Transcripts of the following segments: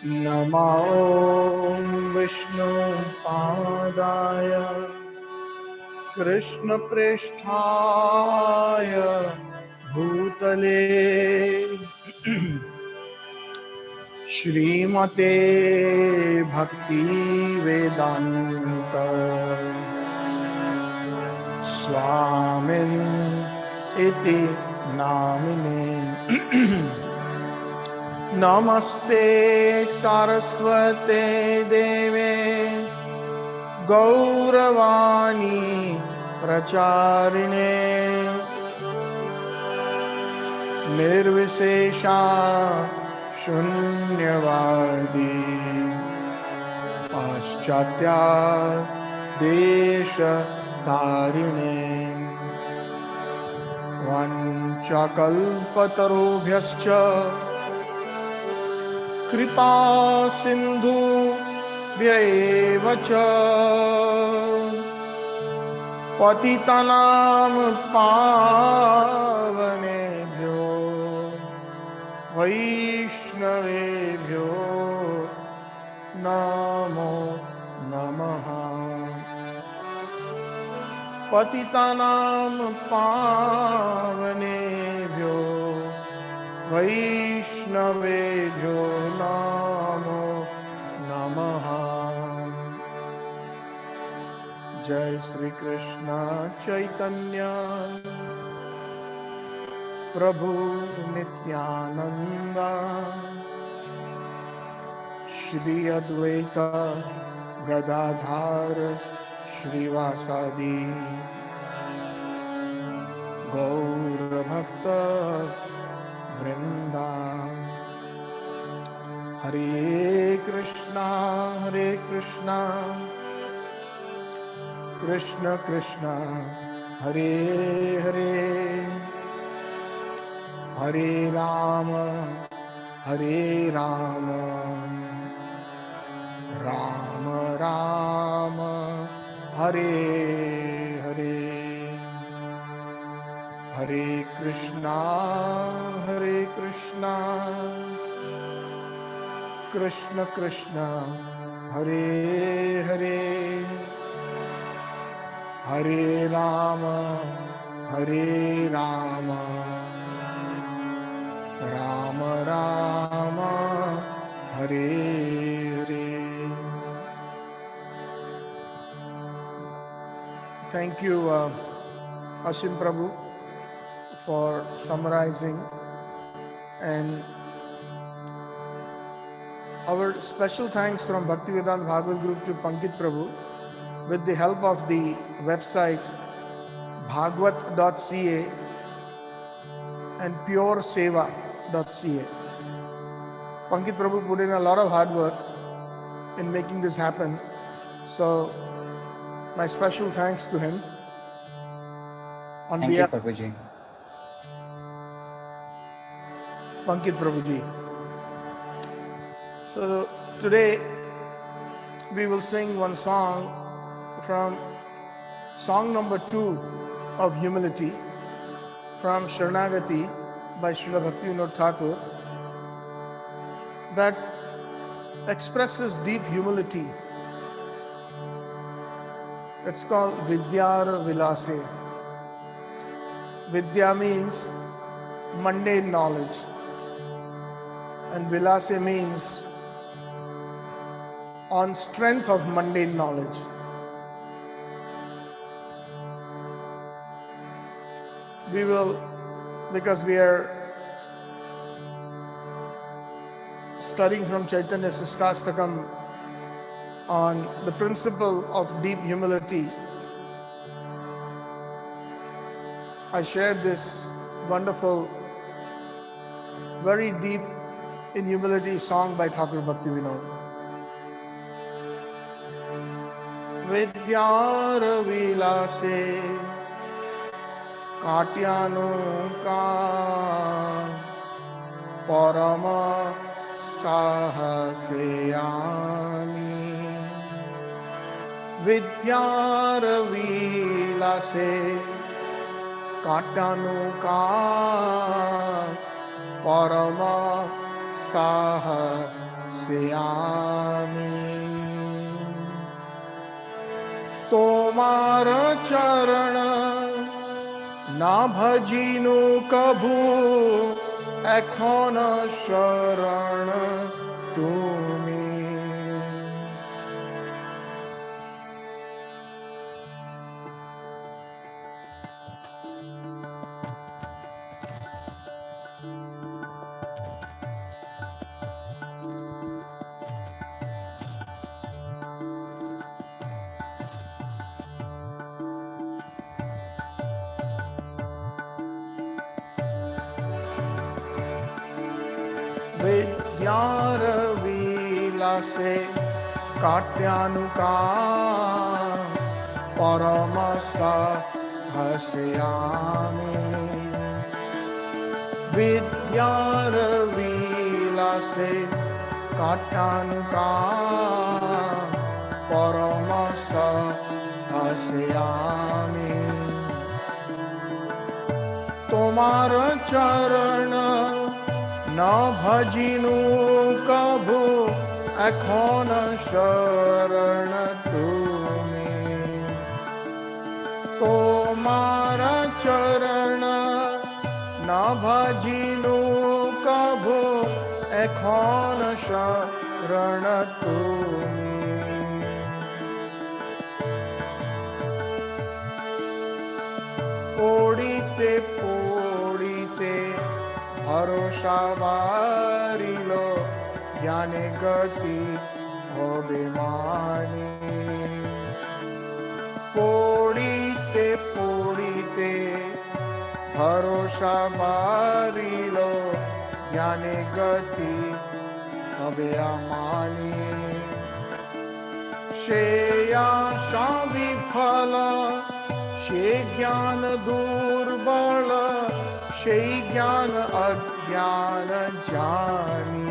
Namo Vishnu Padaya Krishna Pristhaya Bhutale Shrimate Bhakti Vedanta Swamin Iti Namine Namaste Saraswate Deve Gauravani Pracharine Nirvishesha Shunyavadi Paschatya Desha Tarine Vanchakalpatarubhyascha Kripa Sindhu Vyaevacha Patitanam Pavanebhyo Vaishnavebhyo Namo Namaha Patitanam Pavanebhyo Vaishnavebhyo Namo Namaha Jai Shri Krishna Chaitanya Prabhu Nityananda Shri Advaita Gadadhar Shrivasadi Gaur Bhakta Vrinda Hare Krishna Krishna Krishna Hare Hare Hare Rama Rama Rama Hare Hare Hare Krishna Krishna Krishna Hare Hare Hare Rama Rama Rama Hare Hare. Thank you, Ashim Prabhu, for summarizing, and our special thanks from Bhaktivedanta Bhagavad Group to Pankit Prabhu with the help of the website bhagwat.ca and pureseva.ca. Pankit Prabhu put in a lot of hard work in making this happen, so my special thanks to him. Thank you, Prabhuji. Pankit Prabhuji. So today we will sing one song from song number 2 of Humility, from Sharanagati by Srila Bhaktivinoda Thakur, that expresses deep humility. It's called Vidyara Vilase. Vidya means mundane knowledge, and Vilase means on strength of mundane knowledge. We will, because we are studying from Chaitanya Shikshashtakam on the principle of deep humility, I shared this wonderful, very deep in humility song by Thakur Bhaktivinoda. Vidyara Vilase Katyano ka Parama Sahaseyami Vidyara Vilase Katyano ka parama sahasyami. তোমার চরণ না ভজিনু কভু, এখন শরণ তুমি। विद्यार विलासे काट्यानुका परम साहस्यामि। विद्यार विलासे काट्यानुका परम साहस्यामि। তোমার চরণ না ভজিনু কভু, এখন শরণ তুমি। তোমার চরণ না ভজিনু কভু, এখন শরণ তুমি। পড়িতে পড়িতে ভরসা বাড়িল, জ্ঞানে গতি হবে মানি। পড়িতে পড়িতে ভরসা বাড়িল, জ্ঞানে গতি হবে আমানি। সে আশা বিফল, সে জ্ঞান দুর্বল, সেই জ্ঞান অজ্ঞান জানি।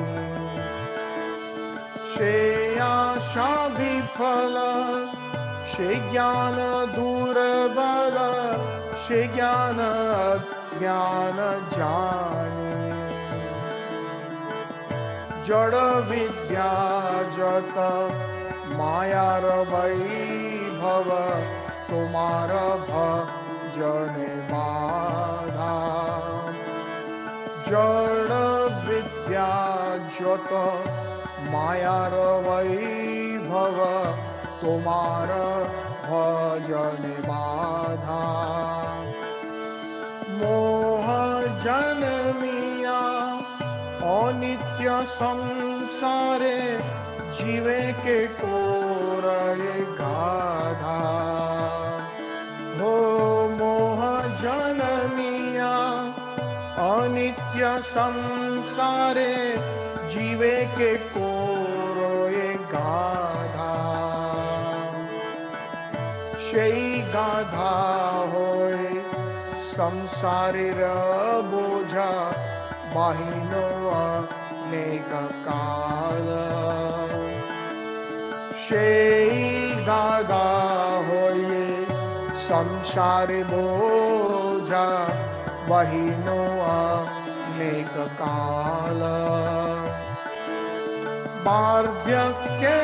সে আশা বিফল, সে জ্ঞান দুর্বল, সে জ্ঞান অজ্ঞান জানি। জড় বিদ্যা যত মায়ার বৈভব, তোমার ভজনে বাধা। জড় বিদ্যা যত মায়ার বৈভব, তোমার ভজনে বাধা। মোহ জন্মিয়া অনিত্য সংসারে, জীবে কে কোরে গাধা। हो मोह जन्मिया अनित्य संसारे, जीवे के कोरोए गाधा। সেই গাধা হয়ে সংসারের বোঝা, বাহিন অনেক কাল। সেই গাধা হয়ে সংসারে বোঝা, বাহিন অনেক কাল। বার্ধক্যে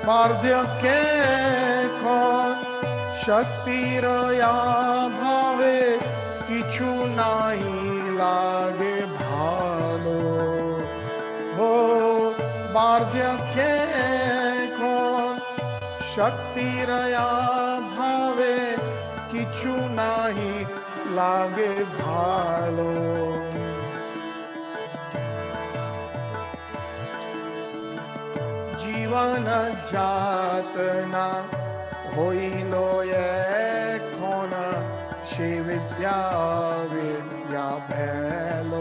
বার্ধক্যে শক্তির অভাবে, কিছু নাই লাগে ভালো। হো বার্ধক্যে শক্তির অভাবে, কিছু নাহি লাগে ভালো। জীবন যাতনা হইল এখন, সে বিদ্যা বিদ্যা ভেল।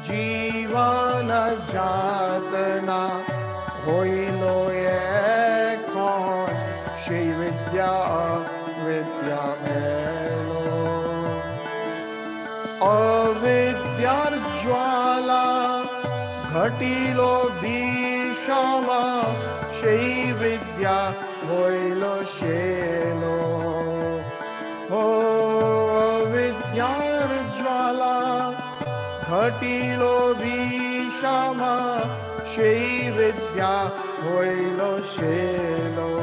জীবন যাতনা হইল এখন, সেই বিদ্যা বিদ্যা ভেল। অবিদ্যার জ্বালা ঘট ঘটিলো বিষম সেই বিদ্যা হইল শেলো। ও বিদ্যার জ্বালা ঘটিল বিষম সেই বিদ্যা হইল শেলো।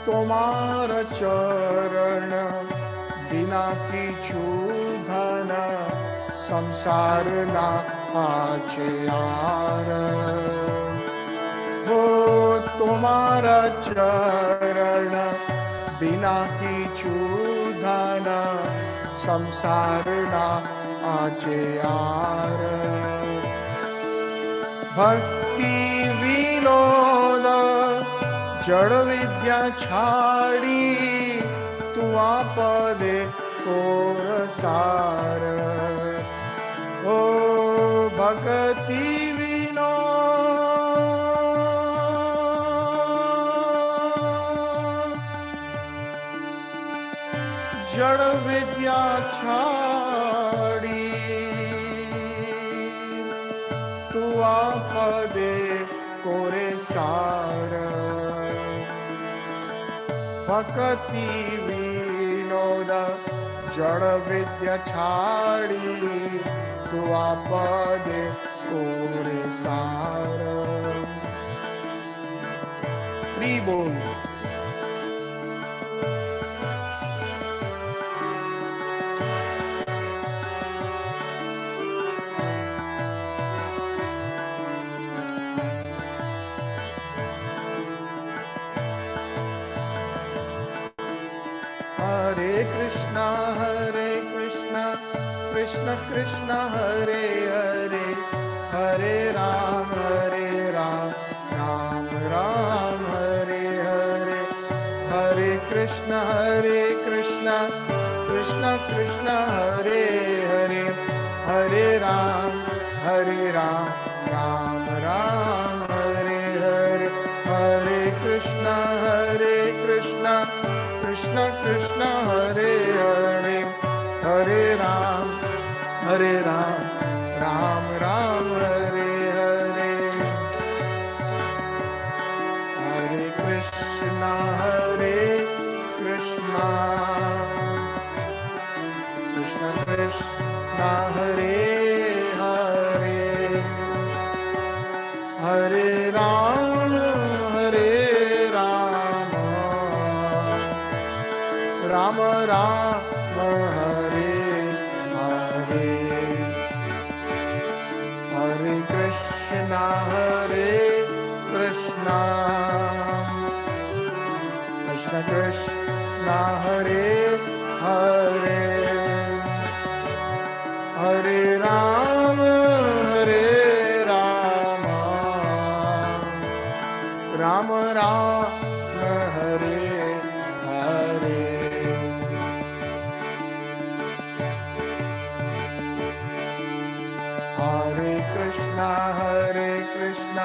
তোমার চরণ বিনা কিছু ধন संसार ना आचे यार। हो तुम्हारा चरण बिना किछु धन संसार ना आचे यार। भक्ति विनोद जड़ विद्या छाड़ी तू आपदे कोर सार। ओ भक्ति विनोद जड़ विद्या छाड़ी तू आपदे कोरे सार। भक्ति विनोद जड़ विद्या छाड़ी तू आपदे कोरे सार। हरि बोल। हरे कृष्णा कृष्ण कृष्ण हरे हरे, हरे राम राम राम हरे हरे। हरे कृष्ण कृष्ण कृष्ण हरे हरे, हरे राम राम राम हरे हरे। हरे कृष्ण कृष्ण कृष्ण हरे हरे, हरे राम राम राम हरे हरे। हरे कृष्ण कृष्ण कृष्ण हरे हरे, हरे राम राम राम हरे हरे। हरे कृष्ण कृष्ण कृष्ण हरे हरे, हरे राम राम राम हरे हरे। हरे कृष्ण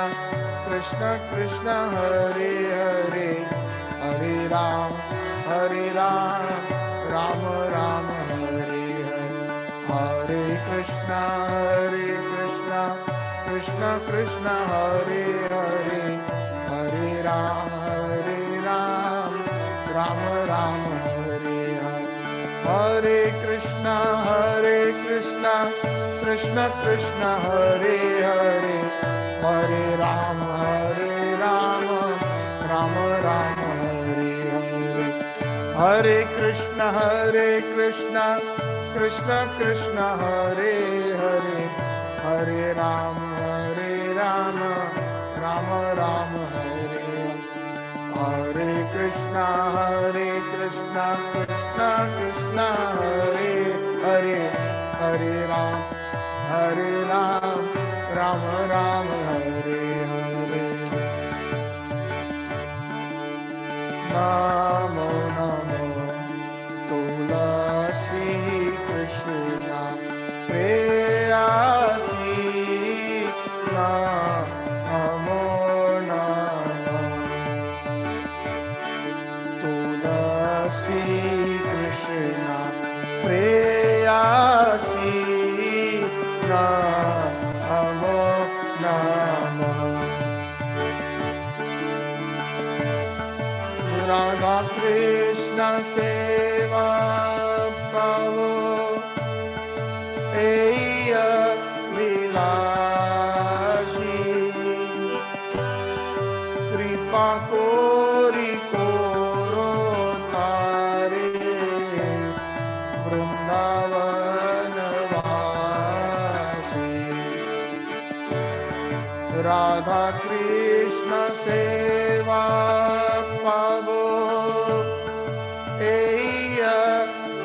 कृष्ण कृष्ण हरे हरे, हरे राम राम राम हरे हरे। हरे कृष्ण कृष्ण कृष्ण हरे हरे, हरे राम राम राम हरे हरे। हरे कृष्ण कृष्ण कृष्ण हरे हरे, हरे राम राम राम हरे हरे। हरे कृष्ण कृष्ण कृष्ण हरे हरे, हरे राम राम राम हरे हरे। हरे कृष्ण कृष्ण कृष्ण हरे हरे, हरे राम राम राम हरे हरे। नमो नमो तुलसी कृष्ण प्रेयसी, नमो नमो तुलसी कृष्ण प्रेयसी, नमो Krishna Seva Prabhu Eya Vilashi Kripa Kori Koro Tare Vrindavanavasi Radha Krishna Seva Prabhu Eya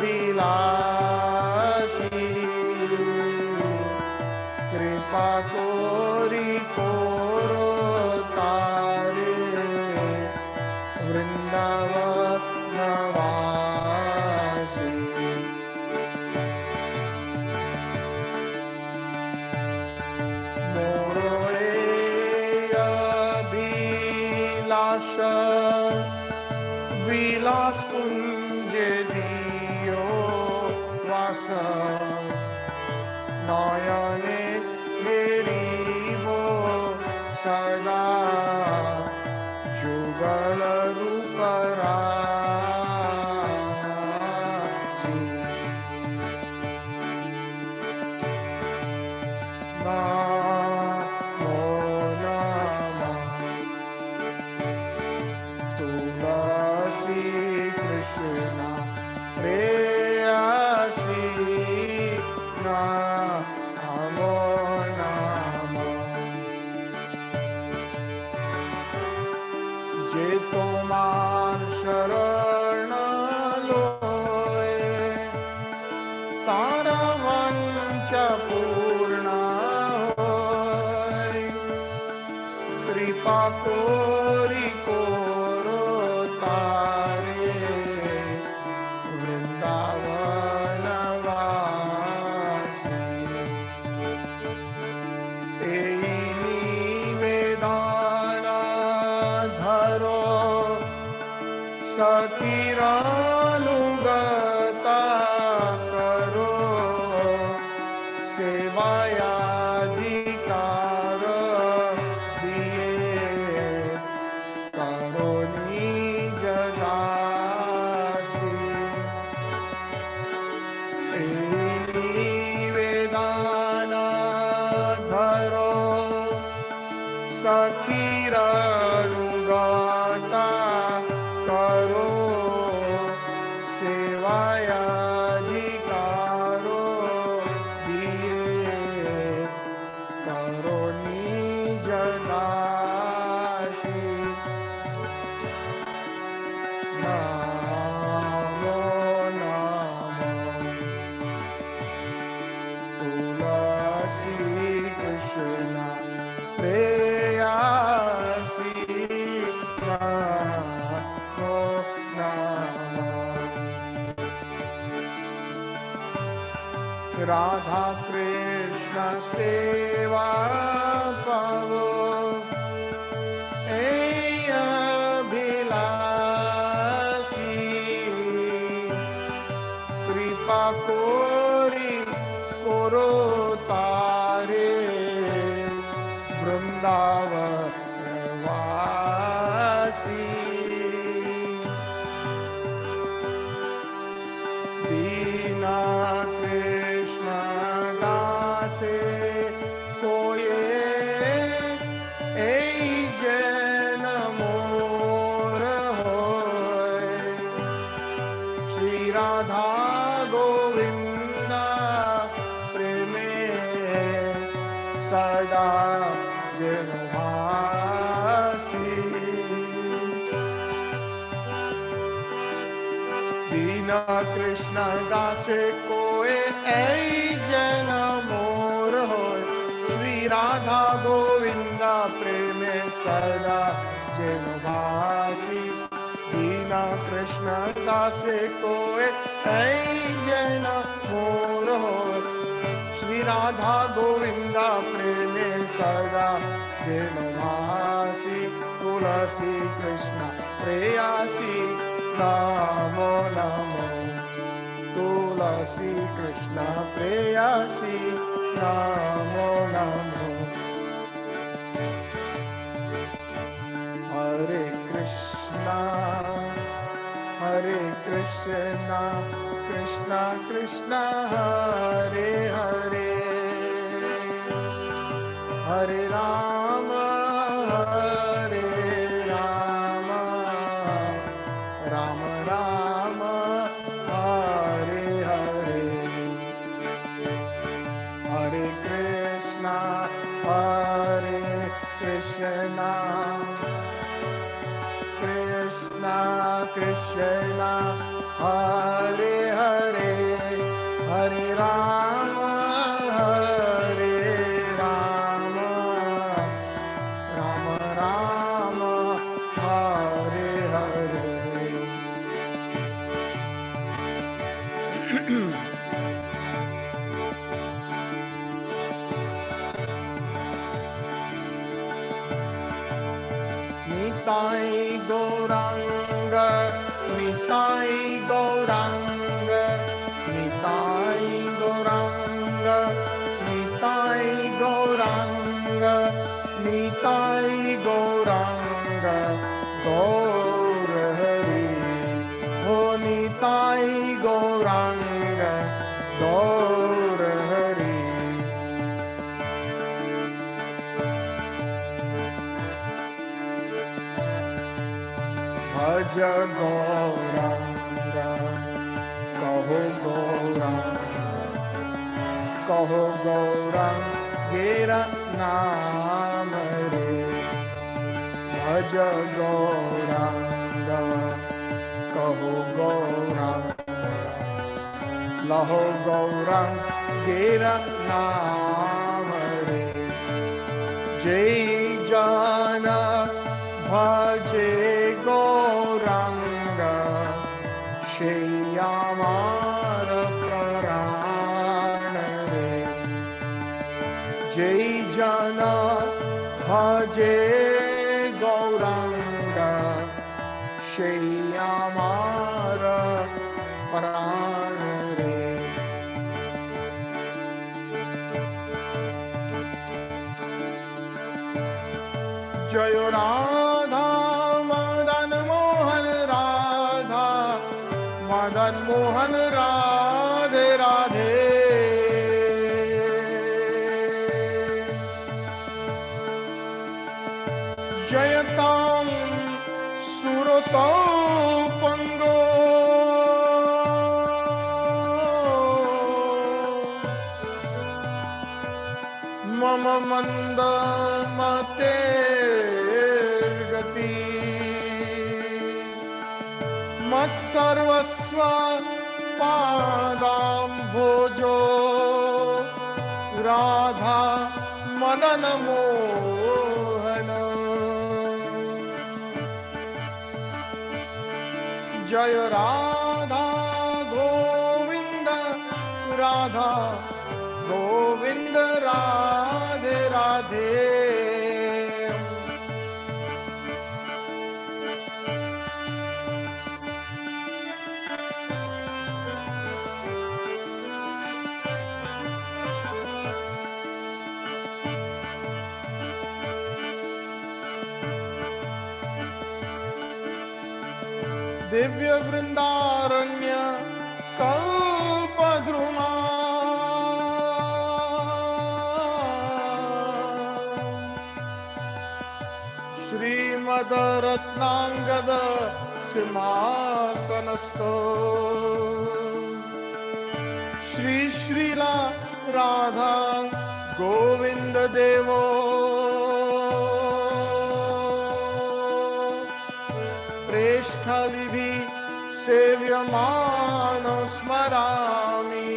Vilashi Kripa Kori Koro Tare Vrindavanavasi Mororeya Vilasha Vilas Kunje Diyo Vasa Nayane Heribo Sada Jugal Ruparasi Namo Namah Tulasi Krishna Preyasi Namo Namah Je tomar sharana loye Tara vancha purna hoy Kripa kori koro tare Vrindavanavasi Ei nivedana dharo Sakiranugata karo Sevayadhikara diye karo nija dasi Ei nivedana dharo Sakiranugata karo Sevayadhikaro diye karo nija dasi Namo Namo Tulasi Krishna Preyasi Namo Namah Radha Krishna Seva Prabhu Eya Vilashi Kripa Kori Koro Tare Vrindavanavasi Dina Krishna Dase Koye Ei Jana Mor Hoy Shri Radha Govinda Preme Sada Janavasi Dina Krishna Dase Koe Ei Jana Mor Hoy Shri Radha Govinda Preme Sada Janavasi Dina Krishna Dase Koe Ei Jana Mor Hoy Shri Radha Govinda Preme Sada Janavasi Tulasi Krishna Preyasi Namo Namo Tulasi Krishna Preyasi Namo Namo Hare Krishna Krishna Krishna Krishna Hare Hare Hare Rama Hare Rama Rama Rama Hare Hare Hare Krishna Krishna Krishna Krishna Hare Hare Hare Rama Hare Rama Rama Rama Hare Hare Nitai Gauranga, Nitai Gauranga, Nitai Gauranga, Nitai Gauranga, Nitai Gauranga, Gaur Hari, oh Nitai Gauranga, Gaur Hari. Bhaj Gauranga, kaho Gauranga, kaho Gauranga naam re. Bhaj Gauranga, kaho Gauranga, laho Gauranga naam re. Jai Jana Bhaje Gauranga, Sheyamar Pran re. Jai Jana Bhaje Gauranga, Sheyamar Pran re. Jai Radha Madan Mohan Radha Madan Mohan Radhe Radhe Jayatam Suratau Pango Mama Manda Mate Mat Sarvasva Padam Bhojo Radha Madana Mohana Jaya Radha Govinda Radha Govinda Radhe Radhe Divya Vrindaranya Kalpadruma Shri Madaratnangada Simhasanasto Shri Srila Radha Govinda Devo Preshthalibi Sevyamano Smarami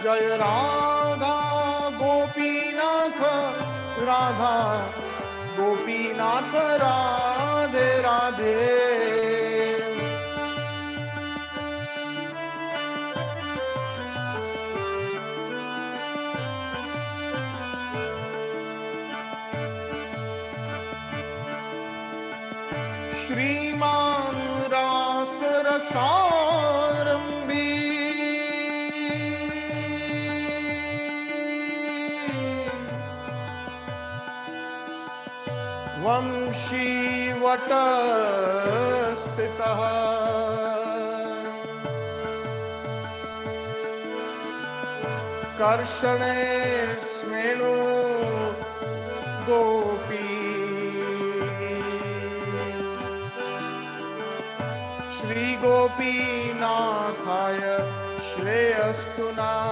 Jaya Radha Gopinath Radha Gopinath Radhe Radhe Shriman Rasa Rasarambi वंशी वट स्थितः कर्षणेर्स्मेणु गोपी श्री गोपीनाथाय श्रेयस्तु नः।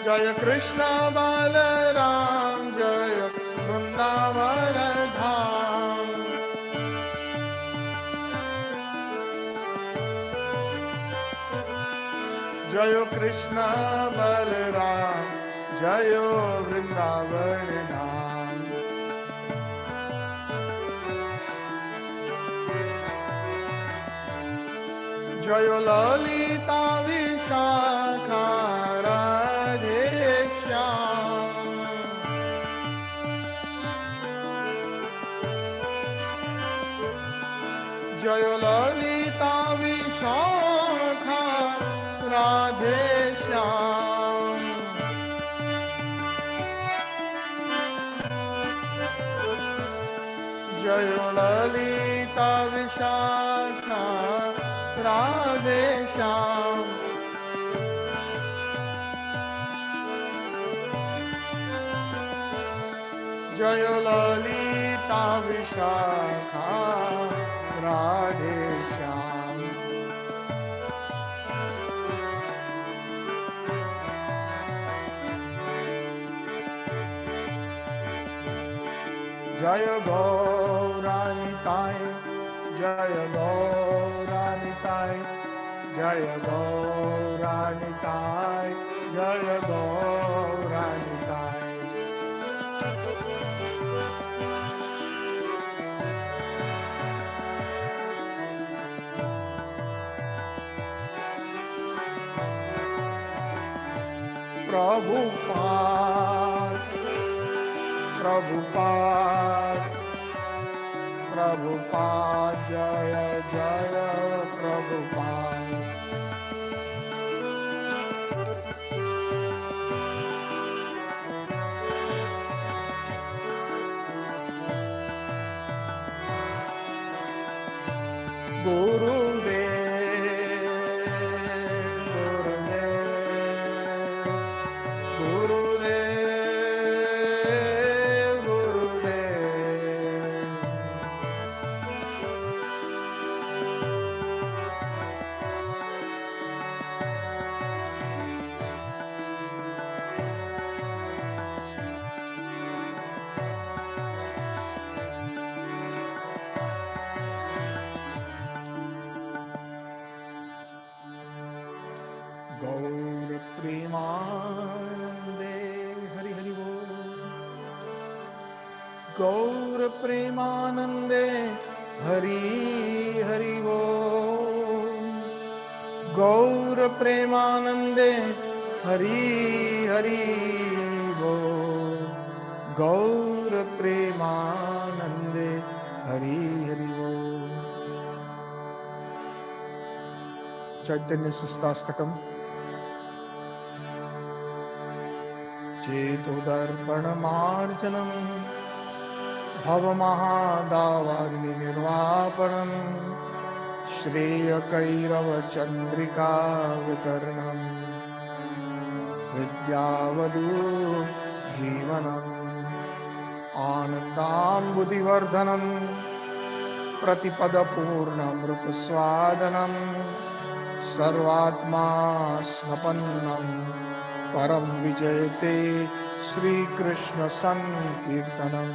जय कृष्ण बलराम जय वृंदावन धाम। जय कृष्ण बलराम जय वृंदावन धाम। जय ललिता विशाखा राधे श्याम। जय ललिता विशाखा राधे श्याम। जय ललिता विशाखा राधे श्याम। जय ललिता विशाखा राधे श्याम। जय गौरानिताय जय गौरानिताय जय गौरानिताय जय गौरानिताय। प्रभुपाद प्रभुपाद प्रभुपाद जय जय प्रभुपाद। गुरुदेव गुरुदेव गुरुदेव गौर प्रेमानंदे हरि हरि बोल। गौर प्रेमानंदे हरि हरि बोल। गौर प्रेमानंदे हरि हरि बोल। गौर प्रेमानंदे हरि हरि बोल। चैतन्य शिष्टाष्टकम। चेतोदर्पणमार्जनं भवमहादावाग्निर्वापणं श्रेयकैरवचन्द्रिका वितरणं विद्यावधू जीवनम् आनन्दाम्बुधिवर्धनं प्रतिपदपूर्णमृतस्वादनं सर्वात्मा स्नपन्नं परम विजयते श्रीकृष्ण संकीर्तनम।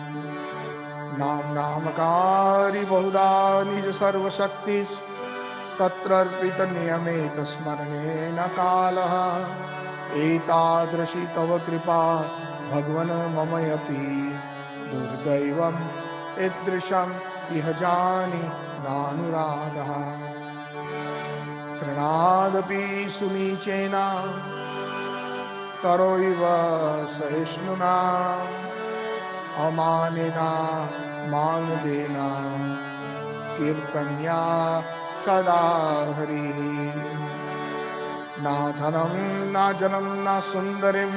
नाम नामकारी बहुधा निज सर्वशक्ति तत्रर्पित नियमेत स्मरणेन कालः। एतादृशी तव कृपा भगवन् ममयपि दुर्दैवम् ईदृशम् इह जानि नानुरागः। तृणादपि सुनीचेन तरोइव सहिष्णुना अमानिना मानदेना कीर्तन्या सदा हरि। ना धनं ना जनं ना सुन्दरीं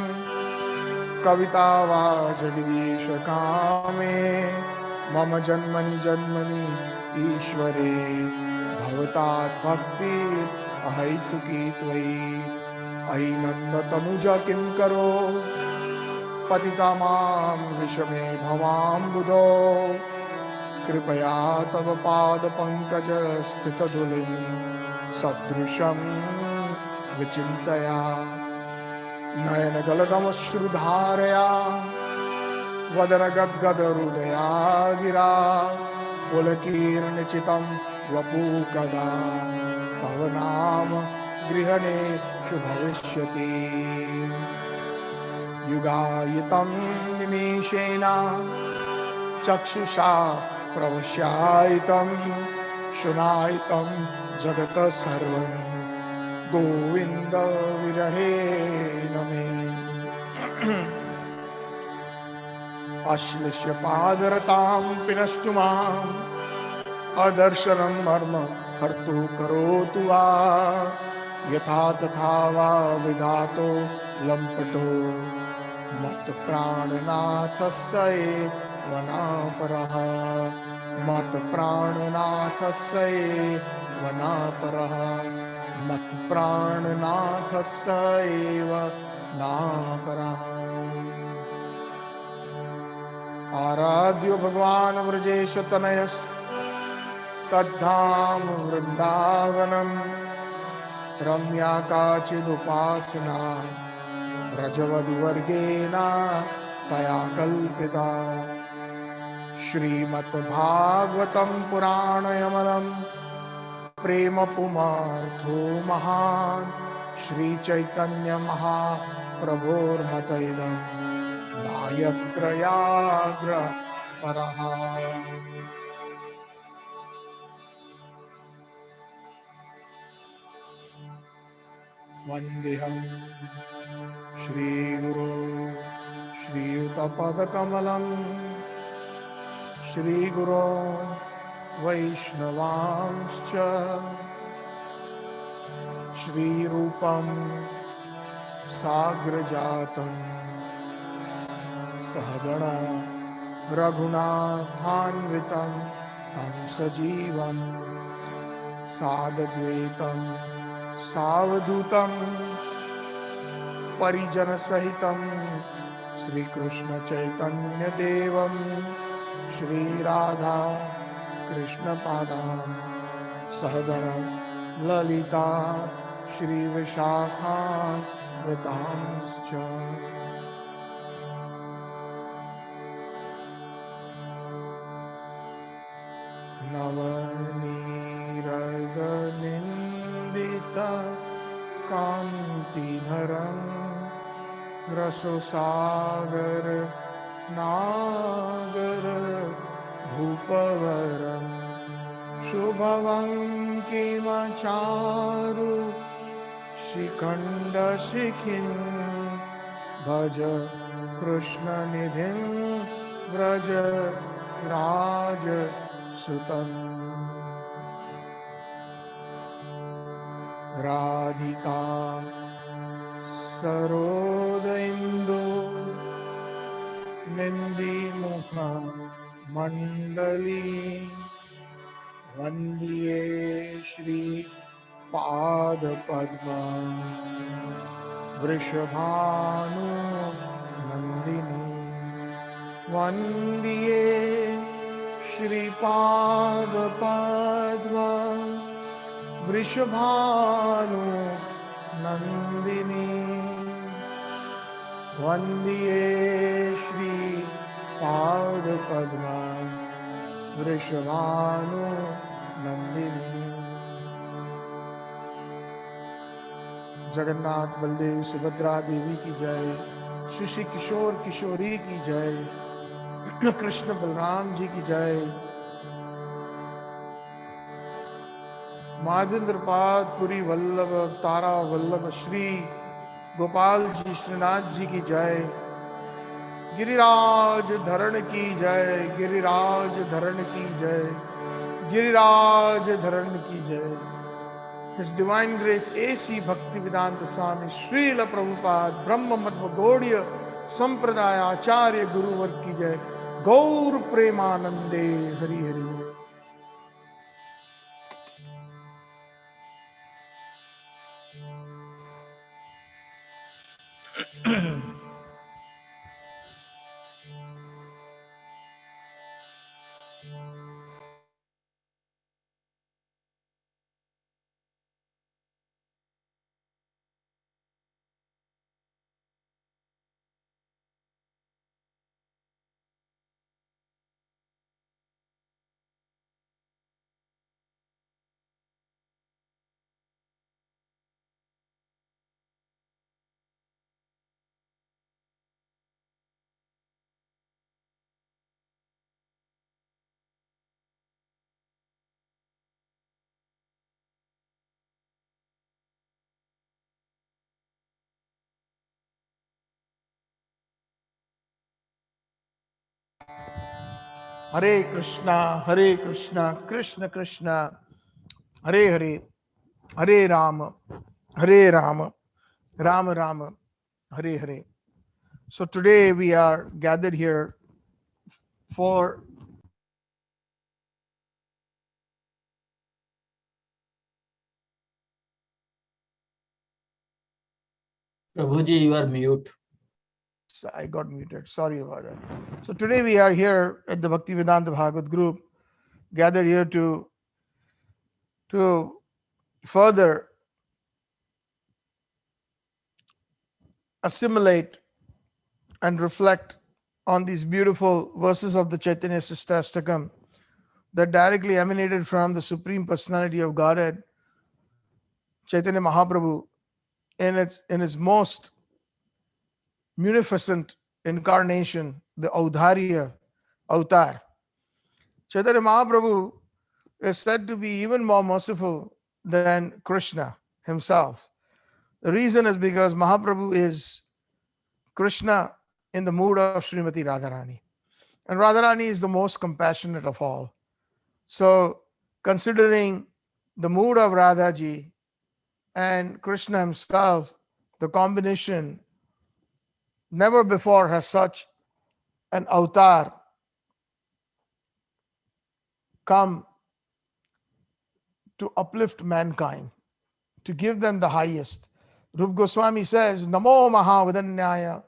कविता वा जगदीश कामे मम जन्मनि जन्मनि ईश्वरे भवतात् भक्ति अहैतुकी त्वयि अयि नंद तनुजा किंकरो पतिता मां विषमे भवाम्बुधो कृपया तव पाद पंकज स्थित धुलिं सदृशं विचिन्तया नयन जलदमश्रुधारया वदन गद्गद हृदया गिरा पुलकीर्णचितं वपु कदा तव नाम गृहणे भविष्यति युगायितं निमेषेण चक्षुषा प्रवश्यायितं शुनायितं जगत सर्वं गोविंद विरहे नमे अश्लिष्य पादरतां पिनष्टु माम् अदर्शनं मर्म हर्तु करोतु वा यथा तथा वा विधातो लंपटो मत प्राणनाथस्य वनापरः मत प्राणनाथस्य वनापरः मत प्राणनाथस्य नापरः। आराध्यो भगवान् व्रजेश तनयस् तद्धाम वृंदावनम् रम्या काचिदुपासना रजवधि वर्गेण तया कल्पिता श्रीमद् भागवतं पुराणयमलं प्रेम पुमार्थो महान् श्री चैतन्य महाप्रभोर्मतैदं नायत्रयाग्र परः। वन्देऽहं श्रीगुरो श्रीयुतपदकमलं श्रीगुरो वैष्णवांश्च श्रीरूपं साग्रजातं सहगण रघुनाथान्वितं तं सजीवं साद्वैतं सावधूतं परिजन सहितं श्रीकृष्ण चैतन्य देवं श्री राधा कृष्ण पादां सहगण ललिता श्री विशाखान्वितांश्च। नवनीरदनिन्दित कान्तिधरं रससागर नागर भूपवरं शुभवंकिमचारु शिखण्डशिखिं भज कृष्णनिधिं व्रज राजसुतम्। राधिका सरोदिन्दु निन्दिमुख मंडली वंद्ये श्री पादपद्मं वृषभानु नंदिनी वंद्ये श्री पादपद्मं वृषभानु नंदिनी वंद्ये श्री पादपद्मं वृषभानु नंदिनी। जगन्नाथ बलदेव सुभद्रा देवी की जय, श्री किशोर किशोरी की जय, कृष्ण बलराम जी की जय, माधवेंद्र पाद पुरी वल्लभ तारा वल्लभ श्री गोपाल जी श्रीनाथ जी की जय, गिरिराज धरण की जय, गिरिराज धरण की जय, गिरिराज धरण की जय। His Divine Grace A.C. Bhaktivedanta Swami Srila Prabhupada Brahma Madhva Gaudiya संप्रदाय आचार्य गुरुवर की जय। गौर प्रेमानंदे हरि हरि बोल। हरे कृष्णा कृष्ण कृष्ण हरे हरे, हरे Ram Ram Ram Hare Hare. So today we are gathered here for Prabhuji, you are mute. I got muted. Sorry about that. So today we are here at the Bhaktivedanta Bhagavad group, gathered here to further assimilate and reflect on these beautiful verses of the Chaitanya Shikshashtakam that directly emanated from the Supreme Personality of Godhead, Chaitanya Mahaprabhu, in his most munificent incarnation, the Audharya Avatar. Chaitanya Mahaprabhu is said to be even more merciful than Krishna himself. The reason is because Mahaprabhu is Krishna in the mood of Srimati Radharani. And Radharani is the most compassionate of all. So, considering the mood of Radhaji and Krishna himself, the combination, never before has such an avatar come to uplift mankind, to give them the highest. Rup Goswami says, Namo Mahavadanyaya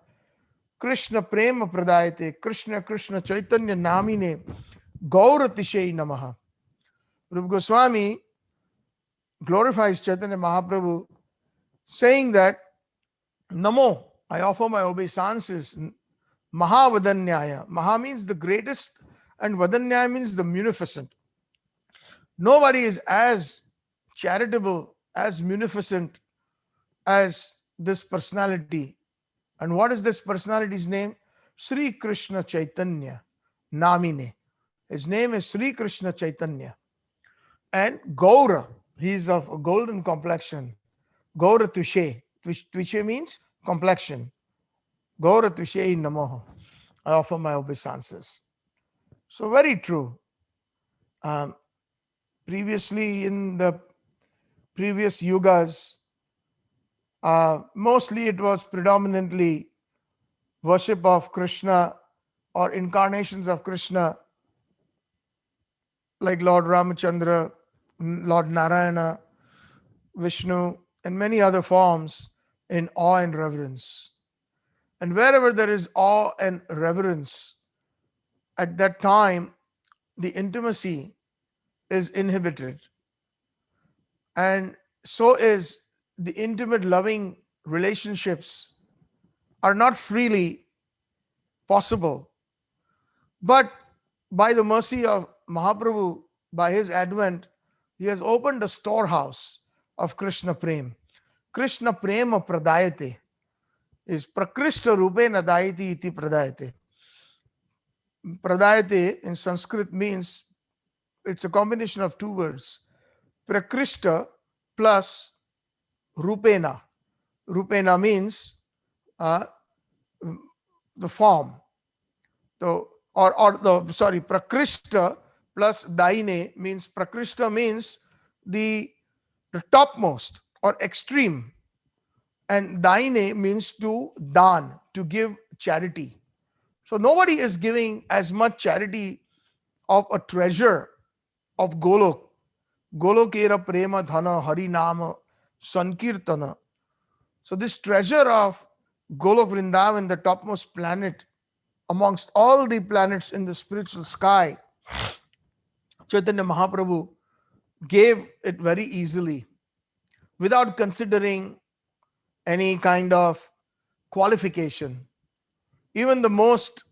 Krishna Prema Pradayate Krishna Krishna Chaitanya Namine Gauratishay Namaha. Rup Goswami glorifies Chaitanya Mahaprabhu, saying that Namo, I offer my obeisances. Mahavadanyaya. Maha means the greatest, and Vadanyaya means the munificent. Nobody is as charitable, as munificent as this personality. And what is this personality's name? Shri Krishna Chaitanya Namine. His name is Shri Krishna Chaitanya. And Gaura, he is of a golden complexion. Gaura Tushe. Tushe means complexion. Gaura Tushe Namaha. I offer my obeisances. So, very true. Um, Previously, in the previous yugas, mostly it was predominantly worship of Krishna or incarnations of Krishna, like Lord Ramachandra, Lord Narayana, Vishnu, and many other forms in awe and reverence. And wherever there is awe and reverence, at that time, the intimacy is inhibited. And so is the intimate loving relationships are not freely possible. But by the mercy of Mahaprabhu, by his advent, he has opened a storehouse of Krishna Prem. Krishna Prema Pradayate is Prakrishta Rupena Dayati iti Pradayate. Pradayate in Sanskrit means, it's a combination of two words, Prakrishta plus Rupena. Rupena means uh, the form. So, Prakrishta plus Daine means, Prakrishta means the topmost or extreme, and Daine means to dan, to give charity. So nobody is giving as much charity of a treasure of Golok. Golokera prema dhana hari nama sankirtana. So this treasure of Golok Vrindavan, the topmost planet amongst all the planets in the spiritual sky, Chaitanya Mahaprabhu gave it very easily without considering any kind of qualification. Even the most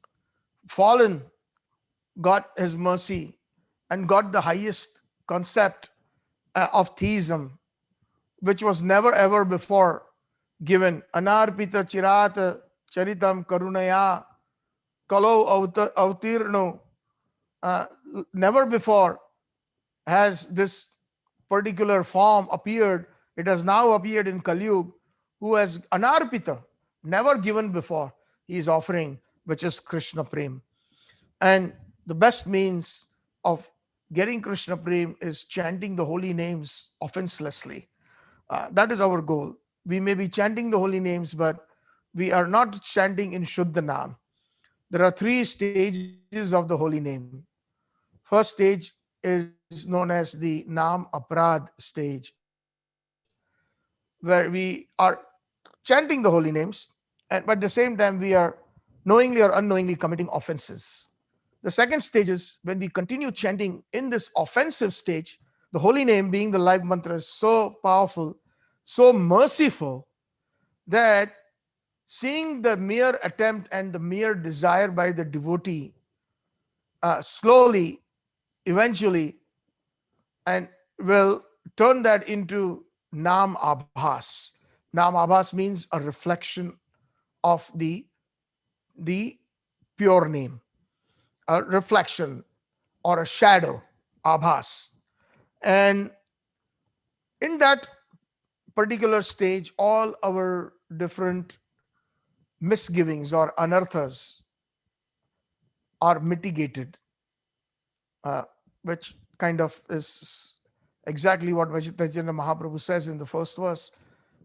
fallen got his mercy and got the highest concept of theism, which was never ever before given. Anarpita chirata charitam karunaya kalo avtirno. Uh, Never before has this particular form appeared. It has now appeared in Kali Yuga, who has anarpita, never given before. He is offering, which is Krishna Prem. And the best means of getting Krishna Prem is chanting the holy names offenselessly. That is our goal. We may be chanting the holy names, but we are not chanting in Shuddha Nam. There are three stages of the holy name. First stage is known as the Nam Aprad stage, where we are chanting the holy names, and but at the same time we are knowingly or unknowingly committing offenses. The second stage is when we continue chanting in this offensive stage, the holy name being the life mantra is so powerful, so merciful, that seeing the mere attempt and the mere desire by the devotee slowly, eventually, and will turn that into Nam Abhas. Nam Abhas means a reflection of the pure name, a reflection or a shadow, Abhas. And in that particular stage, all our different misgivings or anarthas are mitigated, uh, which kind of is exactly what Chaitanya Mahaprabhu says in the first verse.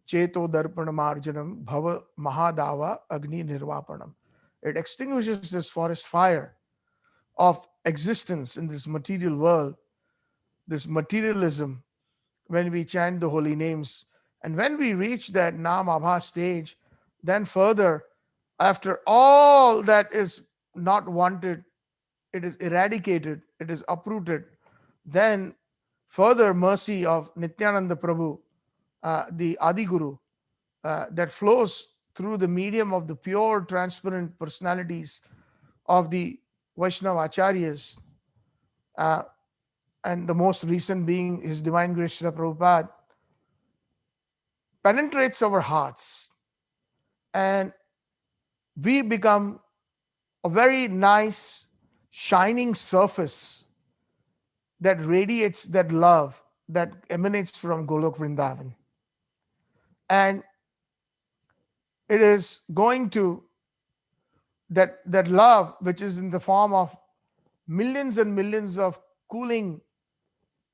Cheto darpana marjanam bhava mahadava agni nirvapanam. It extinguishes this forest fire of existence in this material world, this materialism, when we chant the holy names. And when we reach that Nam Abha stage, then further, after all that is not wanted, it is eradicated, it is uprooted, then further mercy of Nityananda Prabhu, the Adi Guru, that flows through the medium of the pure, transparent personalities of the Vaishnava Acharyas, uh, and the most recent being His Divine Grace Srila Prabhupada, penetrates our hearts, and we become a very nice, shining surface that radiates that love that emanates from Golok Vrindavan. And it is going to that love, which is in the form of millions and millions of cooling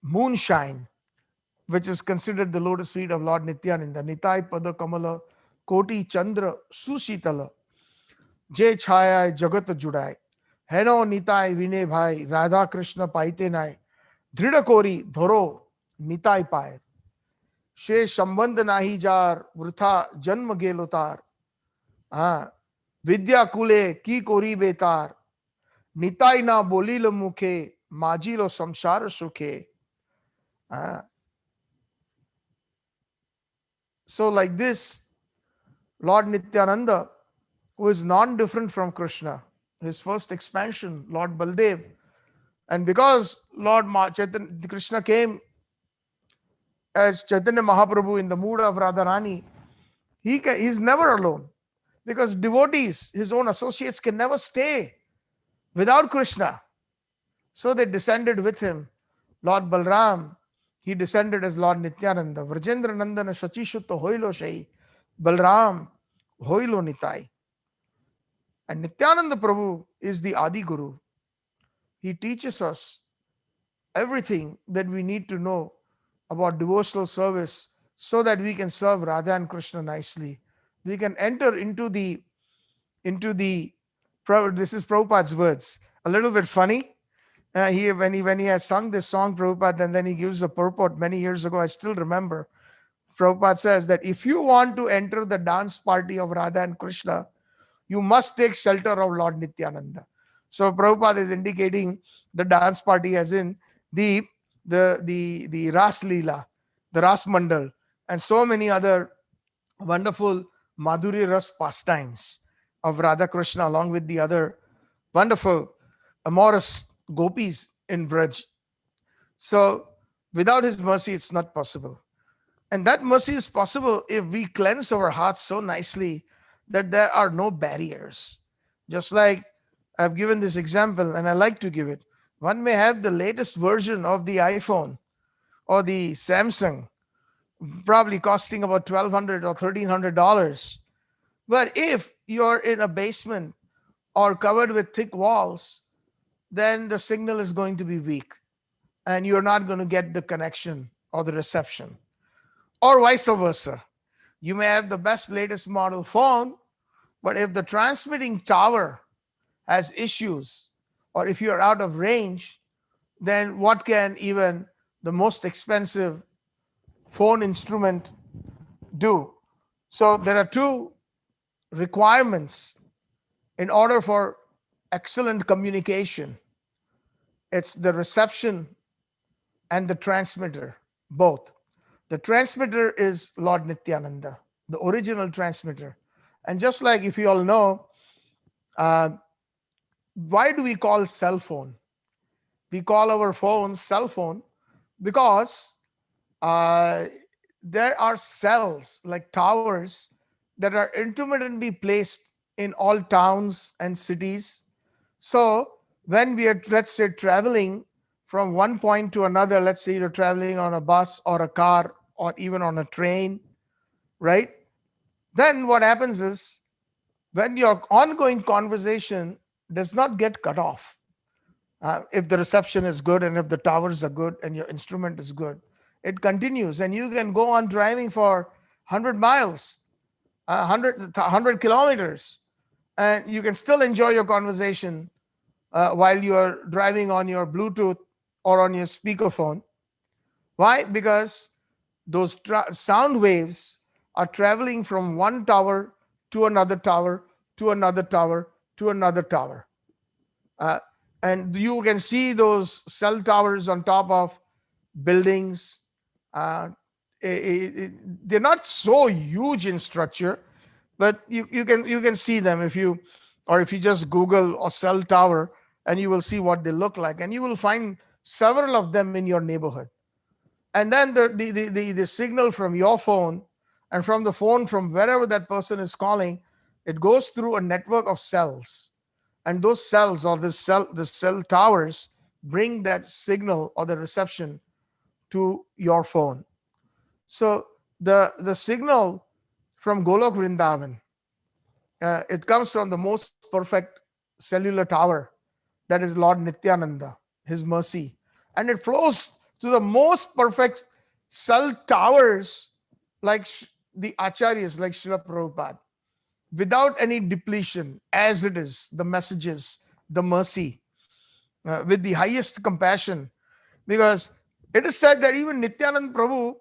moonshine, which is considered the lotus feet of Lord Nityananda. Nitai Pada Kamala Koti Chandra Sushitala Je Chaya Jagat Judai Heno Nitai Vine Bhai Radha Krishna Paite Nai Dhrida Kori Dhoro Nitai Paye She Shamband Nahi Jar Vrtha Janma Gelotar Vidya Kule Ki Kori Betar Nitai Na Bolil Mukhe Majilo Samsara Sukhe. So, like this, Lord Nityananda, who is non-different from Krishna, his first expansion, Lord Baldev, and because Lord Chaitanya, Krishna came as Chaitanya Mahaprabhu in the mood of Radharani, he is never alone, because devotees, his own associates, can never stay without Krishna. So they descended with him. Lord Balram, he descended as Lord Nityananda. Vrajendra Nandana Shachishutta Hoilo Shai. Balram Hoilo Nitai. And Nityananda Prabhu is the Adi Guru. He teaches us everything that we need to know about devotional service so that we can serve Radha and Krishna nicely. We can enter into the into the, this is Prabhupada's words, a little bit funny. When he has sung this song, Prabhupada, and then he gives a purport many years ago, I still remember. Prabhupada says that if you want to enter the dance party of Radha and Krishna, you must take shelter of Lord Nityananda. So Prabhupada is indicating the dance party as in the the Ras Leela, the Ras Mandal, and so many other wonderful Madhuri Ras pastimes of Radha Krishna, along with the other wonderful amorous gopis in Braj. So without his mercy, it's not possible. And that mercy is possible if we cleanse our hearts so nicely that there are no barriers. Just like I've given this example, and I like to give it. One may have the latest version of the iPhone or the Samsung, probably costing about $1,200 or $1,300. But if you're in a basement or covered with thick walls, then the signal is going to be weak and you're not going to get the connection or the reception, or vice versa. You may have the best latest model phone, but if the transmitting tower has issues or if you're out of range, then what can even the most expensive phone instrument do? So there are two requirements in order for excellent communication. It's the reception and the transmitter, both. The transmitter is Lord Nityananda, the original transmitter. And just like if you all know, uh, why do we call cell phone? We call our phone cell phone because uh, there are cells like towers that are intermittently placed in all towns and cities. So when we are, let's say, traveling from one point to another, let's say you're traveling on a bus or a car or even on a train, right? Then what happens is when your ongoing conversation does not get cut off, if the reception is good and if the towers are good and your instrument is good, it continues and you can go on driving for 100 miles, 100 kilometers, and you can still enjoy your conversation while you are driving on your Bluetooth or on your speakerphone. Why? Because those sound waves are traveling from one tower to another tower to another tower to another tower. Uh, and you can see those cell towers on top of buildings. Uh, they're not so huge in structure, but you can see them if you, or if you just Google a cell tower, and you will see what they look like, and you will find several of them in your neighborhood. And then the signal from your phone and from the phone from wherever that person is calling, it goes through a network of cells, and those cells or the cell towers bring that signal or the reception to your phone. So the signal from Golok Vrindavan, it comes from the most perfect cellular tower, that is Lord Nityananda, his mercy, and it flows to the most perfect cell towers like the acharyas like Srila Prabhupada, without any depletion, as it is, the messages, the mercy, with the highest compassion. Because it is said that even Nityanand Prabhu,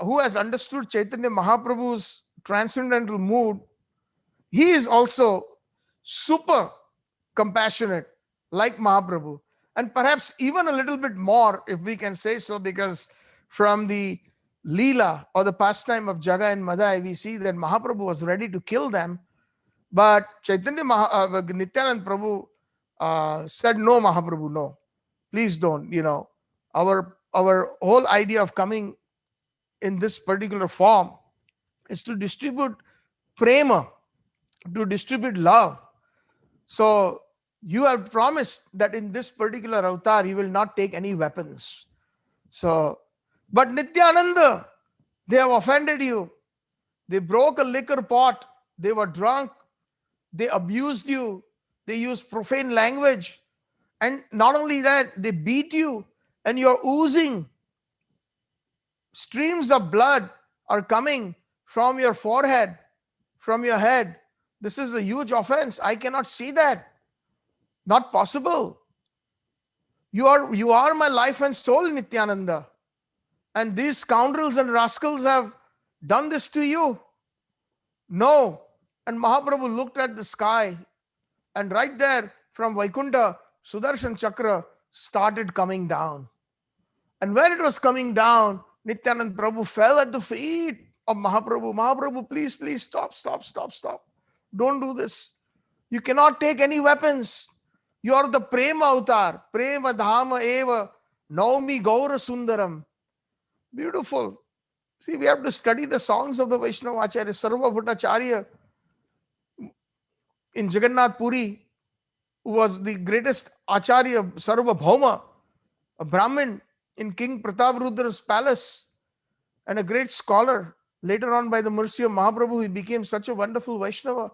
who has understood Chaitanya Mahaprabhu's transcendental mood, he is also super compassionate like Mahaprabhu, and perhaps even a little bit more, if we can say so, because from the Leela or the pastime of Jaga and Madai, we see that Mahaprabhu was ready to kill them, but Nityanand Prabhu said, "No, Mahaprabhu, no, please don't. Our whole idea of coming in this particular form is to distribute prema, to distribute love. So you have promised that in this particular avatar you will not take any weapons. So, but Nityananda, they have offended you. They broke a liquor pot. They were drunk. They abused you. They used profane language. And not only that, they beat you and you're oozing. Streams of blood are coming from your forehead, from your head. This is a huge offense. I cannot see that. Not possible. You are my life and soul, Nityananda. And these scoundrels and rascals have done this to you. No. And Mahaprabhu looked at the sky, and right there from Vaikunta, Sudarshan Chakra started coming down. And when it was coming down, Nityanand Prabhu fell at the feet of Mahaprabhu. Mahaprabhu, please, please stop, stop, stop, stop. Don't do this. You cannot take any weapons. You are the Prema avatar. Prema Dhama Eva Naumi Gaura Sundaram. Beautiful. See, we have to study the songs of the Vaishnava Acharya. Sarva Bhattacharya in Jagannath Puri, who was the greatest Acharya, Sarva Bhauma, a Brahmin in King Prataprudra's palace, and a great scholar. Later on, by the mercy of Mahaprabhu, he became such a wonderful Vaishnava.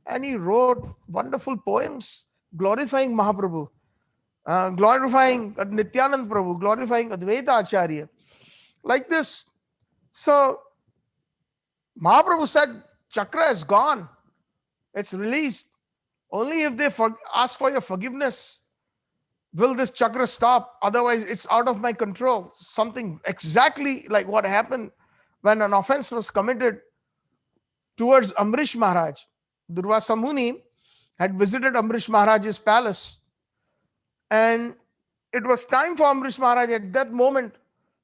And he wrote wonderful poems glorifying Mahaprabhu, glorifying Nityanand Prabhu, glorifying Advaita Acharya. Like this. So, Mahaprabhu said, Chakra is gone. It's released. Only if they ask for your forgiveness will this chakra stop. Otherwise, it's out of my control. Something exactly like what happened when an offense was committed towards Amrish Maharaj. Durvasa Muni had visited Amrish Maharaj's palace, and it was time for Amrish Maharaj at that moment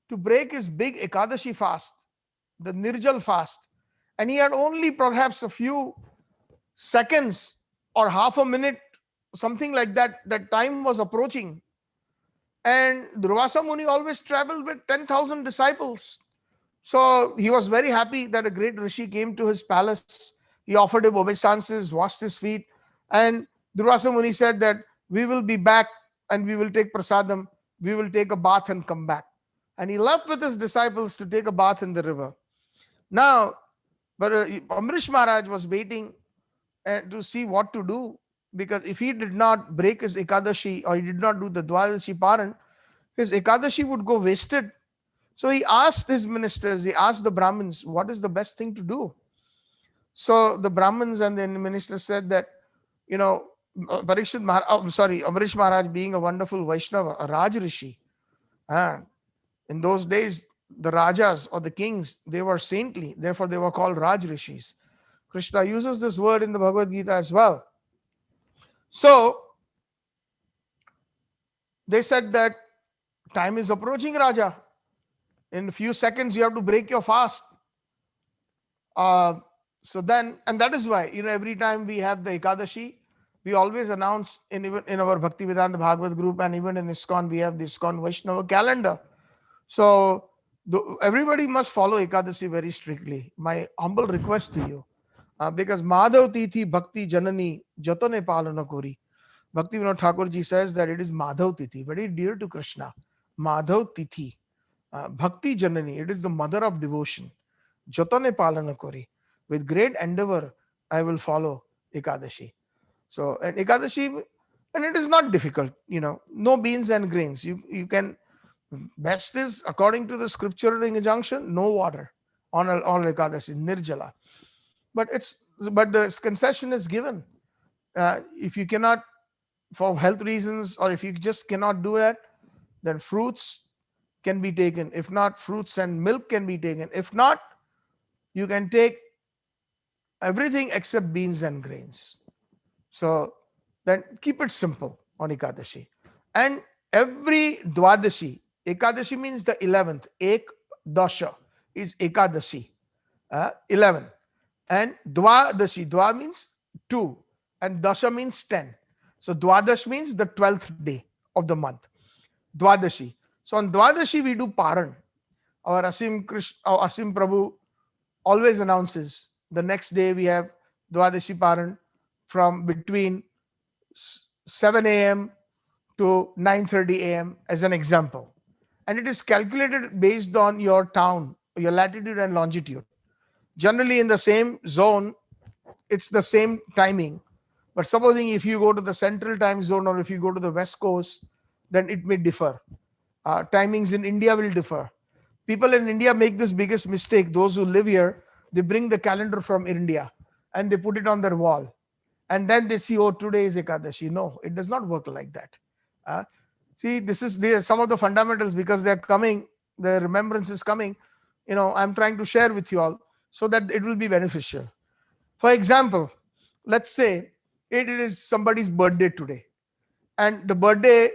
to break his big Ekadashi fast, the Nirjal fast. And he had only perhaps a few seconds or half a minute, something like that. That time was approaching. And Durvasa Muni always traveled with 10,000 disciples. So he was very happy that a great Rishi came to his palace. He offered him obeisances, washed his feet. And Durvasa Muni said that we will be back and we will take prasadam. We will take a bath and come back. And he left with his disciples to take a bath in the river. Now, but Amrish Maharaj was waiting to see what to do, because if he did not break his Ekadashi or he did not do the Dwadashi Paran, his Ekadashi would go wasted. So he asked his ministers, he asked the Brahmins, what is the best thing to do? So the Brahmins and the ministers said that, Amrish Maharaj being a wonderful Vaishnava, a Raj Rishi. In those days, the Rajas or the kings, they were saintly, therefore they were called Raj Rishis. Krishna uses this word in the Bhagavad Gita as well. So they said that time is approaching, Raja. In a few seconds, you have to break your fast. And that is why, every time we have the Ekadashi, we always announce even in our Bhaktivedanta Bhagavad group, and even in ISKCON, we have the ISKCON Vaishnava calendar. So everybody must follow Ekadashi very strictly. My humble request to you, because Madhav Tithi Bhakti Janani Jatane Palana Kori. Bhakti Vinod Thakur ji says that it is Madhav Tithi, very dear to Krishna. Madhav Tithi, Bhakti Janani, it is the mother of devotion. Jatane Palana Kori. With great endeavor, I will follow Ekadashi. So, and Ekadashi, and it is not difficult, no beans and grains. You can, best is, according to the scriptural injunction, no water on all Ekadashi, Nirjala. But the concession is given. If you cannot, for health reasons, or if you just cannot do it, then fruits can be taken. If not, fruits and milk can be taken. If not, you can take everything except beans and grains. So then keep it simple on Ekadashi. And every Dwadashi, Ekadashi means the 11th. Ek Dasha is Ekadashi, 11. And Dwadashi, Dwa means 2, and Dasha means 10. So Dwadash means the 12th day of the month. Dwadashi. So on Dwadashi we do Paran. Our Asim Prabhu always announces the next day we have Dwadashi Paran from between 7 a.m. to 9:30 a.m. as an example. And it is calculated based on your town, your latitude and longitude. Generally in the same zone, it's the same timing. But supposing if you go to the central time zone or if you go to the west coast, then it may differ. Timings in India will differ. People in India make this biggest mistake. Those who live here, they bring the calendar from India and they put it on their wall. And then they see, oh, today is Ekadashi. No, it does not work like that. Uh, See, this is some of the fundamentals, because they're coming, the remembrance is coming. I'm trying to share with you all so that it will be beneficial. For example, let's say it is somebody's birthday today, and the birthday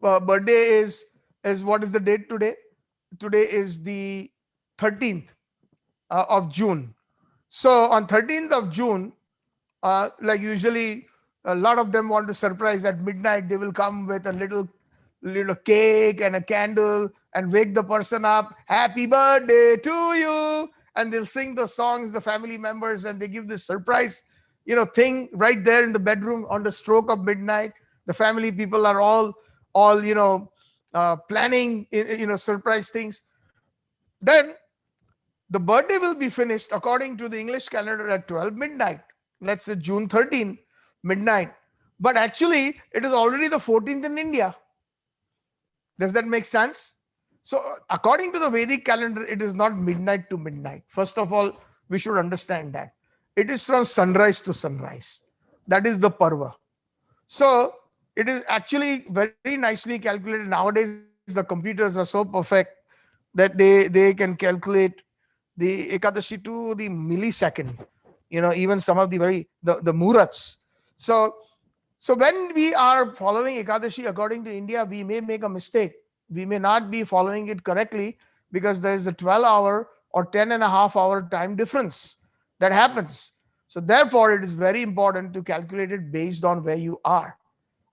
is what is the date today? Today is the 13th of June. So on 13th of June, like usually a lot of them want to surprise at midnight. They will come with a little cake and a candle and wake the person up, happy birthday to you, and they'll sing the songs, the family members, and they give this surprise thing right there in the bedroom on the stroke of midnight. The family people are all planning surprise things. Then the birthday will be finished according to the English calendar at 12 midnight. Let's say June 13 midnight. But actually, it is already the 14th in India. Does that make sense? So, according to the Vedic calendar, it is not midnight to midnight. First of all, we should understand that. It is from sunrise to sunrise. That is the Parva. So, it is actually very nicely calculated. Nowadays, the computers are so perfect that they can calculate the Ekadashi to the millisecond. Even some of the the Murats. So when we are following Ekadashi according to India, we may make a mistake. We may not be following it correctly, because there is a 12-hour or 10.5-hour time difference that happens. So therefore, it is very important to calculate it based on where you are.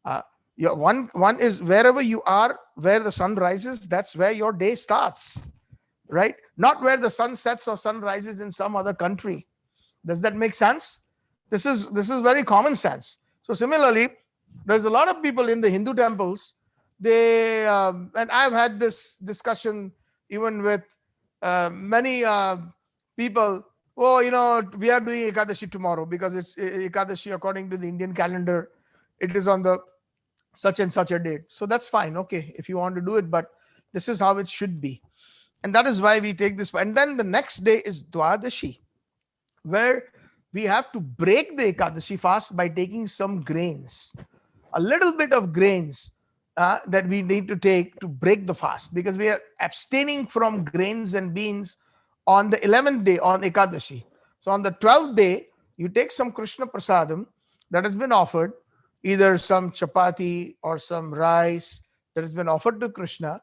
Uh, one is wherever you are, where the sun rises, that's where your day starts, right? Not where the sun sets or sun rises in some other country. Does that make sense? This is very common sense. So similarly, there's a lot of people in the Hindu temples. They and I've had this discussion even with many people. Oh, we are doing Ekadashi tomorrow because it's Ekadashi according to the Indian calendar. It is on the such and such a date. So that's fine. Okay, if you want to do it, but this is how it should be. And that is why we take this. And then the next day is Dwadashi, where we have to break the Ekadashi fast by taking some grains, a little bit of grains that we need to take to break the fast, because we are abstaining from grains and beans on the 11th day on Ekadashi. So on the 12th day, you take some Krishna prasadam that has been offered, either some chapati or some rice that has been offered to Krishna,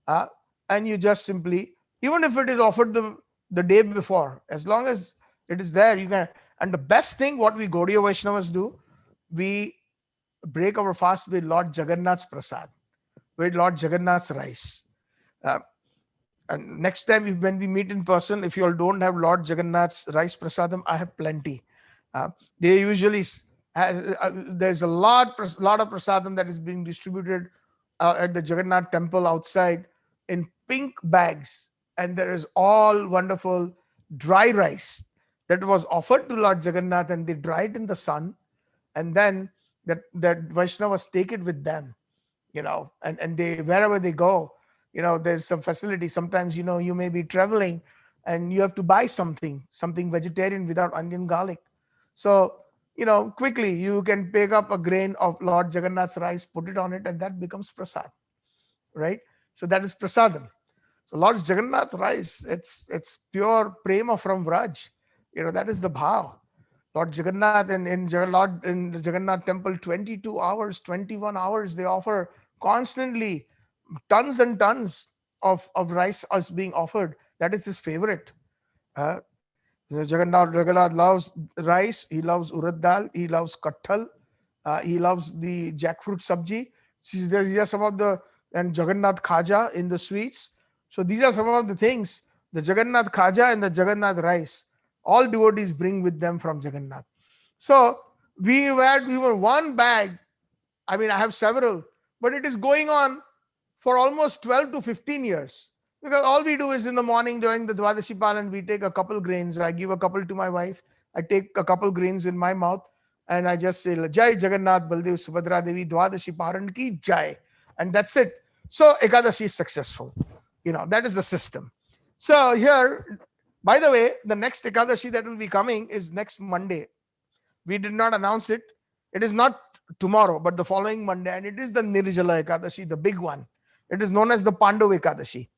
uh, and you just simply, even if it is offered the day before, as long as it is there, you can. And the best thing what we Gaudiya Vaishnavas do, we break our fast with Lord Jagannath's prasad, with Lord Jagannath's rice. Uh, and next time, when we meet in person, if you all don't have Lord Jagannath's rice prasadam, I have plenty. They usually there's a lot of prasadam that is being distributed at the Jagannath temple outside in pink bags, and there is all wonderful dry rice that was offered to Lord Jagannath, and they dry it in the sun, and then that Vaishnavas take it with them, and they, wherever they go, there's some facility. Sometimes you may be traveling and you have to buy something vegetarian without onion garlic. So quickly you can pick up a grain of Lord Jagannath's rice, put it on it, and that becomes prasad, right? So that is prasadam. So Lord Jagannath rice, it's pure prema from Vraj. That is the bhav. Lord Jagannath in the Jagannath temple, 22 hours, 21 hours, they offer constantly tons and tons of rice as being offered. That is his favorite. Uh, Jagannath loves rice. He loves urad dal. He loves katthal. He loves the jackfruit sabji. These are some of the, and Jagannath khaja in the sweets. So these are some of the things. The Jagannath khaja and the Jagannath rice, all devotees bring with them from Jagannath. So we were one bag. I mean, I have several, but it is going on for almost 12 to 15 years. Because all we do is in the morning during the Dwadashi Palan, we take a couple grains. I give a couple to my wife. I take a couple grains in my mouth and I just say, Jai Jagannath Baldev Subhadra Devi Dwadashi Paran ki Jai. And that's it. So Ekadashi is successful. That is the system. So here, by the way, the next Ekadashi that will be coming is next Monday. We did not announce it. It is not tomorrow, but the following Monday, and it is the Nirjala Ekadashi, the big one. It is known as the Pandav Ekadashi.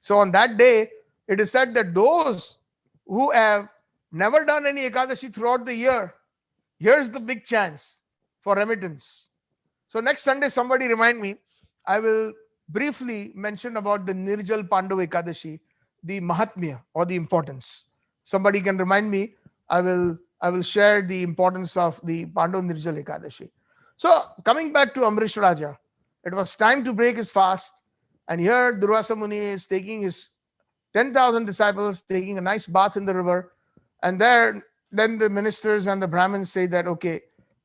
So on that day, it is said that those who have never done any Ekadashi throughout the year, here's the big chance for remittance. So next Sunday, somebody remind me. I will briefly mention about the Nirjal Pandav Ekadashi, the Mahatmya or the importance. Somebody can remind me. I will share the importance of the Pandav Nirjal Ekadashi. So coming back to Amrish Raja, it was time to break his fast, and here Durvasa Muni is taking his 10,000 disciples, taking a nice bath in the river, and then the ministers and the Brahmins say that, okay,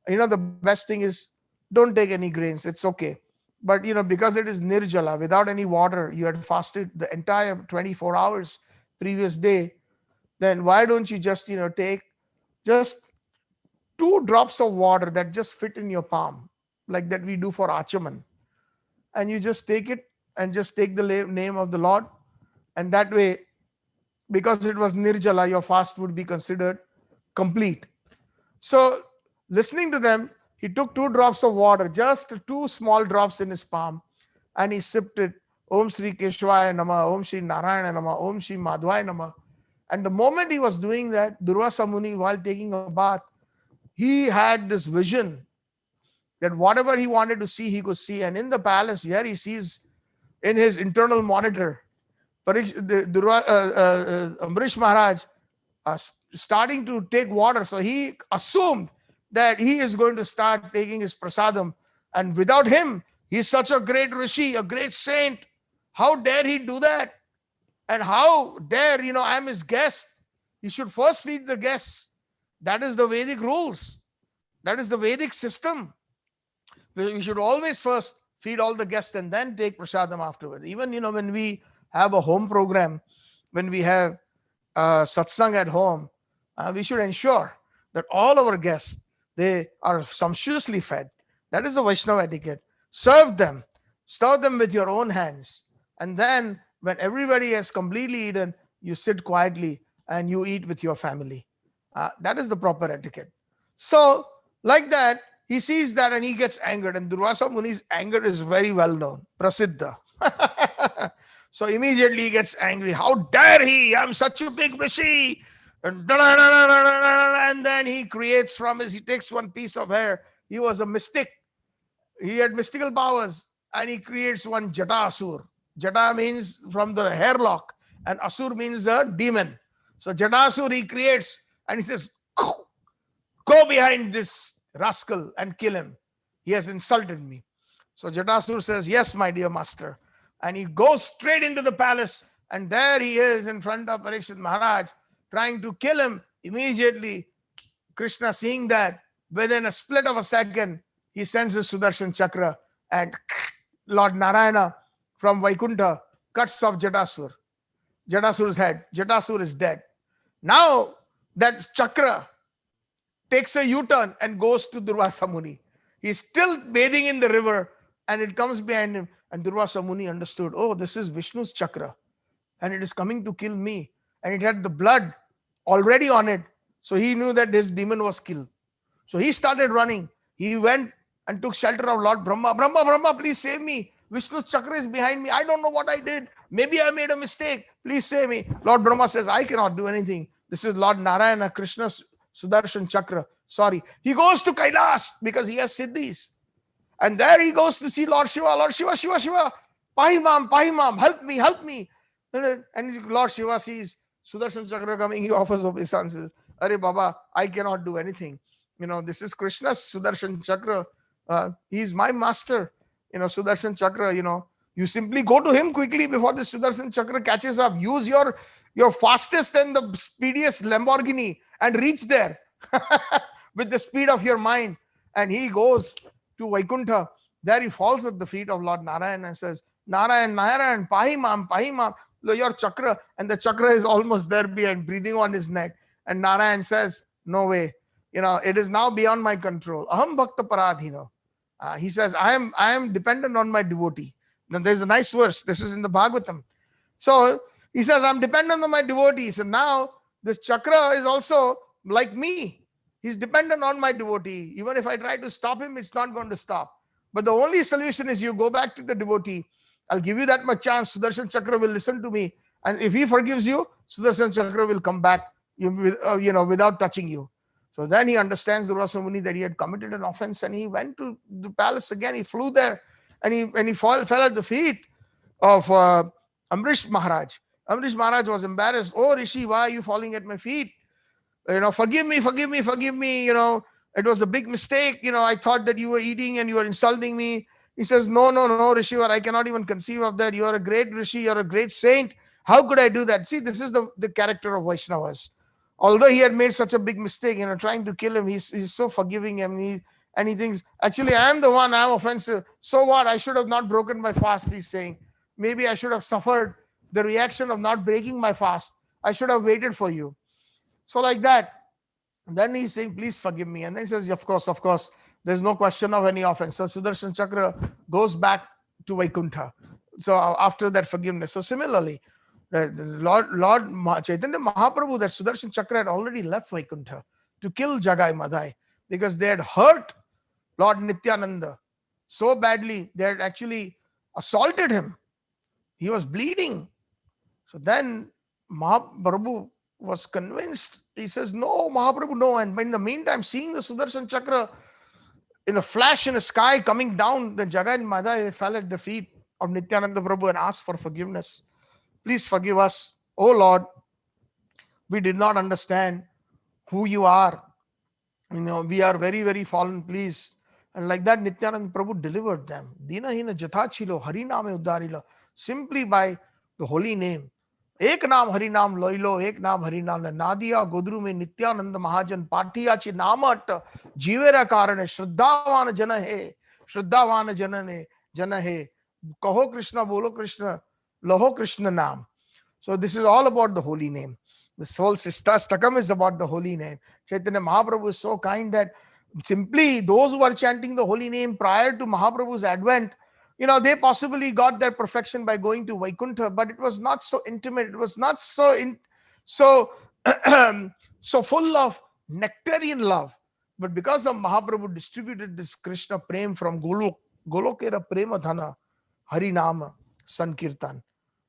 the best thing is don't take any grains, it's okay. But because it is Nirjala, without any water, you had fasted the entire 24 hours previous day, then why don't you just take just 2 drops of water that just fit in your palm, like that we do for Achaman, and you just take it and just take the name of the Lord, and that way, because it was Nirjala, your fast would be considered complete. So listening to them, he took 2 drops of water, just 2 small drops in his palm, and he sipped it. Om Shri Keshwaya Nama, Om Shri Narayana Nama, Om Shri Madhvaya Nama. And the moment he was doing that, Durvasa Muni, while taking a bath, he had this vision that whatever he wanted to see, he could see. And in the palace, here he sees in his internal monitor, Amrish Maharaj starting to take water. So he assumed that he is going to start taking his prasadam. And without him, he's such a great rishi, a great saint. How dare he do that? And how dare, I'm his guest. He should first feed the guests. That is the Vedic rules. That is the Vedic system. We should always first feed all the guests and then take prasadam afterwards. Even, when we have a home program, when we have satsang at home, we should ensure that all our guests, they are sumptuously fed. That is the Vaishnava etiquette. Serve them with your own hands. And then when everybody has completely eaten, you sit quietly and you eat with your family. That is the proper etiquette. So like that, he sees that and he gets angered. And Durvasa Muni's anger is very well known, prasiddha. So immediately he gets angry. How dare he? I'm such a big rishi. And then he he takes one piece of hair. He was a mystic. He had mystical powers. And he creates one Jata Asur. Jata means from the hairlock. And Asur means a demon. So Jata Asur he creates. And he says, go behind this rascal and kill him. He has insulted me. So Jatasur says, yes, my dear master. And he goes straight into the palace. And there he is in front of Parikshit Maharaj, trying to kill him. Immediately, Krishna seeing that, within a split of a second, he sends his Sudarshan Chakra, and Lord Narayana from Vaikuntha cuts off Jatasur. Jatasur's head. Jatasur is dead. Now that chakra takes a U-turn and goes to Durvasa Muni. He's still bathing in the river, and it comes behind him. And Durvasa Muni understood, oh, this is Vishnu's chakra, and it is coming to kill me. And it had the blood already on it. So he knew that his demon was killed. So he started running. He went and took shelter of Lord Brahma. Brahma, please save me. Vishnu's chakra is behind me. I don't know what I did. Maybe I made a mistake. Please save me. Lord Brahma says, I cannot do anything. This is Lord Narayana, Krishna's Sudarshan Chakra. Sorry. He goes to Kailash because he has siddhis. And there he goes to see Lord Shiva. Lord Shiva, Shiva. Pahimam, help me. And Lord Shiva sees Sudarshan Chakra coming. He offers obeisance. Arey Baba, I cannot do anything. This is Krishna's Sudarshan Chakra. He's my master. Sudarshan Chakra, you simply go to him quickly before the Sudarshan Chakra catches up. Use your fastest and the speediest Lamborghini and reach there with the speed of your mind. And he goes to Vaikuntha. There he falls at the feet of Lord Narayan and says, Narayan, Pahimam, your chakra. And the chakra is almost there behind, breathing on his neck. And Narayan says, no way. It is now beyond my control. Aham bhakta paradhino. He says, I am dependent on my devotee. Now there's a nice verse. This is in the Bhagavatam. So he says, I'm dependent on my devotee. So now this chakra is also like me. He's dependent on my devotee. Even if I try to stop him, it's not going to stop. But the only solution is you go back to the devotee. I'll give you that much chance. Sudarshan Chakra will listen to me. And if he forgives you, Sudarshan Chakra will come back without touching you. So then he understands Durvasa Muni that he had committed an offense, and he went to the palace again. He flew there, and he fell at the feet of Amrish Maharaj. Amrish Maharaj was embarrassed. Oh, Rishi, why are you falling at my feet? Forgive me, forgive me, forgive me. It was a big mistake. I thought that you were eating and you were insulting me. He says, no, no, no, Rishivar, I cannot even conceive of that. You are a great Rishi, you're a great saint. How could I do that? See, this is the character of Vaishnavas. Although he had made such a big mistake, trying to kill him, he's so forgiving, and he thinks, actually, I am the one, I'm offensive. So what? I should have not broken my fast, he's saying. Maybe I should have suffered the reaction of not breaking my fast. I should have waited for you. So like that. Then he's saying, please forgive me. And then he says, of course, there's no question of any offense. So Sudarshan Chakra goes back to Vaikuntha. So after that forgiveness. So similarly, the Lord Chaitanya Mahaprabhu, that Sudarshan Chakra had already left Vaikuntha to kill Jagai Madhai, because they had hurt Lord Nityananda so badly. They had actually assaulted him. He was bleeding. So then Mahaprabhu was convinced. He says, no, Mahaprabhu, no. And in the meantime, seeing the Sudarshan Chakra in a flash in the sky coming down, the Jagai and Madhai fell at the feet of Nityananda Prabhu and asked for forgiveness. Please forgive us. Oh Lord, we did not understand who you are. We are very, very fallen, please. And like that, Nityananda Prabhu delivered them. Dina hina jathachilo hariname uddarila. Simply by the holy name. Ek naam harinam loilo, ek naam harinam nadiya godru mein Nityananda Mahajan patiyachi namat jivera karane shraddhavana jana hai. Shraddhavana jana hai. Kaho Krishna, bolo Krishna, laho Krishna naam. So this is all about the holy name. This whole Shikshashtakam is about the holy name. Chaitanya Mahaprabhu is so kind that simply those who are chanting the holy name prior to Mahaprabhu's advent, they possibly got their perfection by going to Vaikuntha, but it was not so intimate. It was not so so full of nectarian love. But because of Mahaprabhu distributed this Krishna prem from Golokera Prema Dhana, Harinama, Sankirtan.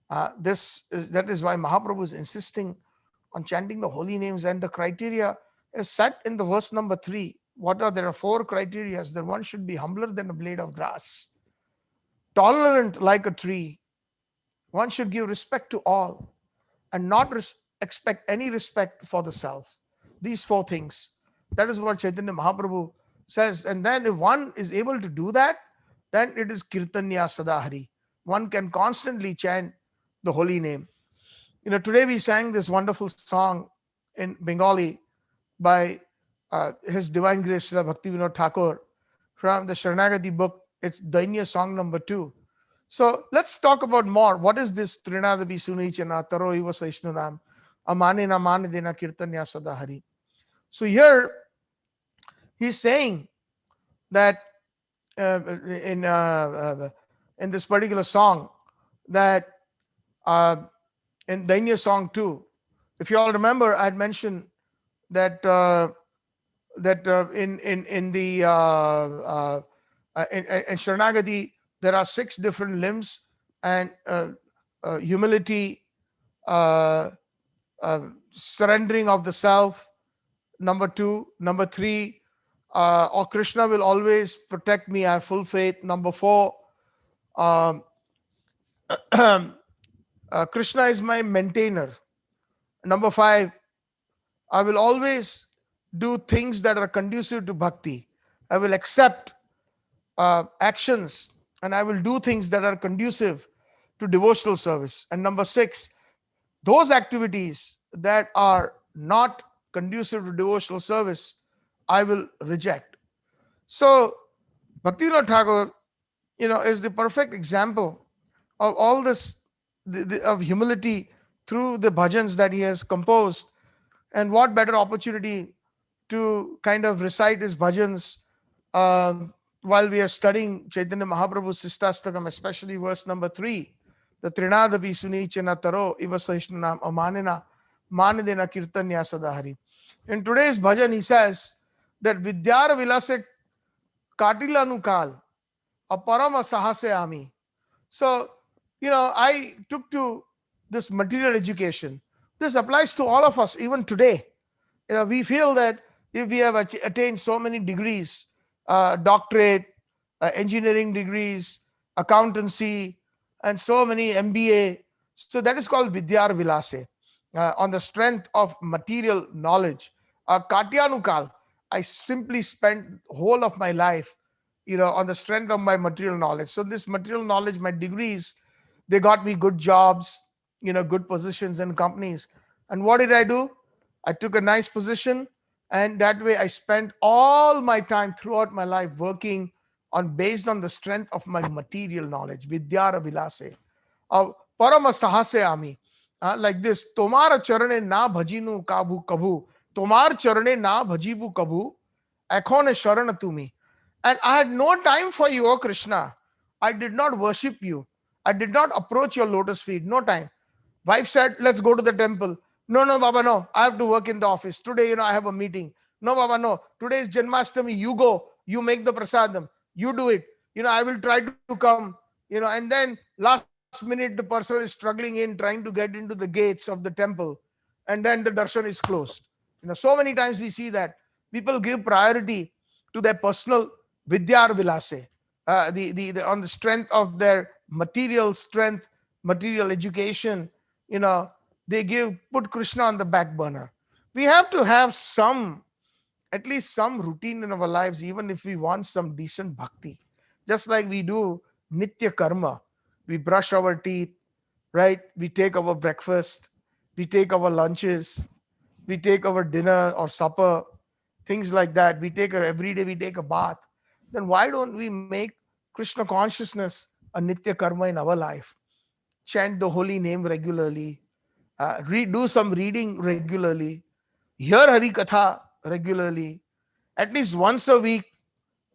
That is why Mahaprabhu is insisting on chanting the holy names, and the criteria is set in the verse number 3. There are 4 criteria. That one should be humbler than a blade of grass, tolerant like a tree, one should give respect to all, and not expect any respect for the self. These 4 things. That is what Chaitanya Mahaprabhu says. And then if one is able to do that, then it is Kirtanya Sadahari. One can constantly chant the holy name. Today we sang this wonderful song in Bengali by His Divine Grace Srila Bhakti Vinod Thakur from the Sharanagati book. It's Dainya song number 2. So let's talk about more. What is this Trinadabi Sunichana Taro Iva Saishnunam Amanena Manadena Kirtanya Sadahari? So here he's saying that in this particular song, that in Dainya song 2, if you all remember, I had mentioned that in Sharanagati there are 6 different limbs, and humility, surrendering of the self, number 2. Number 3, or Krishna will always protect me, I have full faith. Number 4, Krishna is my maintainer. Number 5, I will always do things that are conducive to bhakti. I will accept actions, and I will do things that are conducive to devotional service. And number 6, those activities that are not conducive to devotional service, I will reject. So Bhaktivinoda Thakur, is the perfect example of all this, of humility through the bhajans that he has composed. And what better opportunity to kind of recite his bhajans while we are studying Chaitanya Mahaprabhu's Shikshashtakam, especially verse number 3, the Trinadabi Sunichana Taro Iva Saishnunam Amanena Manadena Kirtanya Sadahari. In today's bhajan, he says that Vidyara Vilase Katilanu Kal, a Parama Sahase Ami. So, I took to this material education. This applies to all of us, even today. We feel that if we have attained so many degrees, doctorate, engineering degrees, accountancy, and so many MBA, so that is called Vidyar Vilase, on the strength of material knowledge. Katyanukal, I simply spent whole of my life, on the strength of my material knowledge. So this material knowledge, my degrees, they got me good jobs, good positions in companies. And what did I do? I took a nice position, and that way I spent all my time throughout my life working on based on the strength of my material knowledge. Vidyara Vilase. Parama Sahase Ami. Like this, Tomar Charane na bhajinu kabu kabu. Tomar Charane na bhajibu kabu. Ekhone Sharana Tumi. And I had no time for you, O Krishna. I did not worship you. I did not approach your lotus feet. No time. Wife said, let's go to the temple. No, no, Baba, no. I have to work in the office. Today, I have a meeting. No, Baba, no. Today is Janmashtami. You go. You make the prasadam. You do it. I will try to come. And then last minute, the person is struggling in, trying to get into the gates of the temple. And then the darshan is closed. So many times we see that people give priority to their personal vidyar vilase, on the strength of their material strength, material education. They put Krishna on the back burner. We have to have at least some routine in our lives, even if we want some decent bhakti. Just like we do nitya karma, we brush our teeth, right? We take our breakfast, we take our lunches, we take our dinner or supper, things like that. We take every day, we take a bath. Then why don't we make Krishna consciousness a nitya karma in our life? Chant the holy name regularly, do some reading regularly, hear Hari Katha regularly, at least once a week,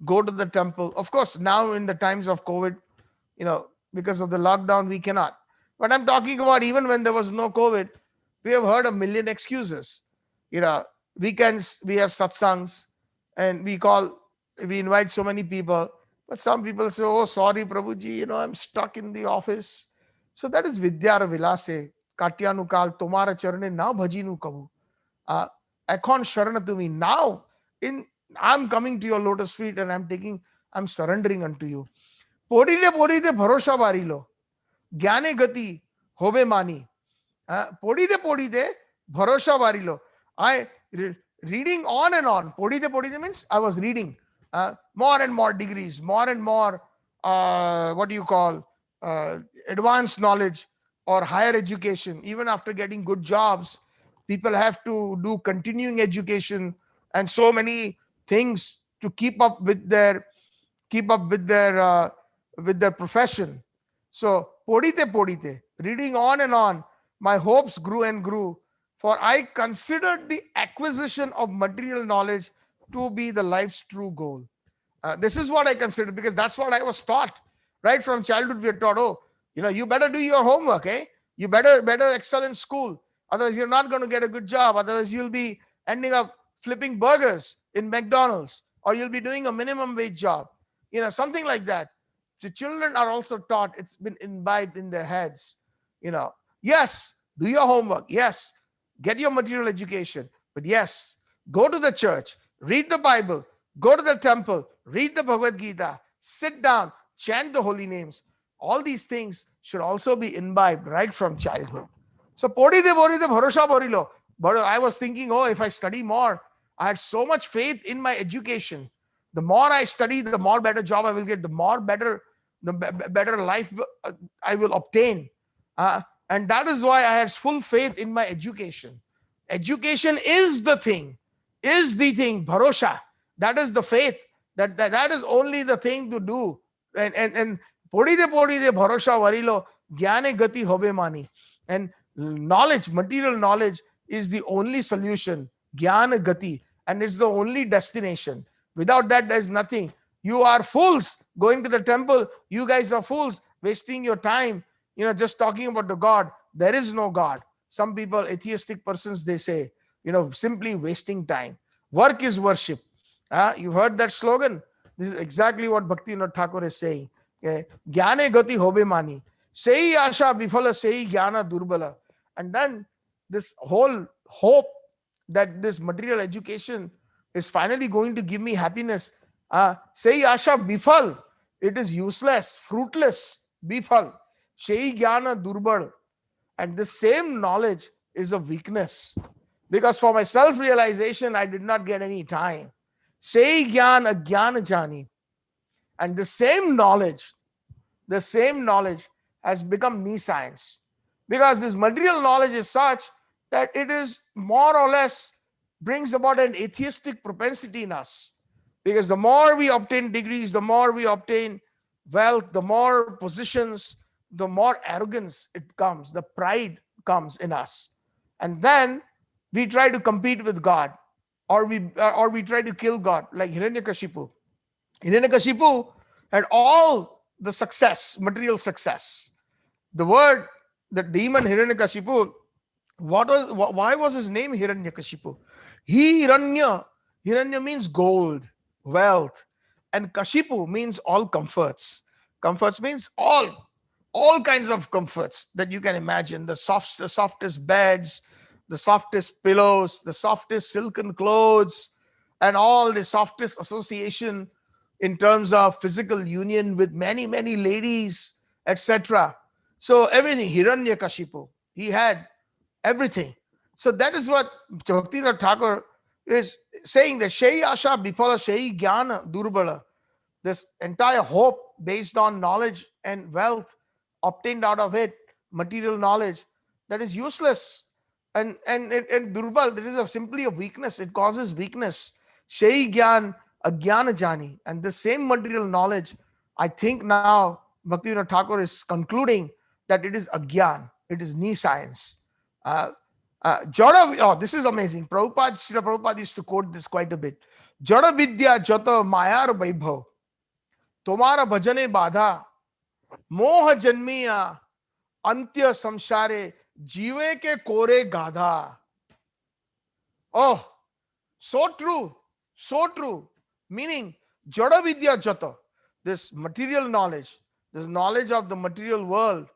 go to the temple. Of course, now in the times of COVID, because of the lockdown, we cannot. But I'm talking about even when there was no COVID, we have heard a million excuses. Weekends, we have satsangs, and we invite so many people. But some people say, oh, sorry, Prabhuji, I'm stuck in the office. So that is Vidyara Vilase, Katyanu Kal, Tomara Charane, now Bhajinu Kavu. Uh, Ekhon Sharana to me. Now, I'm coming to your lotus feet and I'm surrendering unto you. Podile podite bharosha barilo. Gyane gati hobe mani. Podite podite bharosha barilo. Reading on and on. Podite means I was reading more and more degrees, more and more, what do you call, advanced knowledge or higher education. Even after getting good jobs, people have to do continuing education and so many things to keep up with their profession. So podite, reading on and on, my hopes grew and grew, for I considered the acquisition of material knowledge to be the life's true goal. This is what I consider, because that's what I was taught. Right from childhood, we are taught, oh, you better do your homework, eh? You better excel in school. Otherwise, you're not going to get a good job. Otherwise, you'll be ending up flipping burgers in McDonald's, or you'll be doing a minimum wage job. Something like that. The children are also taught, it's been imbibed in their heads. Yes, do your homework. Yes, get your material education. But yes, go to the church, read the Bible, go to the temple, read the Bhagavad Gita, sit down, chant the holy names. All these things should also be imbibed right from childhood. So, Podide Boride Bharosha Borilo. But I was thinking, oh, if I study more, I had so much faith in my education. The more I study, the more better job I will get, the better life I will obtain. And that is why I had full faith in my education. Education is the thing, bharosha. That is the faith. That is only the thing to do. And podide bharosha varilo, gyane gati hobe mani. And knowledge, material knowledge, is the only solution. Gyana gati. And it's the only destination. Without that, there's nothing. You are fools going to the temple. You guys are fools wasting your time, just talking about the God. There is no God. Some people, atheistic persons, they say, simply wasting time. Work is worship. You've heard that slogan. This is exactly what Bhaktivinoda Thakur is saying. Okay? Gyane gati hobe mani. Sei asha bifala sei jnana durbala. And then this whole hope that this material education is finally going to give me happiness. Sei asha bifal. It is useless, fruitless. Bifal. Sei jnana durbal. And the same knowledge is a weakness. Because for my self realization, I did not get any time. Say gyan agyan jani. And the same knowledge has become me science. Because this material knowledge is such that it is more or less brings about an atheistic propensity in us. Because the more we obtain degrees, the more we obtain wealth, the more positions, the more arrogance it comes, the pride comes in us. And then we try to compete with God, or we try to kill God, like Hiranyakashipu. Hiranyakashipu had all the success, material success. The word, the demon Hiranyakashipu, why was his name Hiranyakashipu? Hiranya means gold, wealth, and Kashipu means all comforts. Comforts means all kinds of comforts that you can imagine. The softest beds, the softest pillows, the softest silken clothes, and all the softest association in terms of physical union with many ladies, etc. So everything, Hiranyakashipu, he had everything. So that is what Bhaktivinoda Thakur is saying, that Shei Asha Bipala Shei Jnana Durbala. This entire hope based on knowledge and wealth obtained out of it, material knowledge, that is useless. And Durbal, that is simply a weakness. It causes weakness. Shei Gyan Agyana Jani. And the same material knowledge, I think now Bhaktivinoda Thakur is concluding that it is Agyan, it is knee science. Uh, this is amazing. Srila Prabhupada used to quote this quite a bit. Jada Vidya Jata Mayar Vaibhav, Tomara Bhajane Badha, Moha Janmiya, Antya Samshare, Jive ke Kore Gadha. Oh, so true, so true. Meaning, Jada Vidya Jata, this material knowledge, this knowledge of the material world,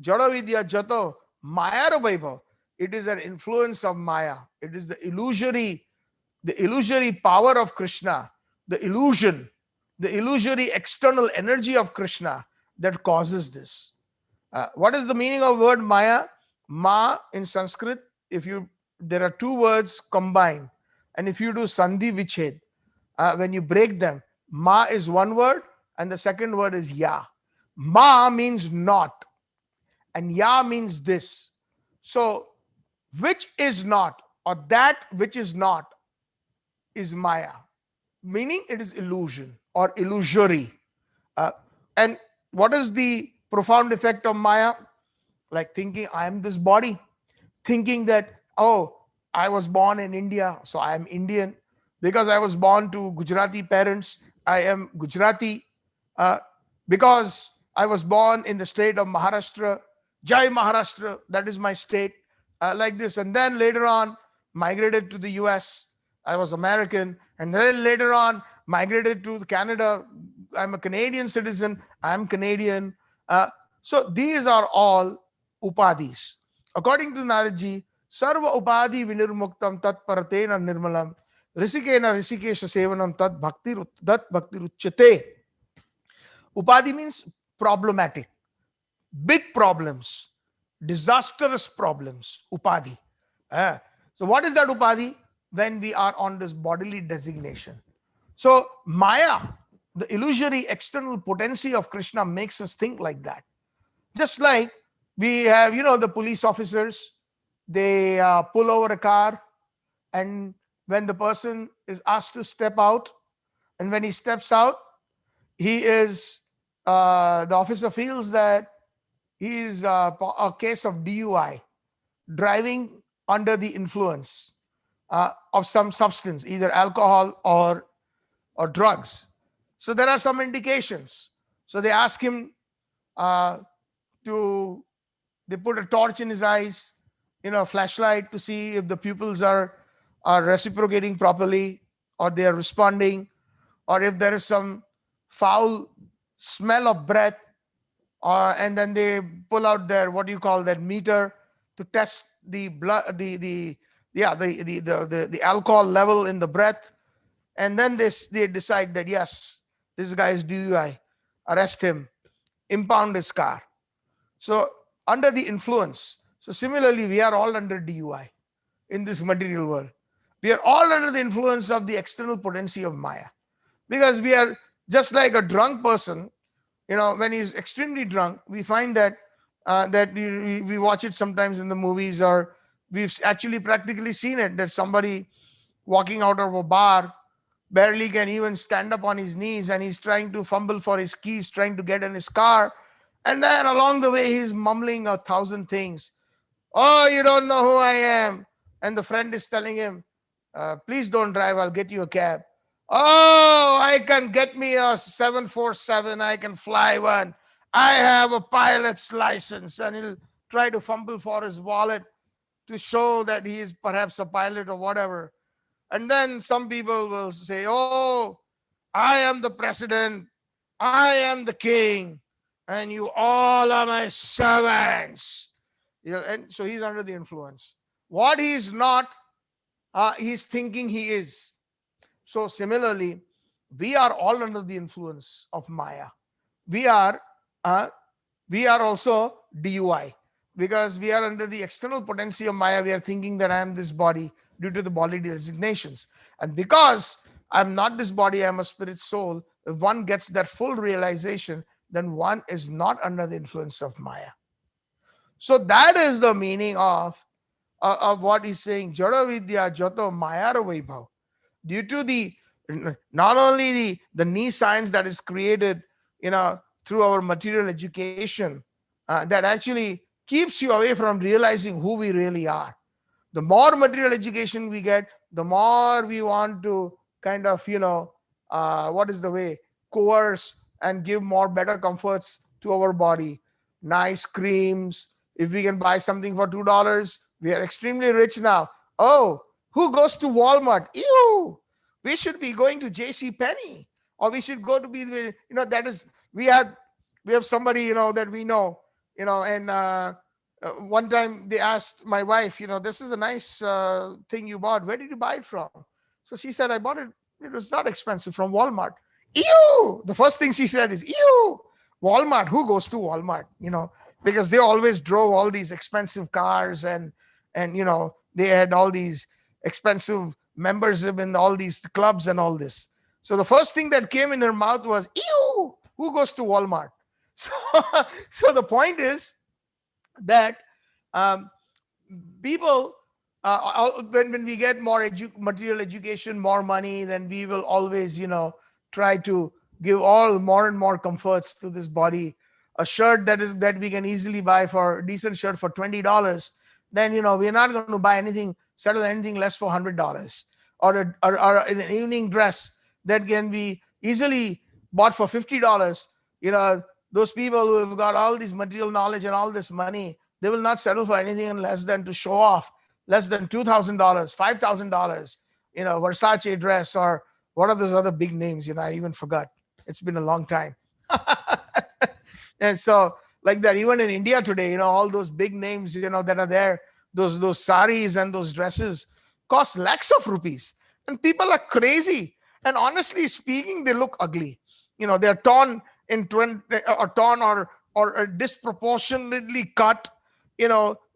Jada Vidya Jata, Maya Vaibhav, it is an influence of Maya. It is the illusory power of Krishna, the illusion, the illusory external energy of Krishna that causes this. What is the meaning of word Maya? Ma in Sanskrit, if you there are two words combined, and if you do Sandhi Viched, when you break them, Ma is one word, and the second word is Ya. Ma means not, and Ya means this. So, which is not, or that which is not, is Maya, meaning it is illusion or illusory. Uh, and what is the profound effect of Maya? Like thinking I am this body, thinking that, oh, I was born in India, so I am Indian. Because I was born to Gujarati parents, I am Gujarati. Uh, because I was born in the state of Maharashtra, Jai Maharashtra, that is my state, like this. And then later on, migrated to the US. I was American. And then later on, migrated to Canada. I'm a Canadian citizen. I'm Canadian. So these are all upadhis. According to Naradji, Sarva Upadhi Vinirmuktam Tat Paratena Nirmalam Risikena Risikesha Sevanam Tat Bhakti Ruchate. Upadhi means problematic, big problems, disastrous problems. Upadhi. Ah. So, what is that upadhi? When we are on this bodily designation. So, Maya, the illusory external potency of Krishna, makes us think like that. Just like we have, the police officers, they pull over a car, and when the person is asked to step out, and when he steps out, he is, the officer feels that he is a case of DUI, driving under the influence of some substance, either alcohol or drugs. So there are some indications. So they ask him uh, to they put a torch in his eyes, a flashlight, to see if the pupils are reciprocating properly. or they are responding, or if there is some foul smell of breath, and then they pull out their, what do you call that, meter, to test the blood, the yeah the alcohol level in the breath, and then they decide that yes, this guy is DUI, arrest him, impound his car. So under the influence. So similarly, we are all under DUI in this material world. We are all under the influence of the external potency of Maya, because we are just like a drunk person. When he's extremely drunk, we find that we watch it sometimes in the movies, or we've actually practically seen it, that somebody walking out of a bar barely can even stand up on his knees, and he's trying to fumble for his keys, trying to get in his car, and then along the way he's mumbling 1,000 things. Oh, you don't know who I am. And the friend is telling him, please don't drive, I'll get you a cab. Oh, I can get me a 747, I can fly one. I have a pilot's license. And he'll try to fumble for his wallet to show that he is perhaps a pilot or whatever. And then some people will say, oh, I am the president, I am the king, and you all are my servants. And so he's under the influence. What he's not, he's thinking he is. So similarly, we are all under the influence of Maya. We are uh, we are also DUI, because we are under the external potency of Maya. We are thinking that I am this body due to the body designations, and because I'm not this body, I'm a spirit soul. If one gets that full realization, then one is not under the influence of Maya. So that is the meaning of what he's saying. Jada vidya jato mayara vaibhav. Due to the, not only the knee science that is created, through our material education, that actually keeps you away from realizing who we really are. The more material education we get, the more we want to kind of, what is the way, coerce and give more better comforts to our body. Nice creams. If we can buy something for $2, we are extremely rich now. Oh, who goes to Walmart? Ew. We should be going to JC Penney, or we should go to be the, that is, we have somebody, that we know, and one time they asked my wife, this is a nice thing you bought. Where did you buy it from? So she said, I bought it. It was not expensive, from Walmart. Ew! The first thing she said is, ew! Walmart. Who goes to Walmart? Because they always drove all these expensive cars, and they had all these expensive membership in all these clubs and all this. So the first thing that came in her mouth was, ew! Who goes to Walmart? So, so the point is that um, people, when we get more material education, more money, then we will always, try to give all more and more comforts to this body. A shirt that we can easily buy, for a decent shirt for $20, then we're not going to buy anything, settle anything less for $100. Or an evening dress that can be easily bought for $50. Those people who have got all this material knowledge and all this money, they will not settle for anything less than to show off, less than $2,000, $5,000, Versace dress, or what are those other big names? I even forgot. It's been a long time. And so, like that, even in India today, all those big names, that are there, those saris and those dresses cost lakhs of rupees. And people are crazy. And honestly speaking, they look ugly. They're torn in 20, or torn, or disproportionately cut,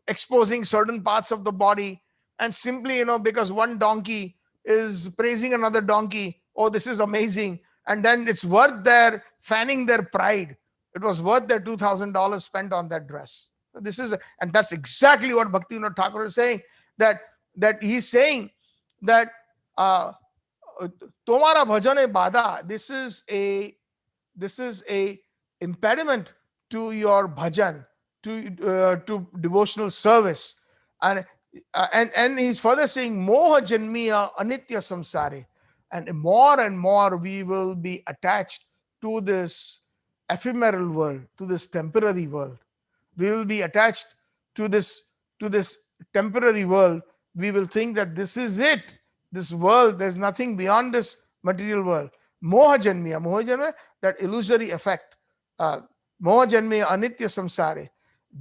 exposing certain parts of the body. And simply, because one donkey is praising another donkey, oh, this is amazing. And then it's worth their fanning their pride. It was worth their $2,000 spent on that dress. And that's exactly what Bhaktivinoda Thakur is saying. That he's saying that uh, Tomara bhajane bada. This is a impediment to your bhajan, to devotional service. And he's further saying moha janmiya anitya samsare. And more we will be attached to this ephemeral world, to this temporary world. We will be attached to this temporary world. We will think that this is it. this world, there's nothing beyond this material world. Moha janmiya, that illusory effect. uh, Moha janmiya anitya samsare,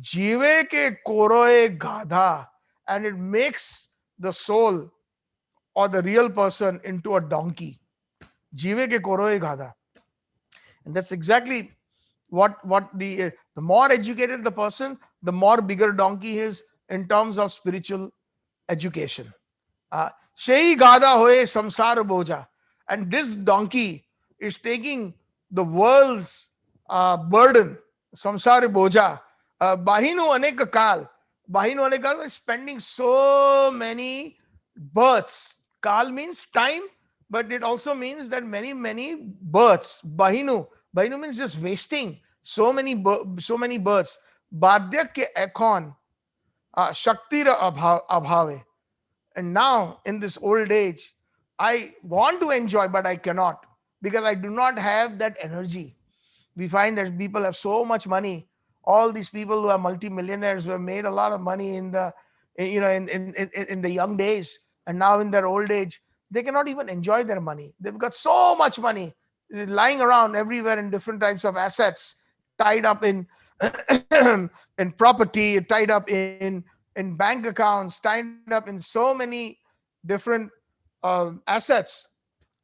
jive ke koroe gadha, and it makes the soul or the real person into a donkey. Jive ke koroe gadha. And that's exactly what the more educated the person, the more bigger donkey he is in terms of spiritual education. Shei gada hoye samsar boja. And this donkey is taking the world's burden, samsar boja. Bahinu anek kal. Bahinu anek kal is spending so many births. Kal means time, but it also means that many births. Bahinu means just wasting so many births. Badya ke ekon shaktira abhave. And now, in this old age, I want to enjoy, but I cannot because I do not have that energy. We find that people have so much money. All these people who are multimillionaires who have made a lot of money in the, in the young days, and now in their old age, they cannot even enjoy their money. They've got so much money lying around everywhere in different types of assets, tied up in in property, tied up in bank accounts, tied up in so many different assets,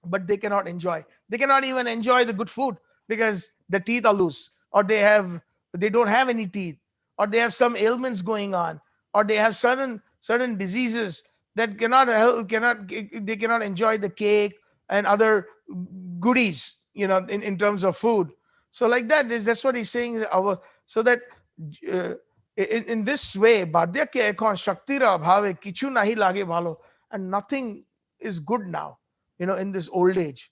but they cannot enjoy. They cannot even enjoy the good food because the teeth are loose, or they don't have any teeth, or they have some ailments going on, or they have certain diseases that cannot help, cannot they cannot enjoy the cake and other goodies, in terms of food. So like that, that's what he's saying. Our so that uh, in this way, Badya ke ekon shaktira bhave kichu nahi lage bhalo, and nothing is good now, in this old age.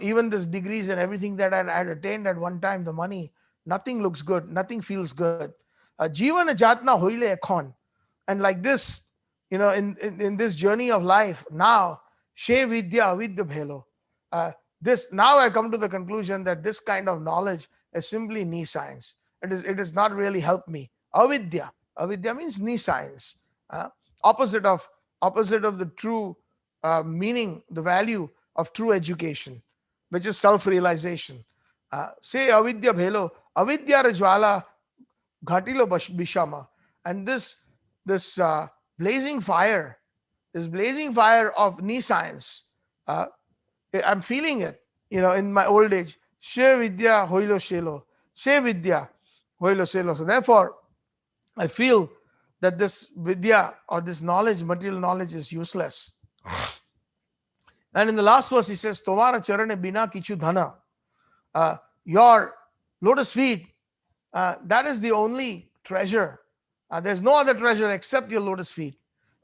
Even this degrees and everything that I had attained at one time, the money, nothing looks good, nothing feels good. Jivan jatna hoile ekhon. And like this, in this journey of life, now, she vidya avidya bhelo. Uh, this now I come to the conclusion that this kind of knowledge is simply knee science. It is not really helped me. Avidya. Avidya means knee science. Uh, opposite of opposite of the true meaning, the value of true education, which is self-realization. Say avidya bhelo, avidya rajwala ghatilo bishama. And this blazing fire, this blazing fire of knee science, uh, I'm feeling it, in my old age. She vidya hoilo shelo, she vidya hoilo shelo. So therefore, I feel that this vidya or this knowledge, material knowledge, is useless. And in the last verse, he says, Tomara charane bina kichu dhana. Your lotus feet, that is the only treasure. There's no other treasure except your lotus feet.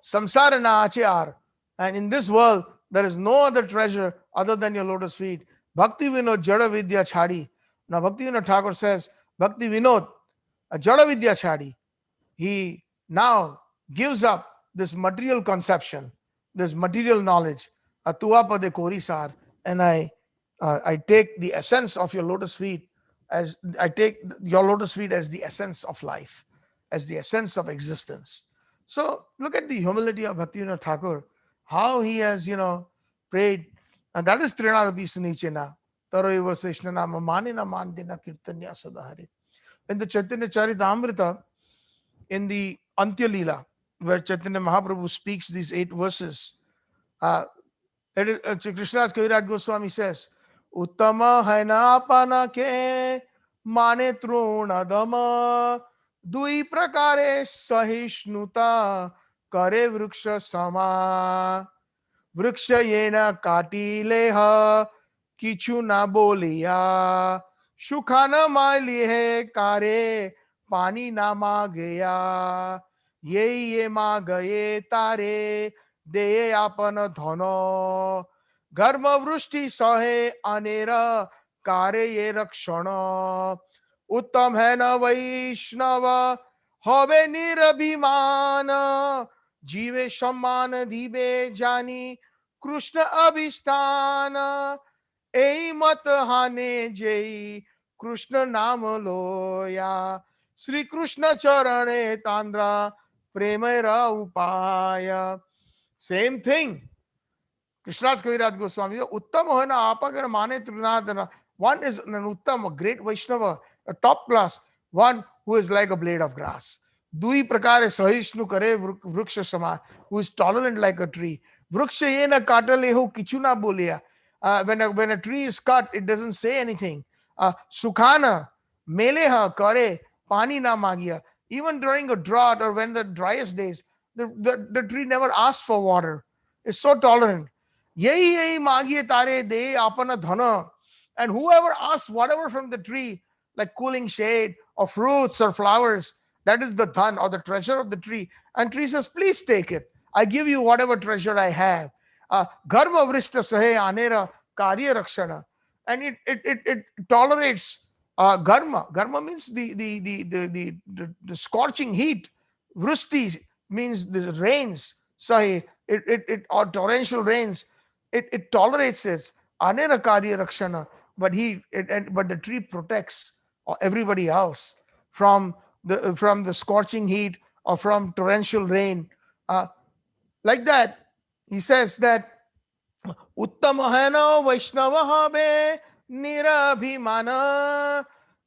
Samsara na ache ar. And in this world, there is no other treasure other than your lotus feet. Bhakti Vinod Jada Vidya Chadi. Now, Bhakti Vinod Thakur says, Bhakti Vinod Jada Vidya Chadi. He now gives up this material conception, this material knowledge. Atuapa de korisar, and I take the essence of your lotus feet as I take your lotus feet as the essence of life, as the essence of existence. So look at the humility of Bhaktivinoda Thakur, how he has prayed, and that is Trinadapi Sunichena. Taroiva Seshnana Manina Mandina Kirtanya Sadahari. In the Chaitanya Charitamrita, in the Antya Leela, where Chaitanya Mahaprabhu speaks these 8 verses, uh, Krishna's Kaviraj Goswami says, Uttama haina apana ke mane truna dama dui prakare sahishnuta kare vriksha sama vriksha yena katileha kichu na boliya सुखाना माली है कारे पानी ना मा गया ये मा गए तारे दे आपन धनो घर्म वृष्टि सहे अनेर कारे ये रक्षण उत्तम है न वैष्णव हवे निरभिमान जीवे सम्मान दिवे जानी कृष्ण अभिष्ठान এই মত হানে যেই কৃষ্ণ নাম লোয়া শ্রীকৃষ্ণ চরণে তান্দ্রা প্রেমের উপায়. Same thing. Krishnadas Kaviraj Goswami, Uttam hoina apagana mane trinadana. One is an Uttam, a great Vaishnava, a top class, one who is like a blade of grass. Dui prakare sahishnu kare vruksha sama, who is tolerant like a tree. Vruksha ye na katalehu kichuna bolia. When a tree is cut, it doesn't say anything. Sukhana, meleha kare, pani na magia. Even during a drought or when the driest days, the tree never asks for water. It's so tolerant. Yehi yehi magiye tare de apana dhana. And whoever asks whatever from the tree, like cooling shade or fruits or flowers, that is the dhan or the treasure of the tree. And tree says, please take it. I give you whatever treasure I have. Garma vrishta sahe anera karya rakshana. And it tolerates garma. Garma means the scorching heat. Vristi means the rains. Sahe, or torrential rains. It tolerates it. Anera karya rakshana. But the tree protects everybody else from the scorching heat or from torrential rain. Uh, like that, he says that उत्तम है न वैष्णव हवे निराभिमान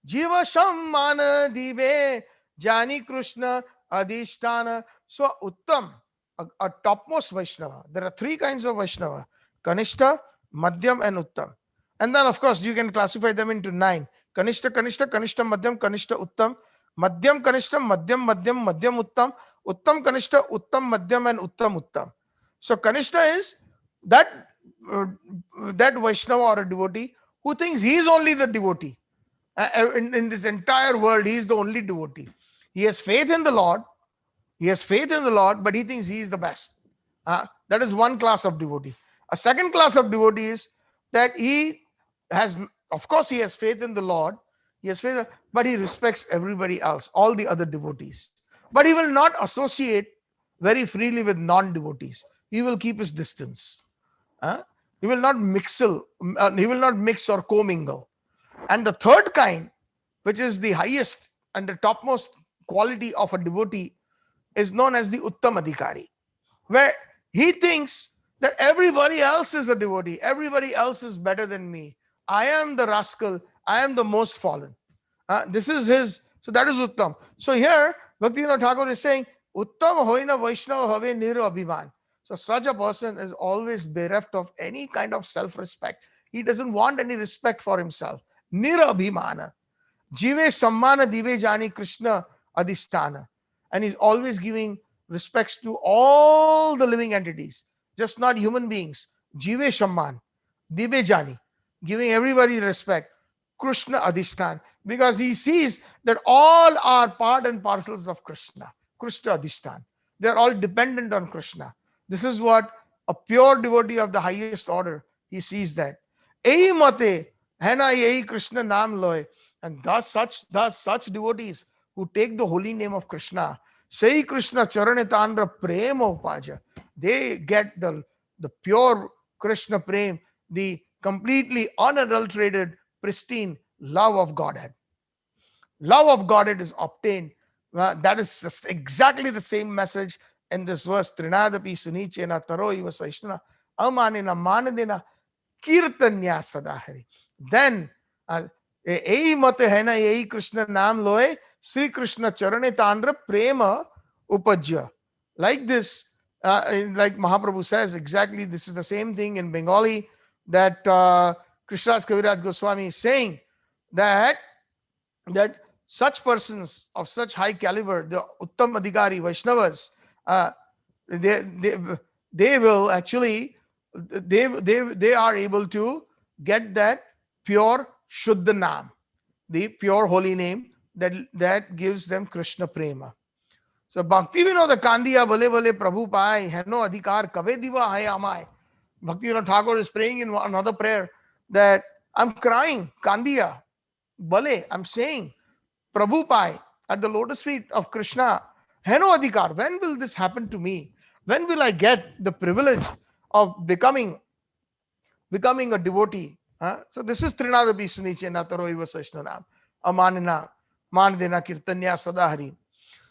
जीव सम्मान दिवे Jani Krishna Adhisthana. So Uttam, a topmost Vaishnava. There are three kinds of Vaishnava: Kanishta, Madhyam, and Uttam. And then, of course, you can classify them into nine: Kanishta, Kanishta, Kanishta, Madhyam, Kanishta, Uttam, Madhyam, Kanishta, Madhyam, Madhyam, Madhyam, Uttam, Uttam, Kanishta, Uttam, Madhyam, and Uttam, Uttam. So Kanishta is that that Vaishnava or a devotee who thinks he is only the devotee. In this entire world, he is the only devotee. He has faith in the Lord. He has faith in the Lord, but he thinks he is the best. That is one class of devotee. A second class of devotee is that he has, of course, he has faith in the Lord. He has faith, but he respects everybody else, all the other devotees. But he will not associate very freely with non-devotees. He will keep his distance. He will not mix. He will not mix or commingle. And the third kind, which is the highest and the topmost quality of a devotee, is known as the Uttam Adhikari, where he thinks that everybody else is a devotee, everybody else is better than me. I am the rascal, I am the most fallen. This is his, so that is Uttam. So here, Bhaktivinoda Thakur is saying, Uttam hoina Vaishnava have niru abhiman. So such a person is always bereft of any kind of self-respect. He doesn't want any respect for himself. Nira abhimana. Jive sammana dive jani Krishna adhisthana. And he's always giving respects to all the living entities, just not human beings. Jive samman, dive jani, giving everybody respect. Krishna adhisthana, because he sees that all are part and parcels of Krishna. Krishna adhisthana. They're all dependent on Krishna. This is what a pure devotee of the highest order, he sees that. Ei mate, hena ei Krishna naam loy. And thus such devotees who take the holy name of Krishna, Sai Krishna Charane Tandra Prema Upaja, they get the pure Krishna Prem, the completely unadulterated, pristine love of Godhead. Love of Godhead is obtained. That is exactly the same message in this verse. Trinadapi Sunichena Taro Iva Saishnana Amanina Manadina Kirtanya Sadahari. Then ei mate hai na ei Krishna naam loe Sri Krishna charane tandra prema upajya. Like this, like Mahaprabhu says, exactly this is the same thing in Bengali that Krishnadas Kaviraj Goswami is saying that such persons of such high caliber, the Uttam Adhikari Vaishnavas, they, they, they will actually, they are able to get that pure Shuddha Naam, the pure holy name that gives them Krishna Prema. So Bhakti Vinod Kandiya Bale Bale Prabhu Pai Heno Adhikar Kave Diva Hai Amai. Bhakti Vinod Thakur is praying in another prayer that I'm crying, Kandiya, Bale, I'm saying, Prabhu Pai at the lotus feet of Krishna. Heno Adhikar, when will this happen to me? When will I get the privilege of becoming a devotee? So this is Trinada Bhisunichena Taro Iva Sashnanam. Amanina, Manadena Kirtanya Sadahari.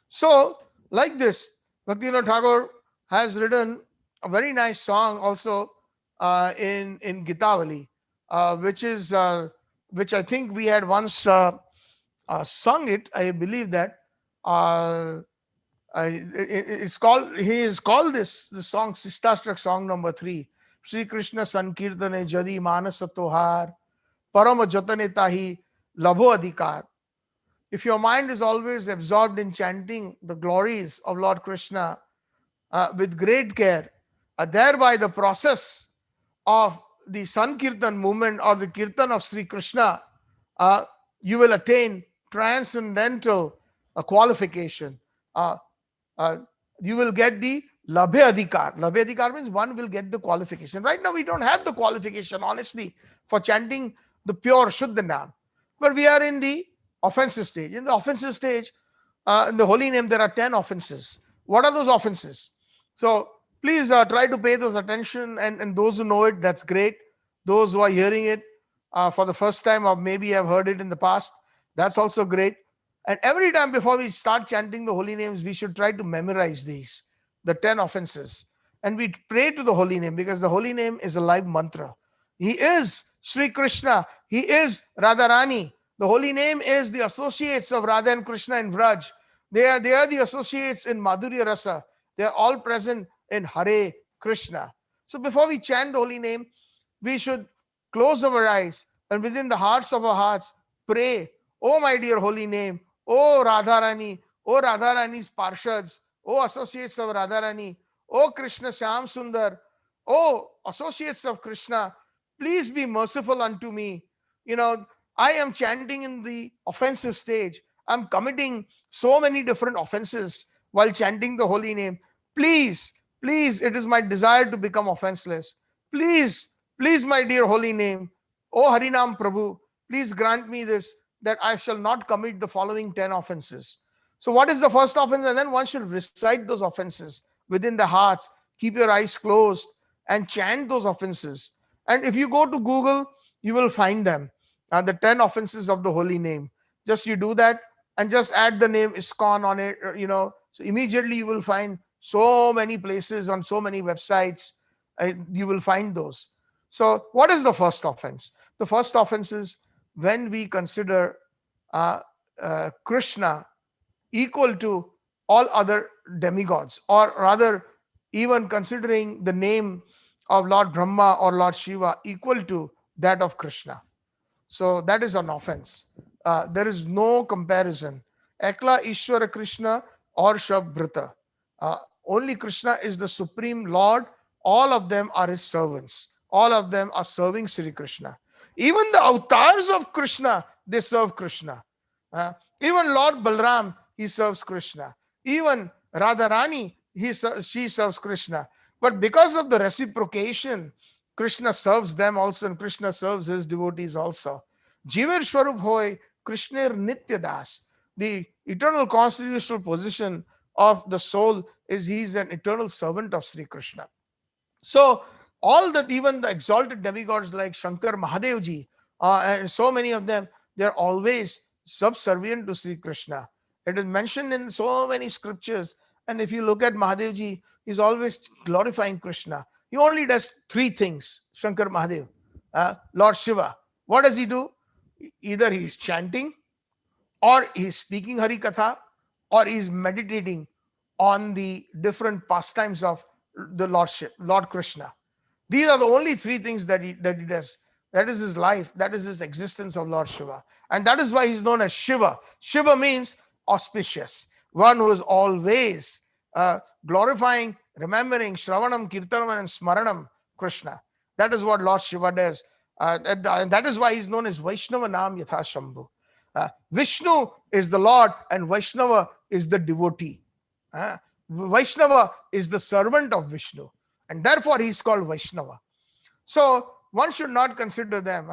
So, like this, Bhaktivinoda Thakur has written a very nice song also in Gitavali, which I think we had once sung it. I believe that. Uh, it's called. He is called the song Shikshashtakam song number 3. Shri Krishna Sankirtane Jadi Manasa Tohar Parama Jatane Tahi Labho Adhikar. If your mind is always absorbed in chanting the glories of Lord Krishna with great care, thereby the process of the Sankirtan movement or the Kirtan of Sri Krishna, uh, you will attain transcendental qualification. Uh, uh, you will get the Labhe Adhikar. Labhe Adhikar means one will get the qualification. Right now, we don't have the qualification, honestly, for chanting the pure Shuddha Nam. But we are in the offensive stage. In the offensive stage, in the holy name, there are 10 offenses. What are those offenses? So please try to pay those attention, and those who know it, that's great. Those who are hearing it for the first time or maybe have heard it in the past, that's also great. And every time before we start chanting the holy names, we should try to memorize these, the 10 offenses. And we pray to the holy name because the holy name is a live mantra. He is Sri Krishna. He is Radharani. The holy name is the associates of Radha and Krishna in Vraj. They are the associates in Madhurya Rasa. They are all present in Hare Krishna. So before we chant the holy name, we should close our eyes and within the hearts of our hearts pray, oh my dear holy name, oh Radharani, oh Radharani's Parshads, oh associates of Radharani, oh Krishna Shyam Sundar, oh associates of Krishna, please be merciful unto me. You know, I am chanting in the offensive stage. I'm committing so many different offenses while chanting the holy name. Please, please, it is my desire to become offenseless. Please, please, my dear holy name, O Harinam Prabhu, please grant me this, that I shall not commit the following 10 offenses. So, what is the first offense? And then one should recite those offenses within the hearts, keep your eyes closed, and chant those offenses. And if you go to Google, you will find them, the 10 offenses of the holy name. Just you do that and just add the name ISKCON on it, so immediately you will find so many places on so many websites. You will find those. So, what is the first offense? The first offense is when we consider uh, Krishna equal to all other demigods, or rather, even considering the name of Lord Brahma or Lord Shiva equal to that of Krishna. So that is an offense. There is no comparison. Ekla Ishwara Krishna or Shabbrata. Uh, Only Krishna is the supreme Lord. All of them are his servants. All of them are serving Sri Krishna. Even the avatars of Krishna, they serve Krishna. Uh, Even Lord Balram, he serves Krishna. Even Radharani, she serves Krishna. But because of the reciprocation, Krishna serves them also, and Krishna serves his devotees also. Jiver Swarup Hoy, Krishner Nitya Das. The eternal constitutional position of the soul is he is an eternal servant of Sri Krishna. So all that, even the exalted demigods like Shankar Mahadevji, and so many of them, they're always subservient to Sri Krishna. It is mentioned in so many scriptures. And if you look at Mahadevji, he's always glorifying Krishna. He only does three things, Shankar Mahadev. Lord Shiva, what does he do? Either he's chanting, or he's speaking Hari Katha, or he's meditating on the different pastimes of the Lordship, Lord Krishna. These are the only three things that he does. That is his life. That is his existence of Lord Shiva. And that is why he's known as Shiva. Shiva means auspicious, one who is always glorifying, remembering, Shravanam, Kirtanam, and Smaranam Krishna. That is what Lord Shiva does. And that is why he's known as Vaishnava Nam Yatha Shambhu. Vishnu is the Lord, and Vaishnava is the devotee. Vaishnava is the servant of Vishnu, and therefore he is called Vaishnava. So one should not consider them.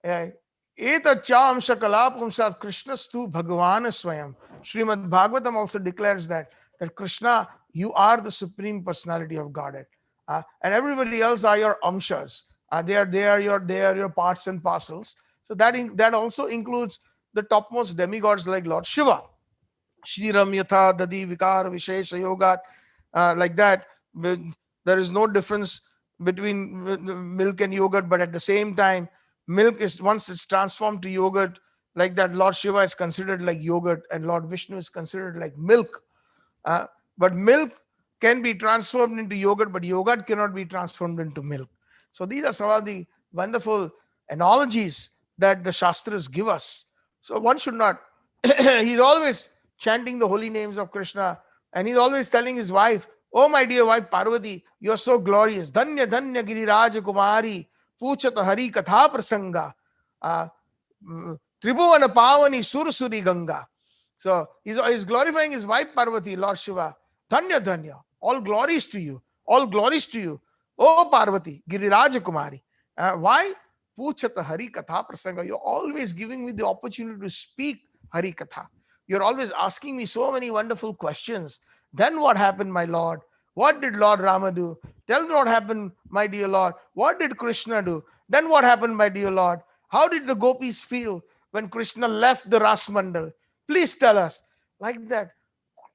Etacham shakalapumsa Krishnastu Bhagavan Swayam. Srimad Bhagavatam also declares that Krishna, you are the supreme personality of Godhead, and everybody else are your amshas. They are your parts and parcels. So that also includes the topmost demigods like Lord Shiva. Shriram Yatha Dadi Vikar Vishesha Yogat, like that. There is no difference between milk and yogurt, but at the same time, milk is, once it's transformed to yogurt, like that, Lord Shiva is considered like yogurt and Lord Vishnu is considered like milk. uh, but milk can be transformed into yogurt, but yogurt cannot be transformed into milk. So these are some of the wonderful analogies that the Shastras give us. So one should not, he's always chanting the holy names of Krishna, and he's always telling his wife, "Oh, my dear wife Parvati, you are so glorious. Dhanya Dhanya Giriraj Kumari, Puchat Hari Katha Prasanga, uh, Tribhuvana Pavani Sursuri Ganga." So he's glorifying his wife Parvati, Lord Shiva. Dhanya Dhanya, all glories to you, all glories to you. Oh Parvati, Giriraj Kumari. Why? Puchata Hari Katha Prasanga. You're always giving me the opportunity to speak Hari Katha. You're always asking me so many wonderful questions. Then what happened, my Lord? What did Lord Rama do? Tell me what happened, my dear Lord. What did Krishna do? Then what happened, my dear Lord? How did the gopis feel when Krishna left the Ras Mandal? Please tell us. Like that.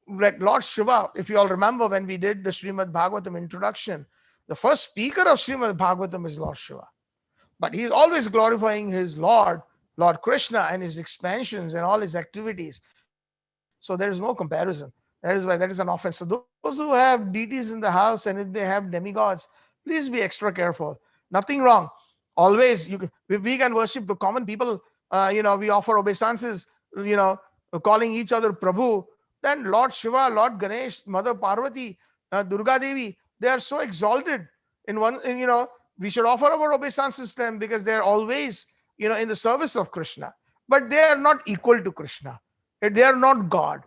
Like Lord Shiva, if you all remember when we did the Srimad Bhagavatam introduction, the first speaker of Srimad Bhagavatam is Lord Shiva. But he's always glorifying his Lord, Lord Krishna, and his expansions and all his activities. So there is no comparison. That is why that is an offense. So those who have deities in the house and if they have demigods, please be extra careful. Nothing wrong. Always we can worship the common people. We offer obeisances. You know, calling each other Prabhu. Then Lord Shiva, Lord Ganesh, Mother Parvati, Durga Devi, they are so exalted. In one, we should offer our obeisances to them because they are always, in the service of Krishna. But they are not equal to Krishna. They are not God.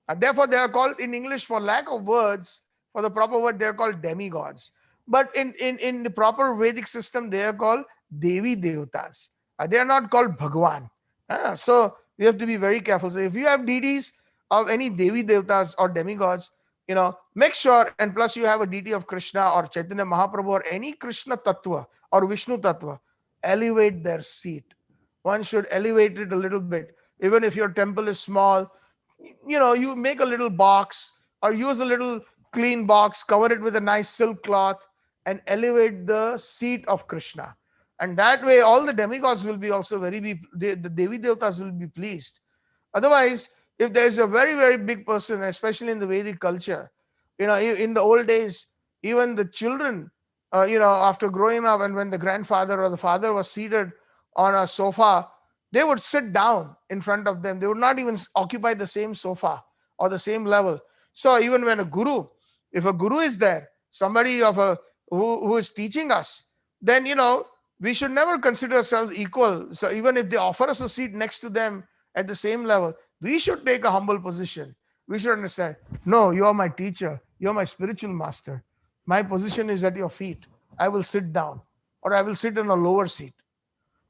And therefore, they are called in English, for lack of words, for the proper word, they are called demigods. But in the proper Vedic system, they are called Devi Devatas. They are not called Bhagwan. So we have to be very careful. So if you have deities of any Devi Devatas or demigods, make sure, and plus you have a deity of Krishna or Chaitanya Mahaprabhu or any Krishna Tattva or Vishnu Tattva, elevate their seat. One should elevate it a little bit. Even if your temple is small, you make a little box or use a little clean box, cover it with a nice silk cloth, and elevate the seat of Krishna. And that way, all the demigods will be also the Devi Devatas will be pleased. Otherwise, if there's a very, very big person, especially in the Vedic culture, in the old days, even the children, after growing up, and when the grandfather or the father was seated on a sofa, they would sit down in front of them. They would not even occupy the same sofa or the same level. So even when if a guru is there, somebody who is teaching us, then we should never consider ourselves equal. So even if they offer us a seat next to them at the same level, we should take a humble position. We should understand, no, you are my teacher, you are my spiritual master. My position is at your feet. I will sit down, or I will sit in a lower seat.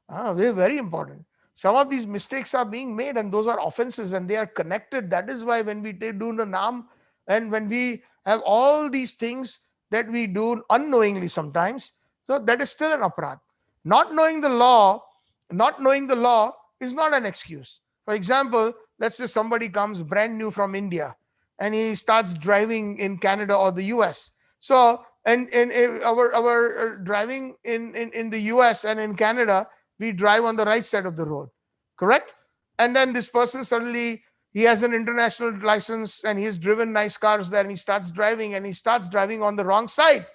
They're very important. Some of these mistakes are being made, and those are offenses, and they are connected. That is why when we do the Nam, and when we have all these things that we do unknowingly sometimes, so that is still an aparat. Not knowing the law, not knowing the law is not an excuse. For example, let's say somebody comes brand new from India and he starts driving in Canada or the US. So, and our driving in the US and in Canada, we drive on the right side of the road, correct? And then this person suddenly, he has an international license and he's driven nice cars there, and he starts driving on the wrong side.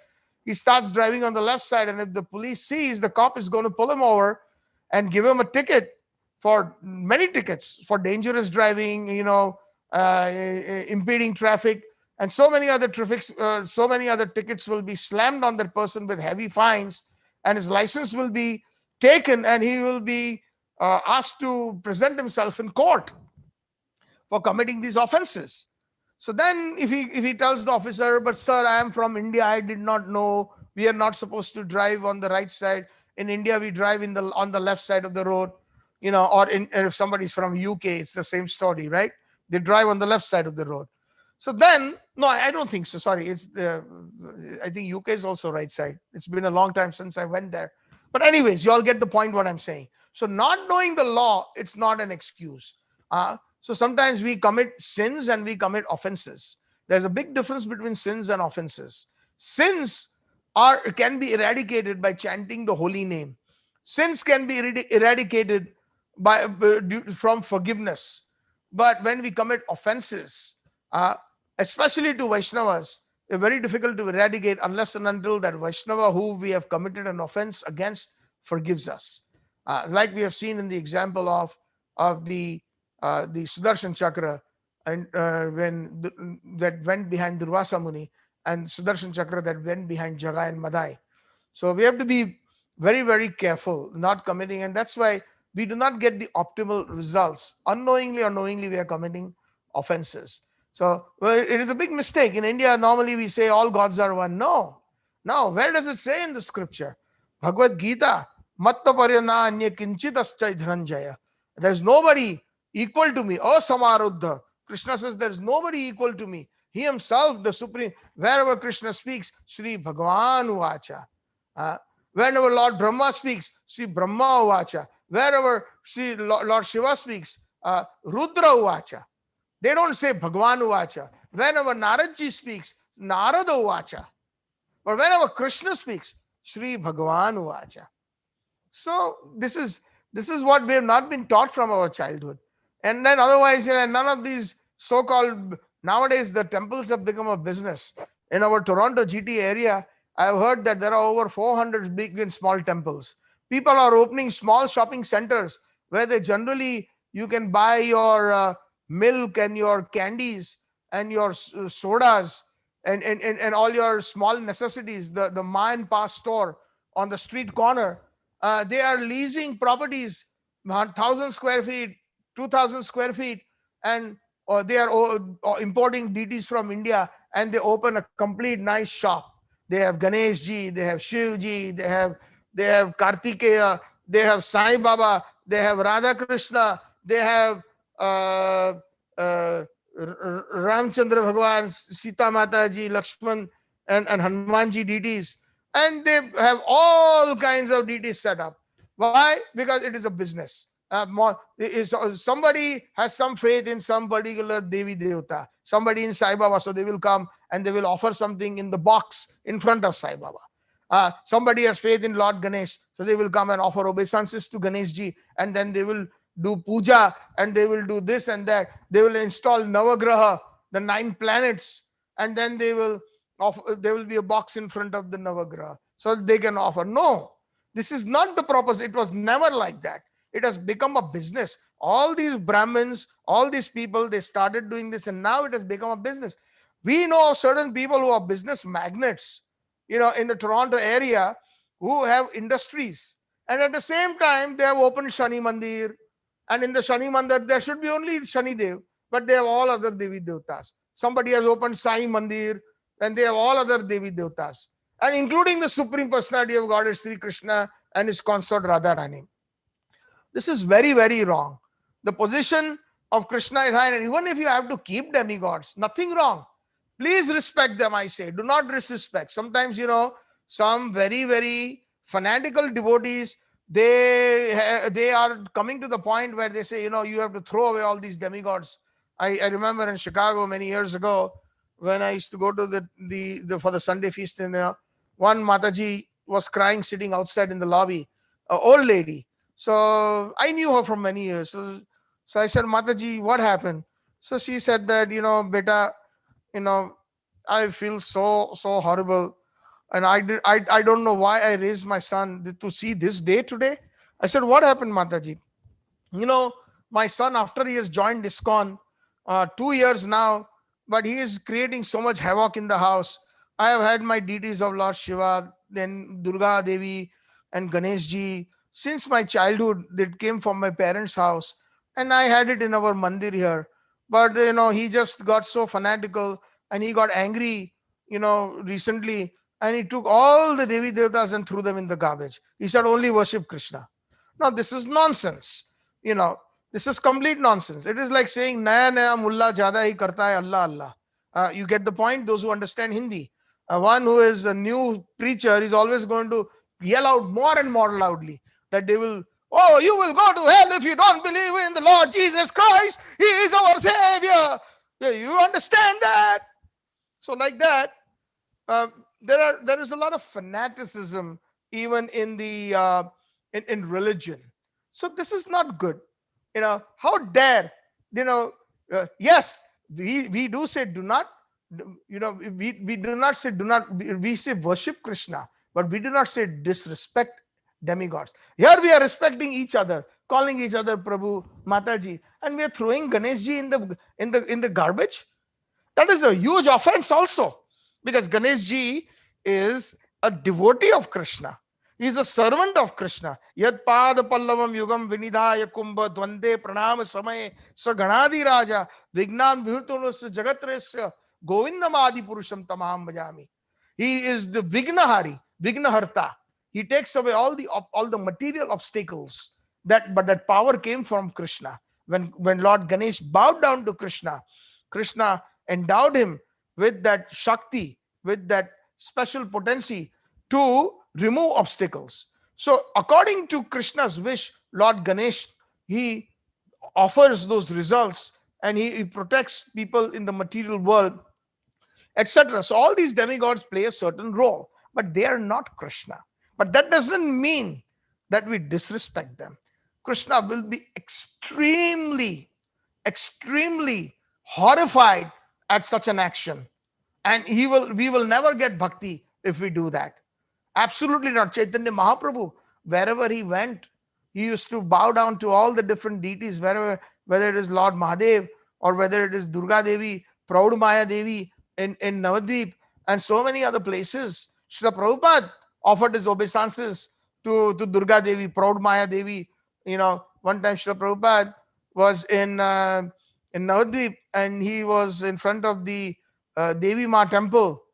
He starts driving on the left side, and if the police sees, the cop is going to pull him over and give him a ticket, for many tickets, for dangerous driving, impeding traffic, and so many other tickets will be slammed on that person with heavy fines, and his license will be taken, and he will be asked to present himself in court for committing these offenses. So then if he tells the officer, but sir, I am from India, I did not know we are not supposed to drive on the right side. In India, we drive on the left side of the road, or if somebody's from UK, it's the same story, right? They drive on the left side of the road. So then, no, I don't think so. Sorry, I think UK is also right side. It's been a long time since I went there. But anyways, you all get the point what I'm saying. So not knowing the law, it's not an excuse. So sometimes we commit sins and we commit offenses. There's a big difference between sins and offenses. Sins can be eradicated by chanting the holy name. Sins can be eradicated from forgiveness. But when we commit offenses, uh, especially to Vaishnavas, they're very difficult to eradicate unless and until that Vaishnava who we have committed an offense against forgives us. Like we have seen in the example of the Sudarshan Chakra, and that went behind Durvasa Muni, and Sudarshan Chakra that went behind Jagai and Madai. So we have to be very, very careful not committing, and that's why we do not get the optimal results. Unknowingly or knowingly, we are committing offenses. So well, it is a big mistake. In India, normally we say all gods are one. No. Now, where does it say in the scripture? Bhagavad Gita, Matta Paryana Anya Kinchit Ascha Dhananjaya. There's nobody equal to me. Oh Samaruddha. Krishna says there's nobody equal to me. He himself, the supreme, wherever Krishna speaks, Shri Bhagavan Uvacha. Uh, Whenever Lord Brahma speaks, Sri Brahma Uvacha. Wherever Sri Lord Shiva speaks, Rudra Uvacha. They don't say Bhagavan Uvacha. Whenever Naradji speaks, Narada Uvacha. But whenever Krishna speaks, Sri Bhagavan Uvacha. So this is what we have not been taught from our childhood. And then otherwise, none of these so-called, nowadays the temples have become a business. In our Toronto GT area, I've heard that there are over 400 big and small temples. People are opening small shopping centers where they generally you can buy your milk and your candies and your sodas and all your small necessities. The Ma and Pa store on the street corner, they are leasing properties, 1,000 square feet, 2,000 square feet, and they are importing deities from India, and they open a complete nice shop. They have Ganesh ji, they have Shiv ji, they have Kartikeya, they have Sai Baba, they have Radha Krishna, they have uh, Ramchandra Bhagwan, Sita Mata ji, Lakshman, and Hanuman ji deities, and they have all kinds of deities set up. Why? Because it is a business. Somebody has some faith in some particular Devi Devta, somebody in Sai Baba, so they will come and they will offer something in the box in front of Sai Baba. Somebody has faith in Lord Ganesh, so they will come and offer obeisances to Ganesh ji, and then they will do puja, and they will do this and that. They will install Navagraha, the 9 planets, and then there will be a box in front of the Navagraha, so they can offer. No, this is not the purpose. It was never like that. It has become a business. All these Brahmins, all these people, they started doing this, and now it has become a business. We know of certain people who are business magnates, in the Toronto area, who have industries. And at the same time, they have opened Shani Mandir. And in the Shani Mandir, there should be only Shani Dev, but they have all other Devi Devtas. Somebody has opened Sai Mandir, and they have all other Devi Devtas, and including the Supreme Personality of Godhead, Sri Krishna, and his consort Radharani. This is very, very wrong. The position of Krishna is high, and even if you have to keep demigods, nothing wrong. Please respect them, I say. Do not disrespect. Sometimes, some very, very fanatical devotees, they are coming to the point where they say, you have to throw away all these demigods. I remember in Chicago many years ago when I used to go to the for the Sunday feast, and one Mataji was crying sitting outside in the lobby, an old lady. So I knew her from many years. So I said, Mataji, what happened? So she said that, beta, you know, I feel so horrible. And I don't know why I raised my son to see this day today. I said, what happened, Mataji? You know, my son, after he has joined ISKCON, 2 years now, but he is creating so much havoc in the house. I have had my deities of Lord Shiva, then Durga Devi and Ganesh ji since my childhood. That came from my parents' house, and I had it in our mandir here. But he just got so fanatical, and he got angry, recently, and he took all the Devi Devtas and threw them in the garbage. He said, only worship Krishna. Now, this is nonsense. You know, this is complete nonsense. It is like saying, Naya Naya Mullah Jada hi karta hai Allah Allah. You get the point? Those who understand Hindi. One who is a new preacher is always going to yell out more and more loudly that they will, oh, you will go to hell if you don't believe in the Lord Jesus Christ. He is our Savior. Yeah, you understand that? So, like that, uh, there is a lot of fanaticism even in the in religion. So this is not good. How dare, you know yes, we do say do not, we do not say do not, we say worship Krishna, but we do not say disrespect demigods. Here we are respecting each other, calling each other Prabhu, Mataji, and we are throwing Ganeshji in the garbage. That is a huge offense also, because Ganesh ji is a devotee of Krishna. He is a servant of Krishna. Yad pad pallavam yugam vinidhaya kumbha dvande pranam samaye sa ganadi raja vignan vihurtunus jagatresya govindam adi purusham tamaham bhajami. He is the Vignahari, Vignaharta. He takes away all the material obstacles. That power came from Krishna. When Lord Ganesh bowed down to Krishna, Krishna endowed him with that Shakti, with that special potency to remove obstacles. So, according to Krishna's wish, Lord Ganesh, he offers those results, and he protects people in the material world, etc. So all these demigods play a certain role, but they are not Krishna. But that doesn't mean that we disrespect them. Krishna will be extremely horrified at such an action, and we will never get bhakti if we do that. Absolutely not. Chaitanya Mahaprabhu, wherever he went, he used to bow down to all the different deities, wherever, whether it is Lord Mahadev or whether it is Durga Devi, Proud Maya Devi in Navadvip, and so many other places. Srila Prabhupada offered his obeisances to Durga Devi, Proud Maya Devi. One time Srila Prabhupada was in Navadvip, and he was in front of the Devi Ma temple,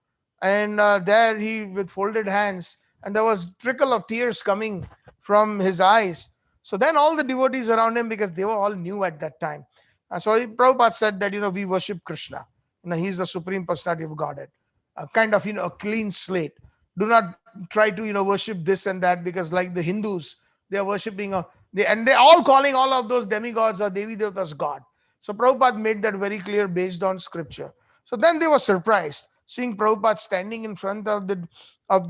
and there he, with folded hands, and there was trickle of tears coming from his eyes. So then all the devotees around him, because they were all new at that time, Prabhupada said that we worship Krishna. He's the supreme personality of Godhead, a kind of a clean slate. Do not try to worship this and that, because like the Hindus, they are worshipping they all calling all of those demigods or Devi Devtas God. So Prabhupada made that very clear based on scripture. So then they were surprised seeing Prabhupada standing in front of the of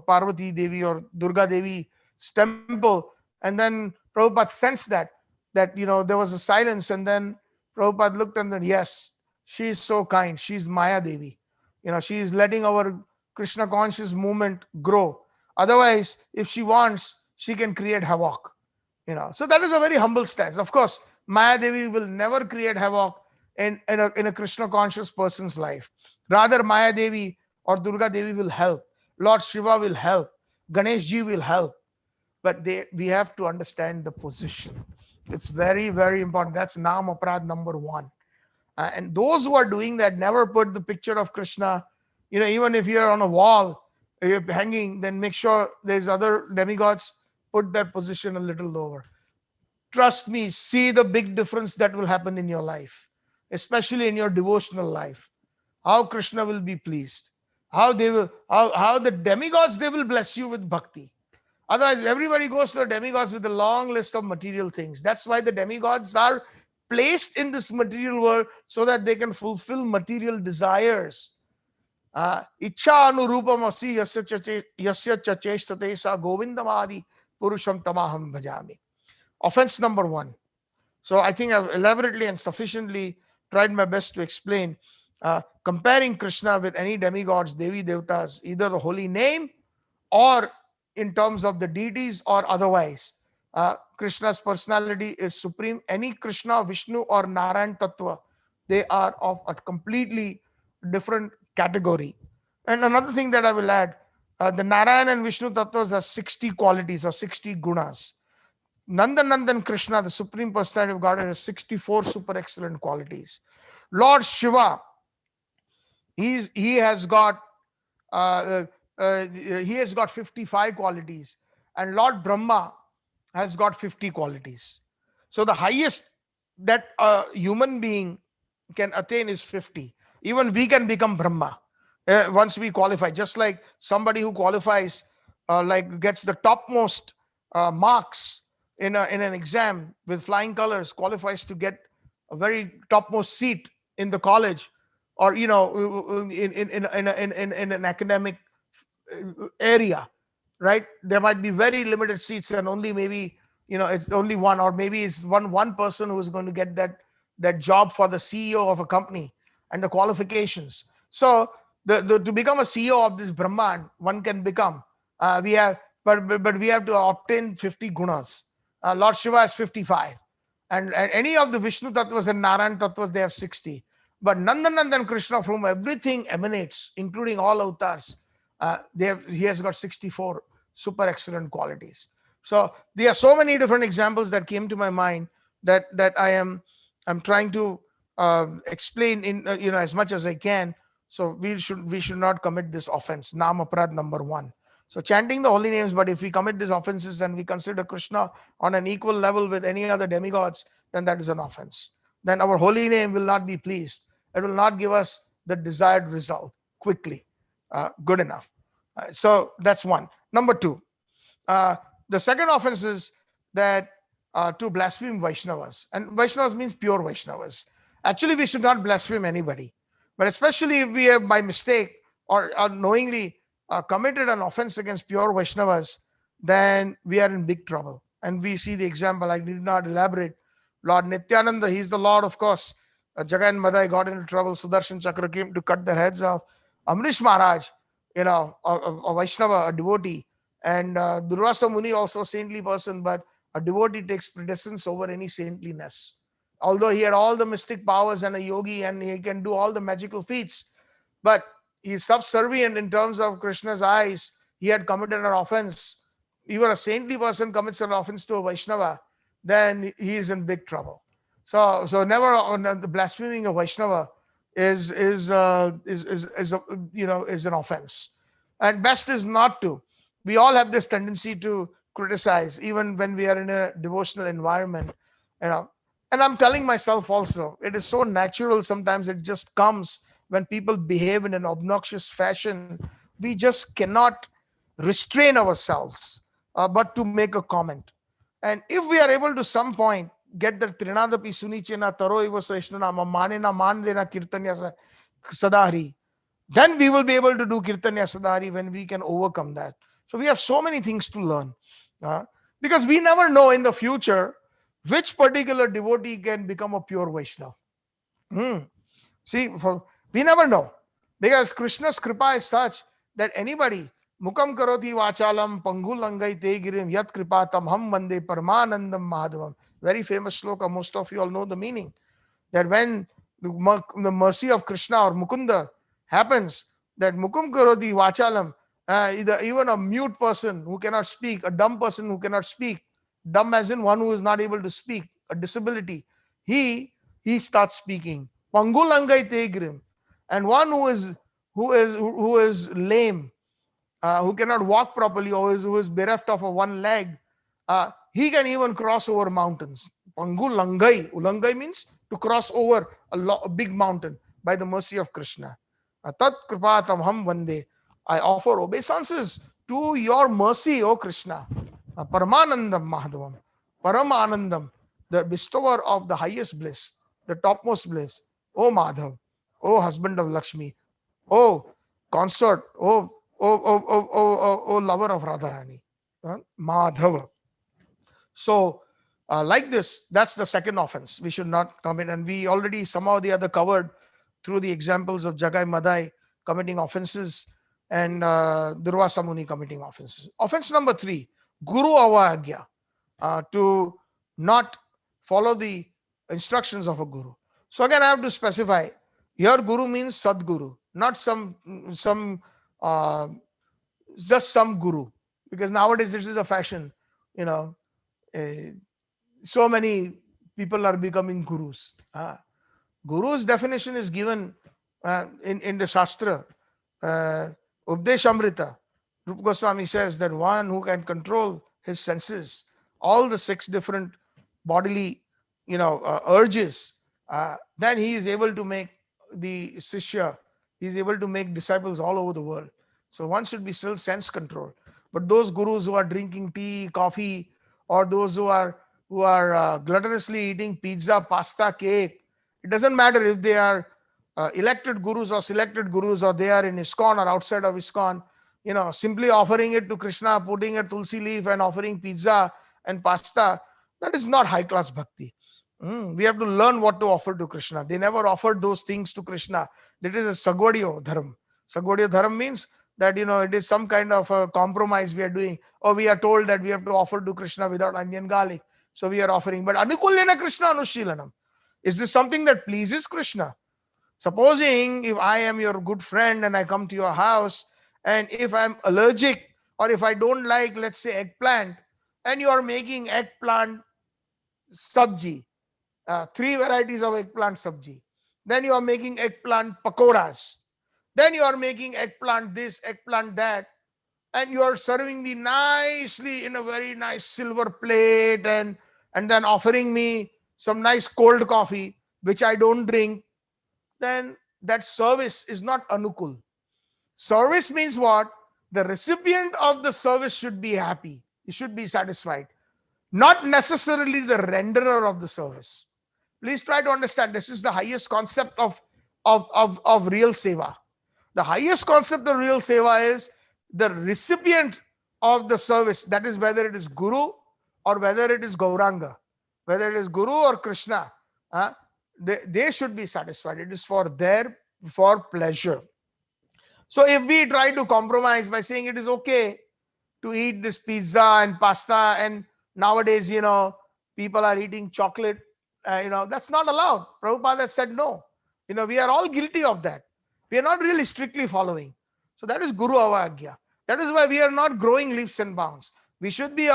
Parvati Devi or Durga Devi's temple, and then Prabhupada sensed that there was a silence, and then Prabhupada looked and then, yes, she is so kind. She's Maya Devi. She is letting our Krishna conscious movement grow. Otherwise, if she wants, she can create havoc. So that is a very humble stance. Of course, Maya Devi will never create havoc in a Krishna conscious person's life. Rather, Maya Devi or Durga Devi will help. Lord Shiva will help. Ganesh Ji will help. But we have to understand the position. It's very, very important. That's Nam Aparad number one. And those who are doing that never put the picture of Krishna. Even if you're on a wall, you're hanging, then make sure there's other demigods. Put that position a little lower. Trust me, see the big difference that will happen in your life, especially in your devotional life. How Krishna will be pleased. How the demigods, they will bless you with bhakti. Otherwise, everybody goes to the demigods with a long list of material things. That's why the demigods are placed in this material world, so that they can fulfill material desires. Ichha anurupam asi yasya cha cheshtate sa govindamadi purusham tamaham bhajami. Offense number one. So I think I've elaborately and sufficiently tried my best to explain. Comparing Krishna with any demigods, Devi Devtas, either the holy name or in terms of the deities or otherwise. Krishna's personality is supreme. Any Krishna, Vishnu, or Narayan Tattva, they are of a completely different category. And another thing that I will add, the Narayan and Vishnu Tattvas have 60 qualities or 60 gunas. Nandan Krishna, the supreme personality of God, has 64 super excellent qualities. Lord Shiva, he has got uh, he has got 55 qualities, and Lord Brahma has got 50 qualities. So the highest that a human being can attain is 50. Even we can become Brahma once we qualify. Just like somebody who qualifies, like gets the topmost marks in an exam with flying colors, qualifies to get a very topmost seat in the college or in an academic area, right? There might be very limited seats, and only maybe it's only one, or maybe it's one person who is going to get that job for the CEO of a company and the qualifications. So to become a CEO of this Brahman, one can become. We have, but we have to obtain 50 gunas. Lord Shiva has 55, and any of the Vishnu tattvas and Narayan tattvas, they have 60. But Nandanandan Krishna, from whom everything emanates, including all avatars, he has got 64 super excellent qualities. So there are so many different examples that came to my mind that I'm trying to explain in as much as I can. So we should not commit this offense. Nam aparad number one. So chanting the holy names, but if we commit these offenses and we consider Krishna on an equal level with any other demigods, then that is an offense. Then our holy name will not be pleased. It will not give us the desired result quickly. Good enough. So that's one. Number two, uh, the second offense is that to blaspheme Vaishnavas. And Vaishnavas means pure Vaishnavas. Actually, we should not blaspheme anybody. But especially if we have by mistake or unknowingly committed an offense against pure Vaishnavas, then we are in big trouble. And we see the example. I did not elaborate. Lord Nityananda, he's the Lord, of course. Jagai and Madai got into trouble. Sudarshan Chakra came to cut their heads off. Amrish Maharaj, a Vaishnava, a devotee, and Durvasa Muni, also a saintly person, but a devotee takes precedence over any saintliness. Although he had all the mystic powers and a yogi and he can do all the magical feats, but he is subservient in terms of Krishna's eyes. He had committed an offense. Even a saintly person commits an offense to a Vaishnava, then he is in big trouble. So never on the blaspheming a Vaishnava is an offense, and best is not to. We all have this tendency to criticize, even when we are in a devotional environment, you know. And I'm telling myself also, it is so natural. Sometimes it just comes when people behave in an obnoxious fashion. We just cannot restrain ourselves, but to make a comment. And if we are able to some point get the Trinadapi Sunichena Taro Iva Saishnana Manena Mandena Kirtanya Sadari, then we will be able to do Kirtanya Sadari when we can overcome that. So we have so many things to learn, uh, because we never know in the future which particular devotee can become a pure Vaishnava. Hmm. See, we never know, because Krishna's kripa is such that anybody, Mukam karoti vachalam pangulangai te girim yat kripatam ham vande paramanandam madhavam. Very famous sloka. Most of you all know the meaning. That when the mercy of Krishna or Mukunda happens, that Mukum karoti vachalam, even a mute person who cannot speak, a dumb person who cannot speak, dumb as in one who is not able to speak, a disability, he starts speaking. Pangulangai tegrim, and one who is lame, who cannot walk properly, or who is bereft of a one leg, he can even cross over mountains. Pangu langai. Ulangai means to cross over a big mountain by the mercy of Krishna. Tat kripatam ham vande. I offer obeisances to your mercy, O Krishna. Paramanandam Mahadavam. Paramanandam, the bestower of the highest bliss, the topmost bliss. O Madhav, O husband of Lakshmi, O consort, O lover of Radharani, Madhava. So, like this, that's the second offense we should not commit. And we already somehow or the other covered through the examples of Jagai Madai committing offenses and Durvasa Muni committing offenses. Offense number three, Guru Avagya, to not follow the instructions of a guru. So again, I have to specify here Guru means Sadguru, not some uh, just some guru, because nowadays this is a fashion, you know. uh, so many people are becoming gurus. Guru's definition is given in the Shastra, uh, Updeshamrita. Rupa Goswami says that one who can control his senses, all the six different bodily, urges, then he is able to make the Sishya, he is able to make disciples all over the world. So one should be still sense control. But those gurus who are drinking tea, coffee, or those who are gluttonously eating pizza, pasta, cake, it doesn't matter if they are elected gurus or selected gurus, or they are in ISKCON or outside of ISKCON, simply offering it to Krishna, putting a tulsi leaf and offering pizza and pasta, that is not high class bhakti. We have to learn what to offer to Krishna. They never offered those things to Krishna. That is a Sagvadiyo Dharam. Sagvadiyo Dharam means that, it is some kind of a compromise we are doing, or we are told that we have to offer to Krishna without onion garlic. So we are offering. But Anukulyena Krishna Anushilanam. Is this something that pleases Krishna? Supposing if I am your good friend and I come to your house, and if I'm allergic or if I don't like, let's say, eggplant, and you are making eggplant sabji, three varieties of eggplant sabji, then you are making eggplant pakoras, then you are making eggplant this, eggplant that, and you are serving me nicely in a very nice silver plate, and then offering me some nice cold coffee which I don't drink, then that service is not anukul. Service means what? The recipient of the service should be happy. He should be satisfied, not necessarily the renderer of the service. Please try to understand, this is the highest concept of real seva. The highest concept of real seva is the recipient of the service. That is whether it is Guru or whether it is Gauranga, whether it is Guru or Krishna. They should be satisfied. It is for pleasure. So if we try to compromise by saying it is okay to eat this pizza and pasta, and nowadays, people are eating chocolate, that's not allowed. Prabhupada has said no. We are all guilty of that. We are not really strictly following. So that is Guru Avagya. That is why we are not growing leaps and bounds. We should be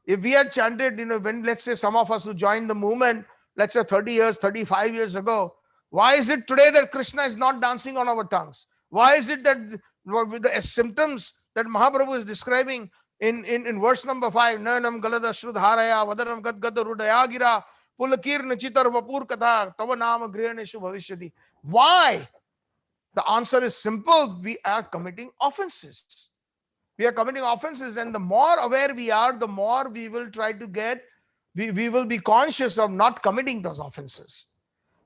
if we had chanted, when, let's say, some of us who joined the movement, let's say 30 years, 35 years ago, why is it today that Krishna is not dancing on our tongues? Why is it that with the symptoms that Mahaprabhu is describing in verse number 5, Nanam Galada Shrudharaya, Vadanam Gadgada Rudayagira, Pulakir Nachitar Vapur Katha, Tava Nama Grihaneshu Bhavishyati. Why? The answer is simple. We are committing offenses. We are committing offenses, and the more aware we are, the more we will try to we will be conscious of not committing those offenses.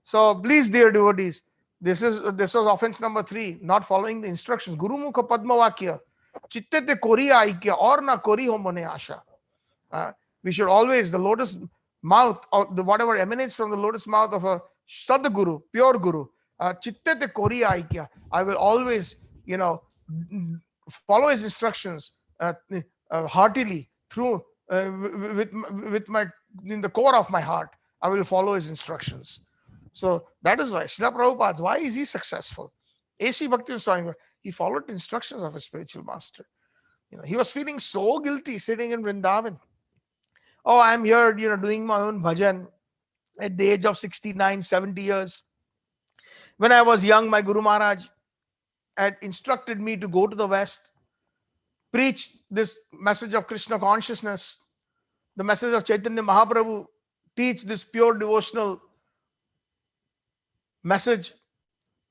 So please, dear devotees, this was offense number 3, not following the instructions. Guru Mukha Padma Vakya, Chittete Koriya Aikya, or na Kori ho mone asha. We should always, the lotus mouth, or whatever emanates from the lotus mouth of a Sadguru, pure Guru, Chittete Koriya Aikya, I will always, follow his instructions heartily through with my, in the core of my heart. I will follow his instructions. So that is why Srila Prabhupada, why is he successful? A.C. Bhakti Swami, he followed the instructions of his spiritual master. He was feeling so guilty sitting in Vrindavan. Oh, I'm here, doing my own bhajan at the age of 69, 70 years. When I was young, my Guru Maharaj had instructed me to go to the West, preach this message of Krishna consciousness, the message of Chaitanya Mahaprabhu, teach this pure devotional message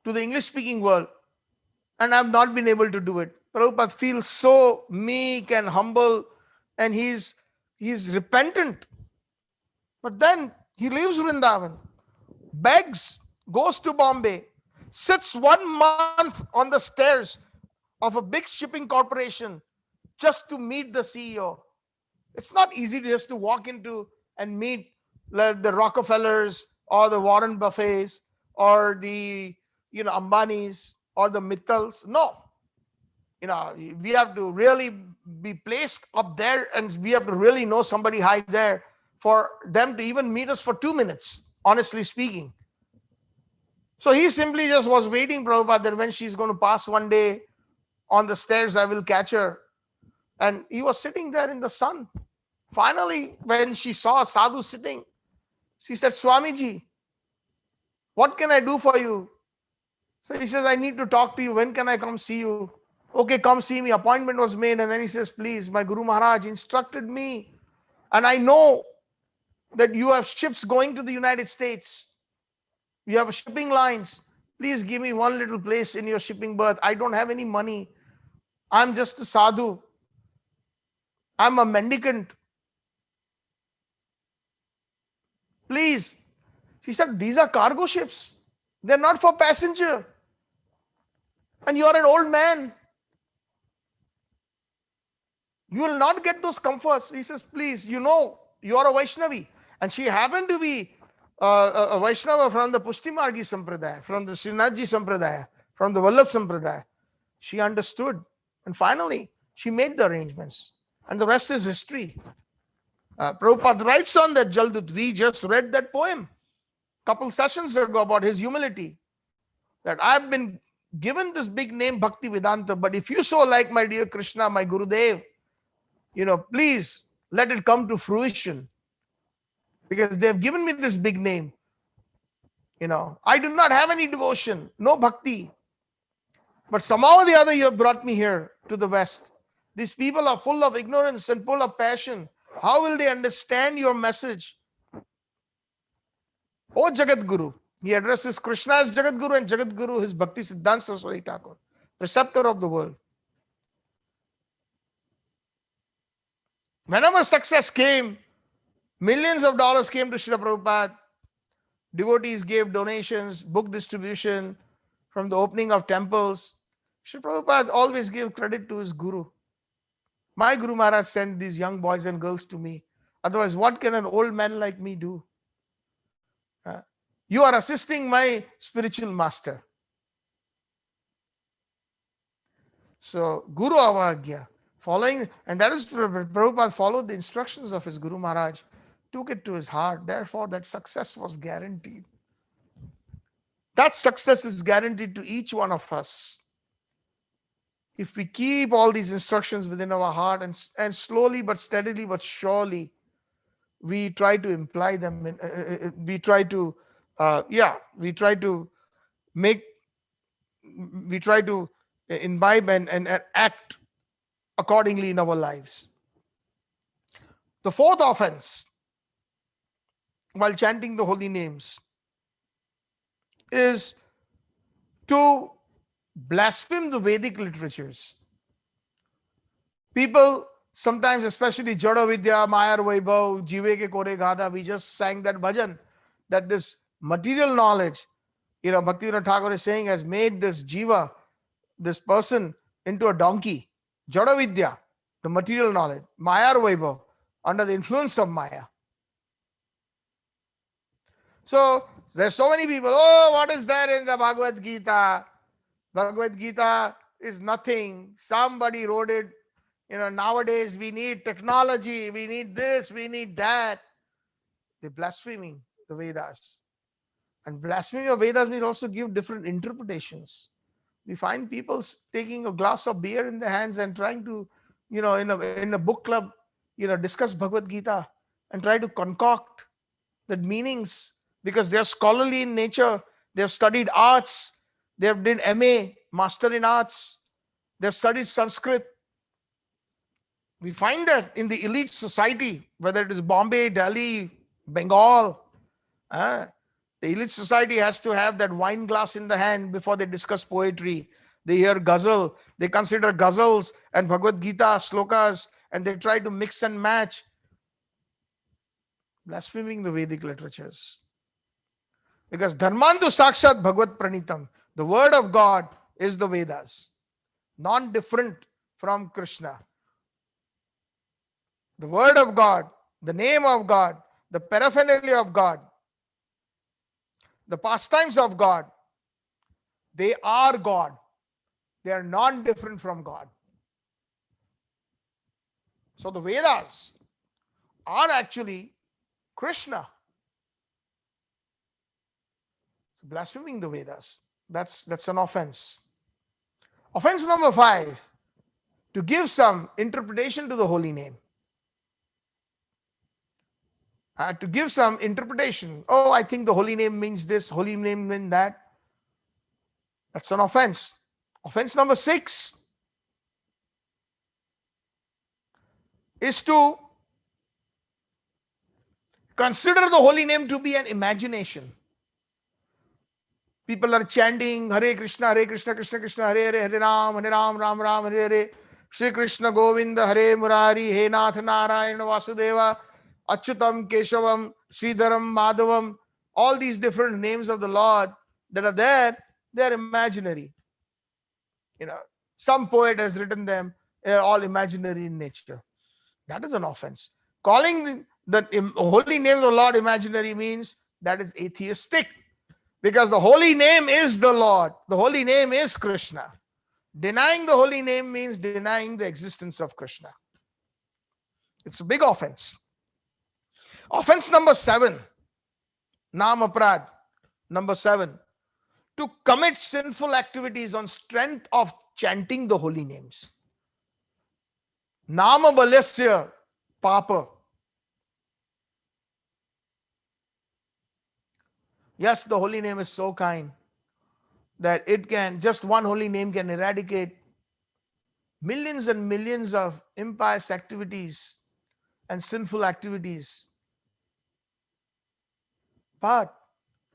to the English speaking world, and I've not been able to do it. Prabhupada feels so meek and humble, and he's repentant. But then he leaves Vrindavan, begs, goes to Bombay, sits 1 month on the stairs of a big shipping corporation just to meet the CEO. It's not easy just to walk into and meet the Rockefellers or the Warren Buffets or the Ambanis or the Mittals. No. We have to really be placed up there, and we have to really know somebody high there for them to even meet us for 2 minutes, honestly speaking. So he simply just was waiting, Prabhupada, that when she's going to pass one day on the stairs, I will catch her. And he was sitting there in the sun. Finally, when she saw a sadhu sitting, she said, Swamiji, what can I do for you? So he says, I need to talk to you. When can I come see you? Okay, come see me. Appointment was made. And then he says, please, my Guru Maharaj instructed me. And I know that you have ships going to the United States. You have shipping lines. Please give me one little place in your shipping berth. I don't have any money. I'm just a sadhu. I'm a mendicant. Please. She said, these are cargo ships. They're not for passenger. And you're an old man. You will not get those comforts. He says, please, you are a Vaishnavi. And she happened to be a Vaishnava from the Pushtimargi Sampradaya, from the Srinathji Sampradaya, from the Vallabh Sampradaya. She understood. And finally, she made the arrangements. And the rest is history. Prabhupada writes on that Jaldut. We just read that poem a couple sessions ago about his humility. That I've been given this big name Bhakti Vedanta, but if you so like my dear Krishna, my Gurudev, please let it come to fruition. Because they've given me this big name. I do not have any devotion, no bhakti. But somehow or the other, you have brought me here to the West. These people are full of ignorance and full of passion. How will they understand your message? Oh Jagat Guru. He addresses Krishna as Jagat Guru and Jagat Guru his Bhakti Siddhanta Saraswati Thakur, preceptor of the world. Whenever success came, millions of dollars came to Srila Prabhupada. Devotees gave donations, book distribution, from the opening of temples. Srila Prabhupada always gave credit to his Guru. My Guru Maharaj sent these young boys and girls to me. Otherwise, what can an old man like me do? You are assisting my spiritual master. So, Guru Avagya, following, and that is Prabhupada followed the instructions of his Guru Maharaj, took it to his heart. Therefore, that success was guaranteed. That success is guaranteed to each one of us. If we keep all these instructions within our heart and slowly but steadily but surely, we try to imply them. We try to imbibe and act accordingly in our lives. The fourth offense while chanting the holy names is to blaspheme the Vedic literatures. People sometimes, especially Jada Vidya, Mayar Vaibhav, Jive ke Kore Gada, we just sang that bhajan, that this material knowledge, Bhaktivinoda Thakur is saying, has made this jiva, this person, into a donkey. Jada Vidya, the material knowledge. Mayar Vaibhav, under the influence of Maya. So, there's so many people, what is there in the Bhagavad Gita? Bhagavad Gita is nothing. Somebody wrote it. Nowadays we need technology, we need this, we need that. They're blaspheming the Vedas. And blaspheming of Vedas means also give different interpretations. We find people taking a glass of beer in their hands and trying to, in a book club, discuss Bhagavad Gita and try to concoct the meanings because they're scholarly in nature. They've studied arts. They've did MA, Master in Arts. They've studied Sanskrit. We find that in the elite society, whether it is Bombay, Delhi, Bengal, the elite society has to have that wine glass in the hand before they discuss poetry. They hear ghazal. They consider ghazals and Bhagavad Gita slokas, and they try to mix and match, blaspheming the Vedic literatures. Because Dharmantu Sakshat Bhagavad Pranitam, the word of God is the Vedas, non-different from Krishna. The word of God, the name of God, the paraphernalia of God, the pastimes of God, they are God. They are non-different from God. So the Vedas are actually Krishna. So blaspheming the Vedas, that's an offense. Offense number 5, to give some interpretation to the holy name. To give some interpretation. I think the holy name means this, holy name means that. That's an offense. Offense number 6 is to consider the holy name to be an imagination. People are chanting Hare Krishna, Krishna Krishna, Hare Hare, Hare Ram, Ram Ram, Hare Hare, Shri Krishna Govinda, Hare Murari, He Nath Narayana Vasudeva, Achyutam Keshavam, Sridharam Madhavam, all these different names of the Lord, that are there, they are imaginary. You know, some poet has written them, they are all imaginary in nature. That is an offense. Calling the holy names of Lord imaginary means that is atheistic, because the holy name is the Lord. The holy name is Krishna. Denying the holy name means denying the existence of Krishna. It's a big offense. Offense number 7, Nam Aprad. Number 7, to commit sinful activities on strength of chanting the holy names. Nama balasya papa. Yes, the holy name is so kind that it can, just one holy name can eradicate millions and millions of impious activities and sinful activities. But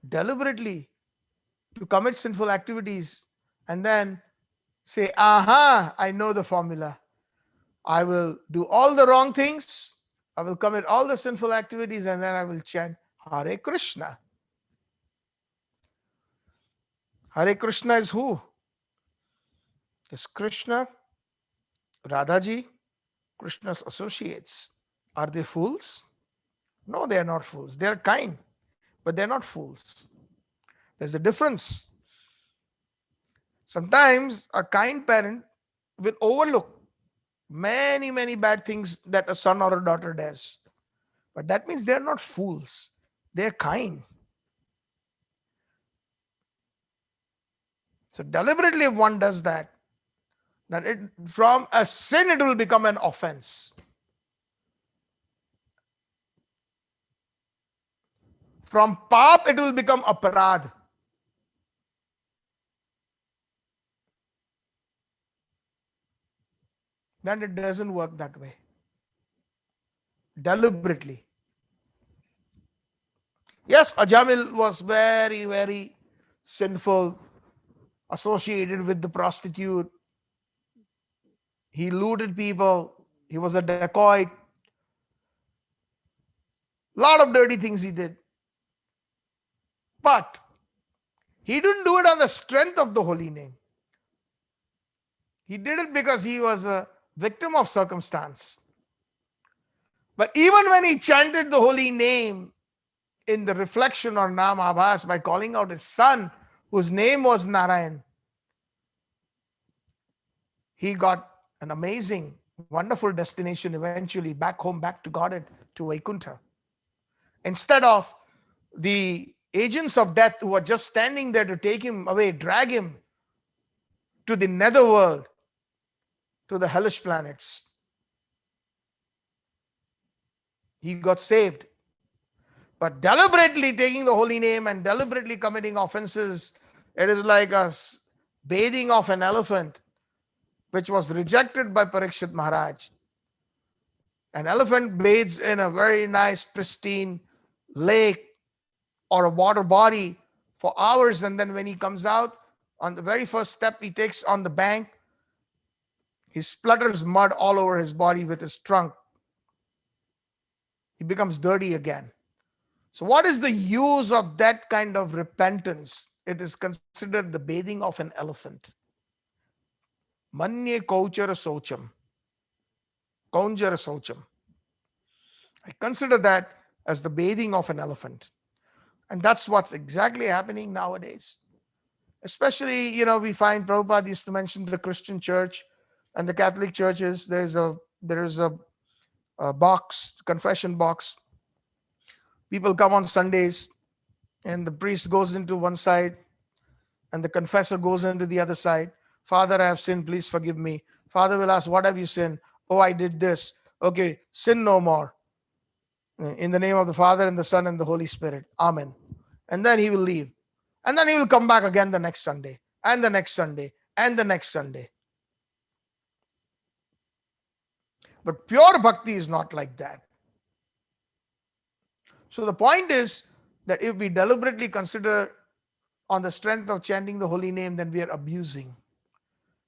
deliberately to commit sinful activities and then say, aha, I know the formula. I will do all the wrong things, I will commit all the sinful activities, and then I will chant Hare Krishna. Hare Krishna is who? Is Krishna, Radhaji, Krishna's associates. Are they fools? No, they are not fools. They are kind, but they are not fools. There's a difference. Sometimes a kind parent will overlook many, many bad things that a son or a daughter does. But that means they're not fools. They're kind. So deliberately, if one does that, then from a sin it will become an offense. From pap it will become aparad. Then it doesn't work that way. Deliberately. Yes, Ajamil was very, very sinful, associated with the prostitute. He looted people. He was a dacoit. A lot of dirty things he did. But he didn't do it on the strength of the holy name. He did it because he was a victim of circumstance. But even when he chanted the holy name in the reflection or Nam Abhas by calling out his son, whose name was Narayan, he got an amazing, wonderful destination eventually, back home, back to Godhead, to Vaikuntha. Instead of the agents of death who were just standing there to take him away, drag him to the netherworld, to the hellish planets, he got saved. But deliberately taking the holy name and deliberately committing offenses, it is like a bathing of an elephant, which was rejected by Parikshit Maharaj. An elephant bathes in a very nice, pristine lake or a water body for hours, and then when he comes out, on the very first step he takes on the bank, he splutters mud all over his body with his trunk. He becomes dirty again. So, what is the use of that kind of repentance? It is considered the bathing of an elephant. Manye kauchara socham. Kaunjara socham. I consider that as the bathing of an elephant. And that's what's exactly happening nowadays. Especially, we find Prabhupada used to mention the Christian church and the Catholic churches. There is a box, confession box. People come on Sundays, and the priest goes into one side, and the confessor goes into the other side. Father, I have sinned, please forgive me. Father will ask, what have you sinned? Oh, I did this. Okay, sin no more. In the name of the Father and the Son and the Holy Spirit. Amen. And then he will leave. And then he will come back again the next Sunday, and the next Sunday, and the next Sunday. But pure bhakti is not like that. So the point is that if we deliberately consider on the strength of chanting the holy name, then we are abusing.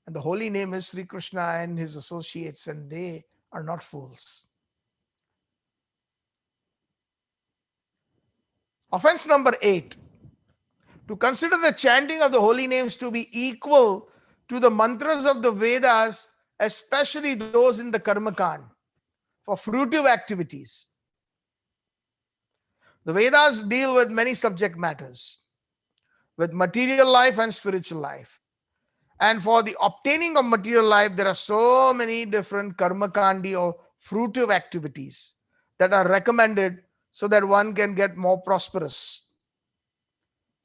And the holy name is Sri Krishna and his associates, and they are not fools. Offense number 8, to consider the chanting of the holy names to be equal to the mantras of the Vedas, especially those in the Karma Kand, for fruitive activities. The Vedas deal with many subject matters, with material life and spiritual life. And for the obtaining of material life, there are so many different karma kandi or fruitive activities that are recommended so that one can get more prosperous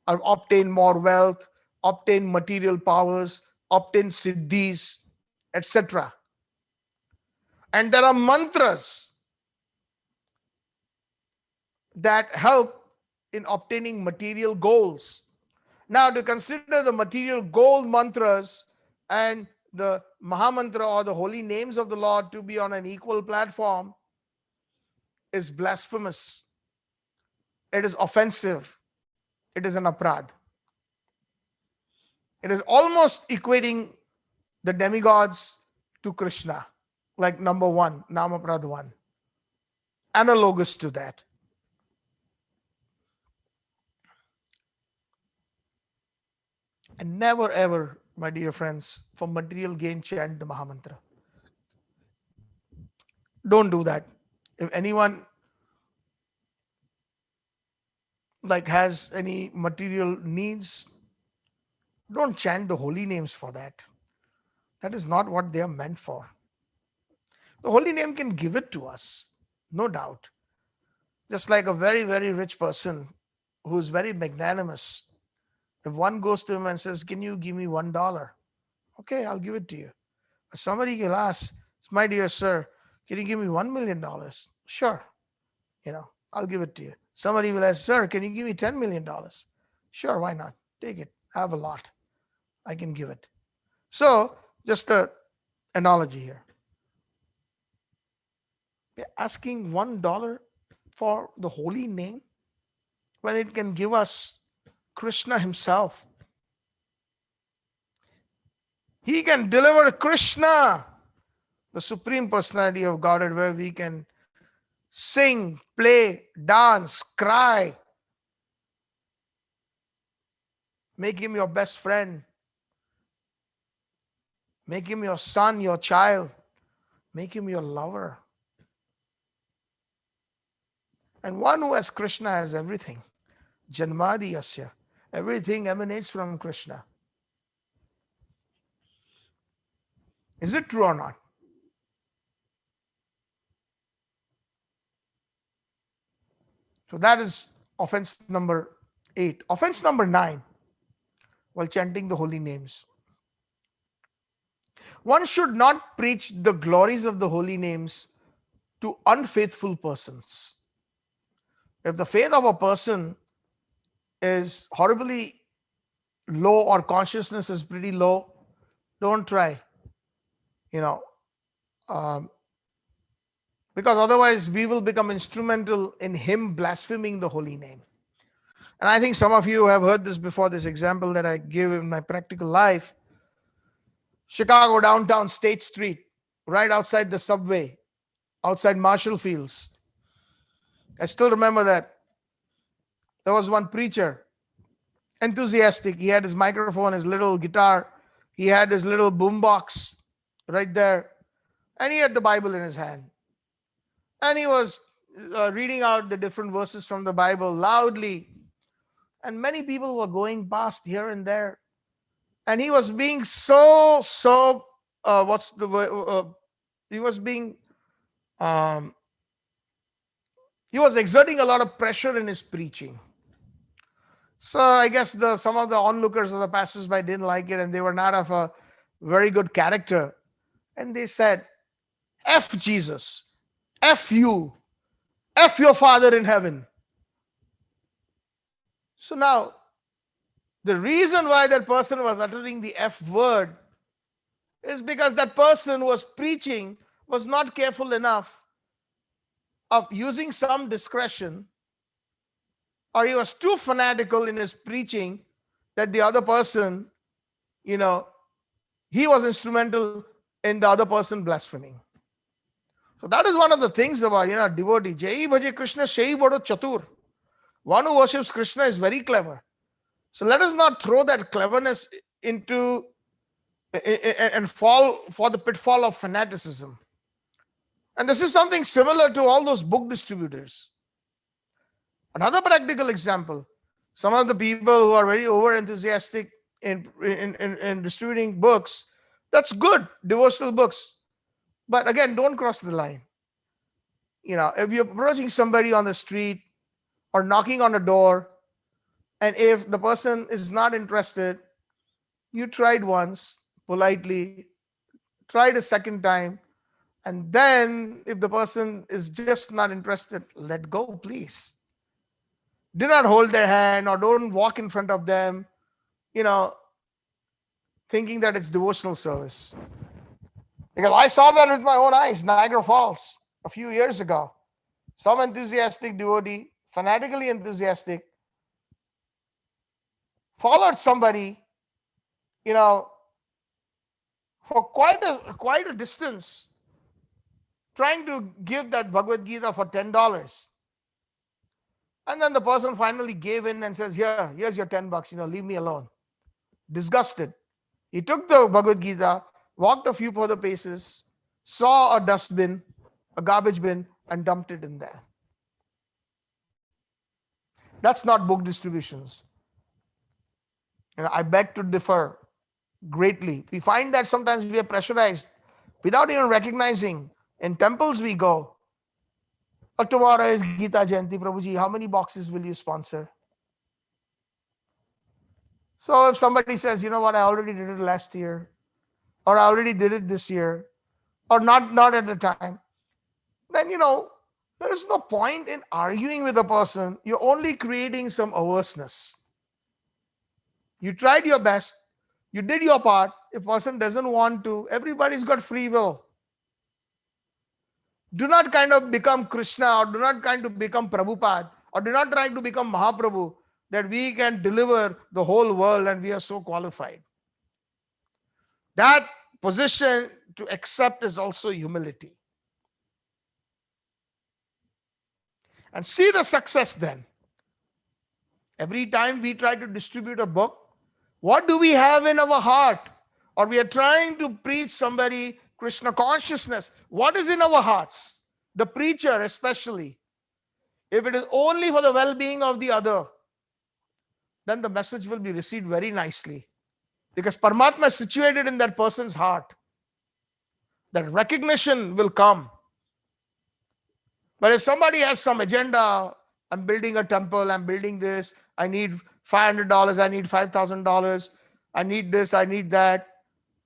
or obtain more wealth, obtain material powers, obtain siddhis, etc. And there are mantras that help in obtaining material goals. Now, to consider the material goal mantras and the Mahamantra or the holy names of the Lord to be on an equal platform is blasphemous. It is offensive. It is an aprad. It is almost equating the demigods to Krishna, like number one, Namaprad one, analogous to that. And never ever, my dear friends, for material gain, chant the Mahamantra. Don't do that. If anyone like has any material needs, don't chant the holy names for that. That is not what they are meant for. The holy name can give it to us, no doubt. Just like a very, very rich person who is very magnanimous. If one goes to him and says, "Can you give me $1?" Okay, I'll give it to you. But somebody will ask, "My dear sir, can you give me $1 million?" Sure, I'll give it to you. Somebody will ask, "Sir, can you give me $10 million?" Sure, why not? Take it. I have a lot. I can give it. So, just a analogy here. We're asking $1 for the holy name when it can give us Krishna himself. He can deliver Krishna, the Supreme Personality of Godhead, where we can sing, play, dance, cry. Make him your best friend. Make him your son, your child. Make him your lover. And one who has Krishna has everything. Janmadi yasya. Everything emanates from Krishna. Is it true or not? So that is offense number 8. Offense number 9, while chanting the holy names. One should not preach the glories of the holy names to unfaithful persons. If the faith of a person is horribly low or consciousness is pretty low, don't try. Um, because otherwise we will become instrumental in him blaspheming the holy name. And I think some of you have heard this before, this example that I give in my practical life. Chicago downtown, State Street, right outside the subway, outside Marshall Fields. I still remember that. There was one preacher, enthusiastic. He had his microphone, his little guitar. He had his little boombox right there. And he had the Bible in his hand. And he was reading out the different verses from the Bible loudly. And many people were going past here and there. And he was being what's the word? He was being, he was exerting a lot of pressure in his preaching. So I guess some of the onlookers or the passers-by didn't like it, and they were not of a very good character. And they said, "F Jesus, F you, F your Father in heaven." So now, the reason why that person was uttering the F word is because that person who was preaching was not careful enough of using some discretion, or he was too fanatical in his preaching that the other person, he was instrumental in the other person blaspheming. So that is one of the things about, devotee. Jai bhaje Krishna, Shai bado chatur. One who worships Krishna is very clever. So let us not throw that cleverness into and fall for the pitfall of fanaticism. And this is something similar to all those book distributors. Another practical example, some of the people who are very over enthusiastic in distributing books, that's good, devotional books. But again, don't cross the line. If you're approaching somebody on the street or knocking on a door, and if the person is not interested, you tried once politely, tried a second time, and then if the person is just not interested, let go, please. Do not hold their hand or don't walk in front of them, you know, thinking that it's devotional service. Because I saw that with my own eyes, Niagara Falls, a few years ago. Some enthusiastic devotee, fanatically enthusiastic, followed somebody, you know, for quite a distance, trying to give that Bhagavad Gita for $10. And then the person finally gave in and says, here's your $10, leave me alone. Disgusted. He took the Bhagavad Gita, walked a few further paces, saw a dustbin, a garbage bin, and dumped it in there. That's not book distributions. I beg to differ greatly. We find that sometimes we are pressurized without even recognizing. In temples we go, oh, tomorrow is Gita Jayanti, Prabhuji, how many boxes will you sponsor? So if somebody says, you know what, I already did it last year, or I already did it this year, or not at the time, then there is no point in arguing with a person. You're only creating some averseness. You tried your best, you did your part. If a person doesn't want to, everybody's got free will. Do not kind of become Krishna, or do not kind of become Prabhupada, or do not try to become Mahaprabhu, that we can deliver the whole world and we are so qualified. That position to accept is also humility. And see the success then. Every time we try to distribute a book, what do we have in our heart? Or we are trying to preach somebody Krishna consciousness. What is in our hearts? The preacher especially. If it is only for the well-being of the other, then the message will be received very nicely. Because Paramatma is situated in that person's heart. That recognition will come. But if somebody has some agenda, I'm building a temple, I'm building this, I need $500, I need $5,000, I need this, I need that,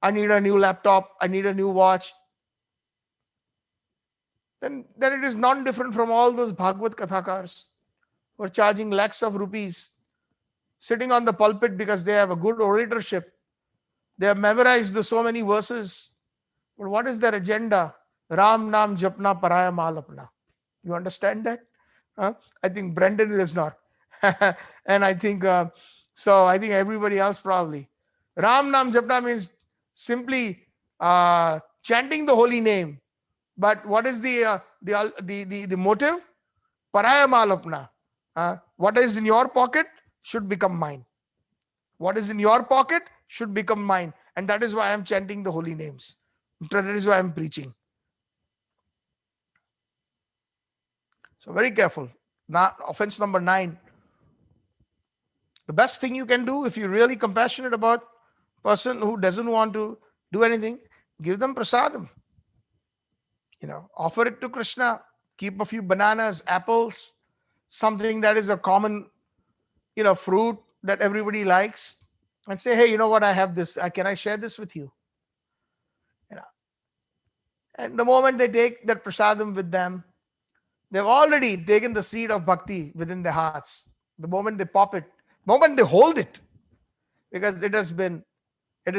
I need a new laptop, I need a new watch, then it is not different from all those Bhagavad Kathakars who are charging lakhs of rupees, sitting on the pulpit because they have a good oratorship. They have memorized the so many verses. But what is their agenda? Ram Nam Japna Paraya Malapna. You understand that? I think Brendan is not. And I think, I think everybody else probably. Ram Nam Japna means simply chanting the holy name. But what is the motive? Paraya Malapna. What is in your pocket should become mine. What is in your pocket should become mine. And that is why I'm chanting the holy names. That is why I'm preaching. So very careful. Now, offense number 9. The best thing you can do if you're really compassionate about a person who doesn't want to do anything, give them prasadam. Offer it to Krishna. Keep a few bananas, apples, something that is a common, fruit that everybody likes, and say, hey, you know what? I have this. Can I share this with you? And the moment they take that prasadam with them, they've already taken the seed of bhakti within their hearts. The moment they pop it, the moment they hold it, because it is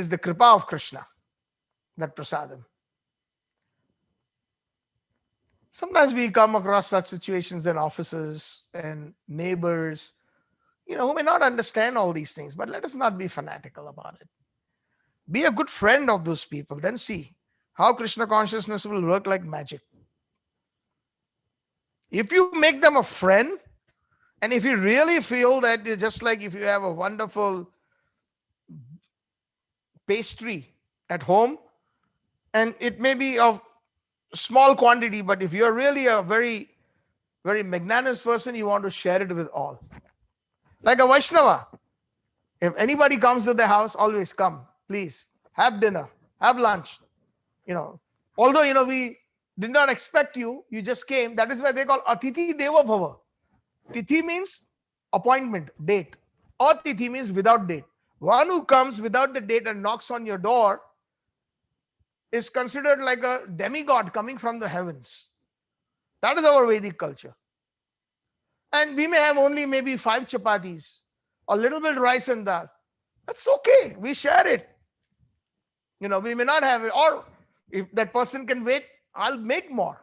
the kripa of Krishna, that prasadam. Sometimes we come across such situations in offices and neighbors, who may not understand all these things, but let us not be fanatical about it. Be a good friend of those people, then see how Krishna consciousness will work like magic. If you make them a friend And if you really feel that you're just like if you have a wonderful pastry at home, and it may be of small quantity, but if you're really a very, very magnanimous person, you want to share it with all. Like a Vaishnava. If anybody comes to the house, always come. Please have dinner, have lunch. You know, although we did not expect you, you just came. That is why they call Atithi Deva Bhava. Tithi means appointment, date. Atithi means without date. One who comes without the date and knocks on your door is considered like a demigod coming from the heavens. That is our Vedic culture. And we may have only maybe 5 chapatis, a little bit rice and dal. That's okay. We share it. We may not have it. Or if that person can wait, I'll make more.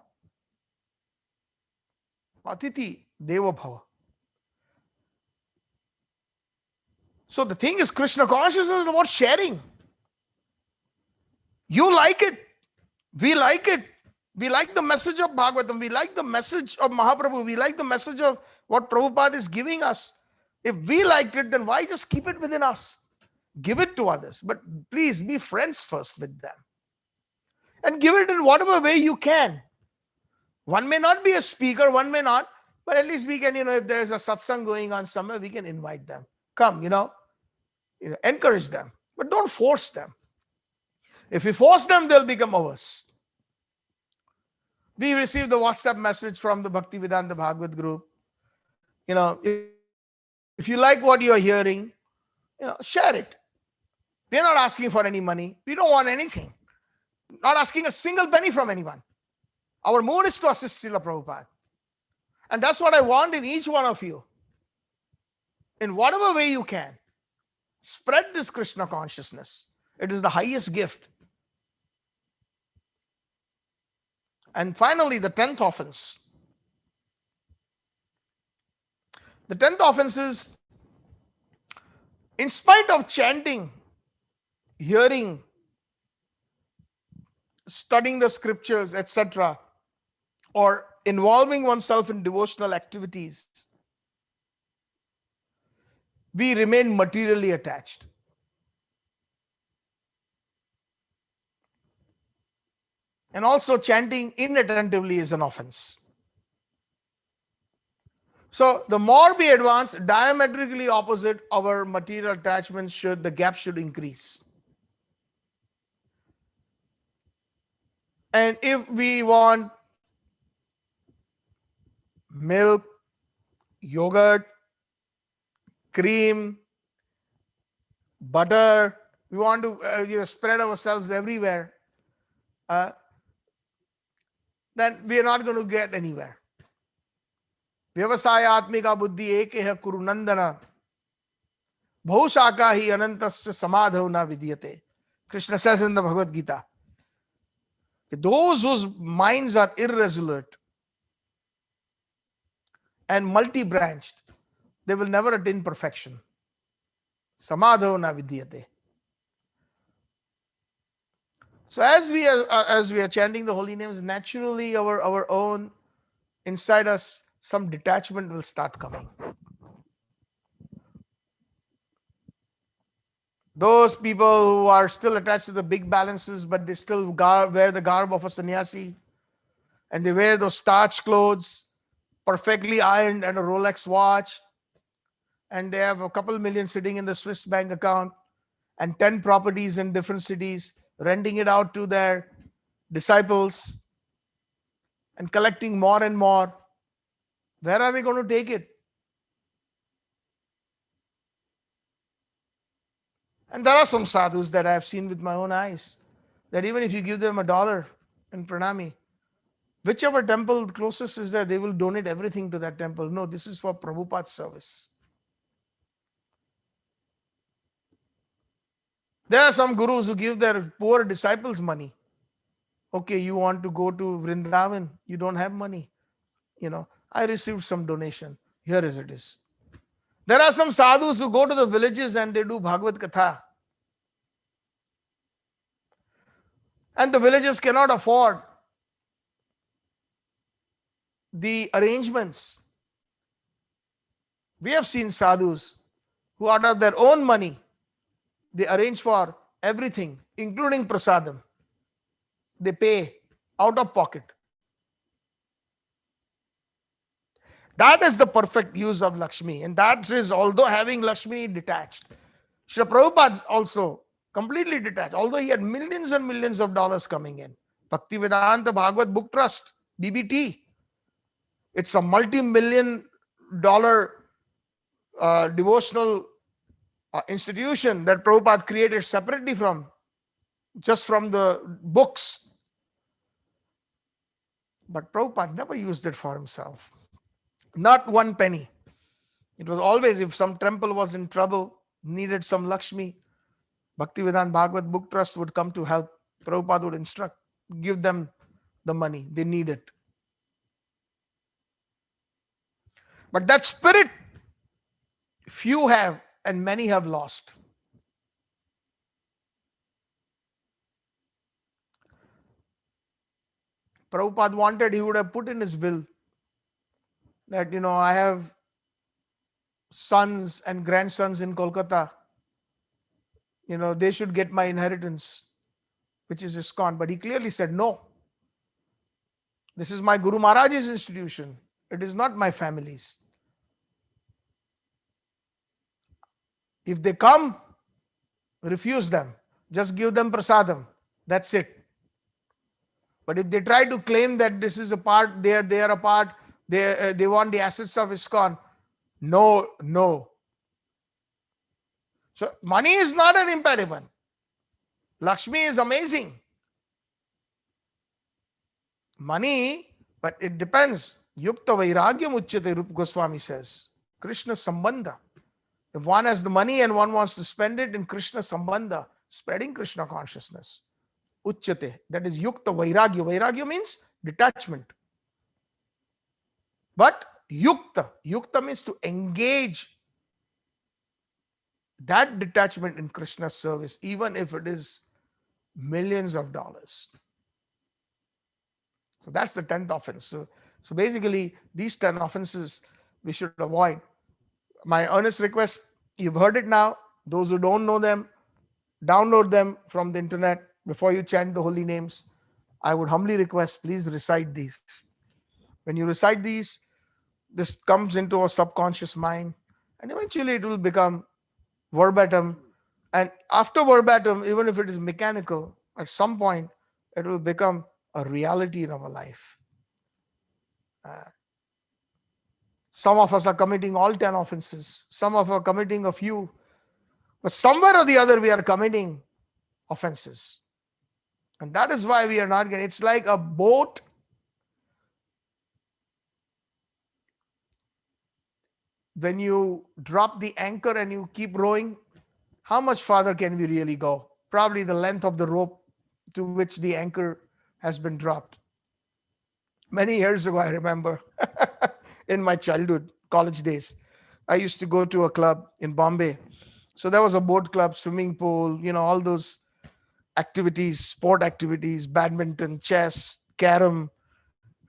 Atiti Deva Bhava. So the thing is, Krishna consciousness is about sharing. You like it. We like it. We like the message of Bhagavatam. We like the message of Mahaprabhu. We like the message of what Prabhupada is giving us. If we liked it, then why just keep it within us? Give it to others. But please be friends first with them. And give it in whatever way you can. One may not be a speaker, one may not, but at least we can, if there is a satsang going on somewhere, we can invite them. Come, encourage them. But don't force them. If we force them, they'll become ours. We received the WhatsApp message from the Bhaktivedanta Bhagavad group. If you like what you're hearing, share it. We're not asking for any money. We don't want anything. Not asking a single penny from anyone. Our mood is to assist Srila Prabhupada. And that's what I want in each one of you. In whatever way you can, spread this Krishna consciousness. It is the highest gift. And finally, the 10th offense. The 10th offense is, in spite of chanting, hearing, studying the scriptures, etc., or involving oneself in devotional activities, we remain materially attached. And also, chanting inattentively is an offense. So, the more we advance, diametrically opposite our material attachments, the gap should increase. And if we want milk, yogurt, cream, butter, we want to spread ourselves everywhere, then we are not going to get anywhere. Vyavasaya atmika buddhi ekeha kuru nandana bhausaka hi anantasya samadho na vidyate. Krishna says in the Bhagavad Gita, those whose minds are irresolute and multi-branched, they will never attain perfection. Samadho na vidyate. So as we are chanting the holy names, naturally our own inside us, some detachment will start coming. Those people who are still attached to the big balances, but they still wear the garb of a sannyasi, and they wear those starched clothes, perfectly ironed, and a Rolex watch, and they have a couple million sitting in the Swiss bank account, and 10 properties in different cities, renting it out to their disciples, and collecting more and more. Where are they going to take it? And there are some sadhus that I have seen with my own eyes, that even if you give them $1 in pranami, whichever temple closest is there, they will donate everything to that temple. No, this is for Prabhupada's service. There are some gurus who give their poor disciples money. Okay, you want to go to Vrindavan, you don't have money. I received some donation. Here is it is. There are some sadhus who go to the villages and they do Bhagavad Katha. And the villages cannot afford the arrangements. We have seen sadhus who out of their own money, they arrange for everything, including prasadam. They pay out of pocket. That is the perfect use of Lakshmi. And that is, although having Lakshmi detached, Srila Prabhupada also completely detached, although he had millions and millions of dollars coming in. Bhaktivedanta Bhagavad Book Trust, BBT, it's a multi-million dollar devotional institution that Prabhupada created separately from, just from the books. But Prabhupada never used it for himself. Not one penny. It was always, if some temple was in trouble, needed some Lakshmi, Bhaktivedanta Bhagavad Book Trust would come to help. Prabhupada would instruct, give them the money. They need it. But that spirit, few have and many have lost. Prabhupada wanted, he would have put in his will that, I have sons and grandsons in Kolkata. They should get my inheritance, which is ISKCON. But he clearly said, no, this is my Guru Maharaj's institution. It is not my family's. If they come, refuse them. Just give them prasadam. That's it. But if they try to claim that this is a part, they are a part, they want the assets of ISKCON, no, no. So money is not an impediment. Lakshmi is amazing. Money, but it depends. Yukta vairagyam uchyate, Rupa Goswami says. Krishna sambandha. If one has the money and one wants to spend it in Krishna sambandha, spreading Krishna consciousness, uchyate, that is yukta vairagya. Vairagya means detachment. But yukta means to engage that detachment in Krishna's service, even if it is millions of dollars. So that's the 10th offense. So basically, these 10 offenses we should avoid. My earnest request, you've heard it now. Those who don't know them, download them from the internet before you chant the holy names. I would humbly request, please recite these. When you recite these, this comes into a subconscious mind, and eventually it will become verbatim. And after verbatim, even if it is mechanical, at some point it will become a reality in our life. Some of us are committing all 10 offenses. Some of us are committing a few. But somewhere or the other, we are committing offenses. And that is why we are not getting. It's like a boat. When you drop the anchor and you keep rowing, how much farther can we really go? Probably the length of the rope to which the anchor has been dropped. Many years ago, I remember in my childhood, college days, I used to go to a club in Bombay. So there was a boat club, swimming pool, all those activities, sport activities, badminton, chess, carom,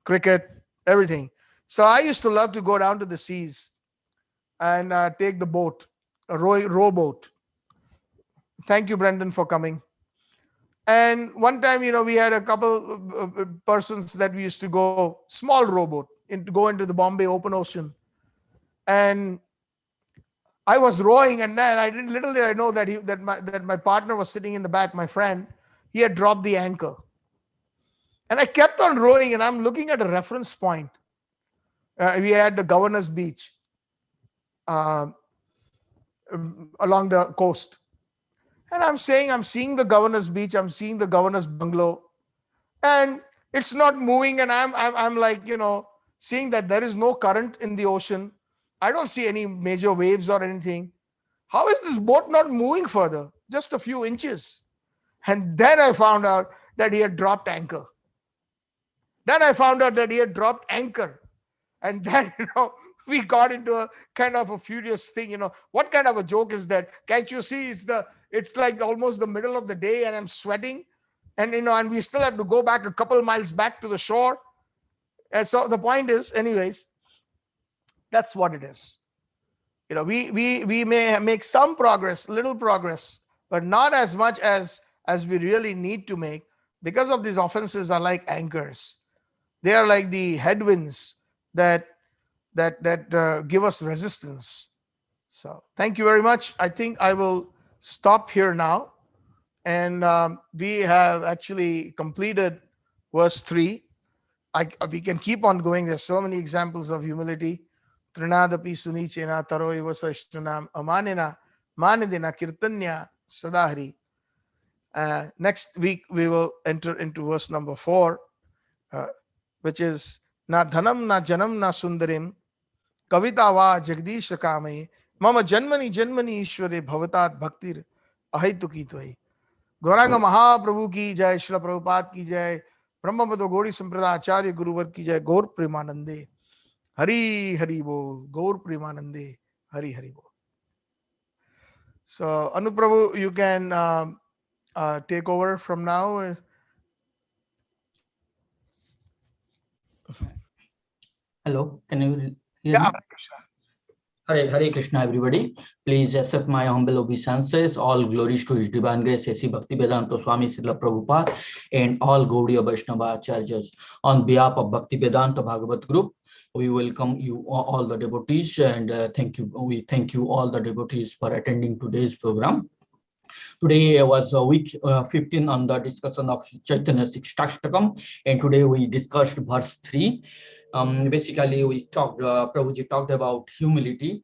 cricket, everything. So I used to love to go down to the seas and take the boat, a rowboat. Thank you, Brendan, for coming. And one time, we had a couple persons that we used to go, small rowboat, go into the Bombay open ocean. And I was rowing, and then I know that my partner was sitting in the back, my friend, he had dropped the anchor. And I kept on rowing, and I'm looking at a reference point. We had the Governor's Beach uh, along the coast. And I'm saying, I'm seeing the Governor's Beach, I'm seeing the Governor's bungalow, and it's not moving. And I'm like, seeing that there is no current in the ocean. I don't see any major waves or anything. How is this boat not moving further? Just a few inches. And then I found out that he had dropped anchor. And then, we got into a kind of a furious thing. What kind of a joke is that? Can't you see it's like almost the middle of the day and I'm sweating, and and we still have to go back a couple miles back to the shore. And so the point is, anyways, that's what it is. We may make some progress, little progress, but not as much as we really need to make, because of these offenses are like anchors. They are like the headwinds that give us resistance. So thank you very much. I think I will stop here now. And we have actually completed verse 3. We can keep on going. There's so many examples of humility. Trinadapi sunichena taroiva saishtunam amanina manidina kirtanya sadahri. Next week we will enter into verse number 4, uh, which is na dhanam na janam na sundarim kavita va jagdish kame mama janmani janmani ishware bhavatat bhaktir ahituki tvai. Gaurang महाप्रभु की जय, श्रील प्रभुपाद की जय, ब्रह्मपदो गौड़ी संप्रदाय आचार्य गुरुवर की जय, गौर प्रेमानंदे हरि हरि बोल, गौर प्रेमानंदे हरि हरि बोल. So Anuprabhu, you can take over from now. Hello, can you hear Yeah, me? Hare Krishna, everybody. Please accept my humble obeisances. All glories to His Divine Grace, A.C. Bhaktivedanta Swami Srila Prabhupada, and all Gaudiya Vaishnava Acharyas. On behalf of Bhaktivedanta Bhagavat Group, we welcome you all the devotees, and thank you. We thank you all the devotees for attending today's program. Today was week 15 on the discussion of Chaitanya Shikshashtakam, and today we discussed verse 3. Basically, Prabhuji talked about humility.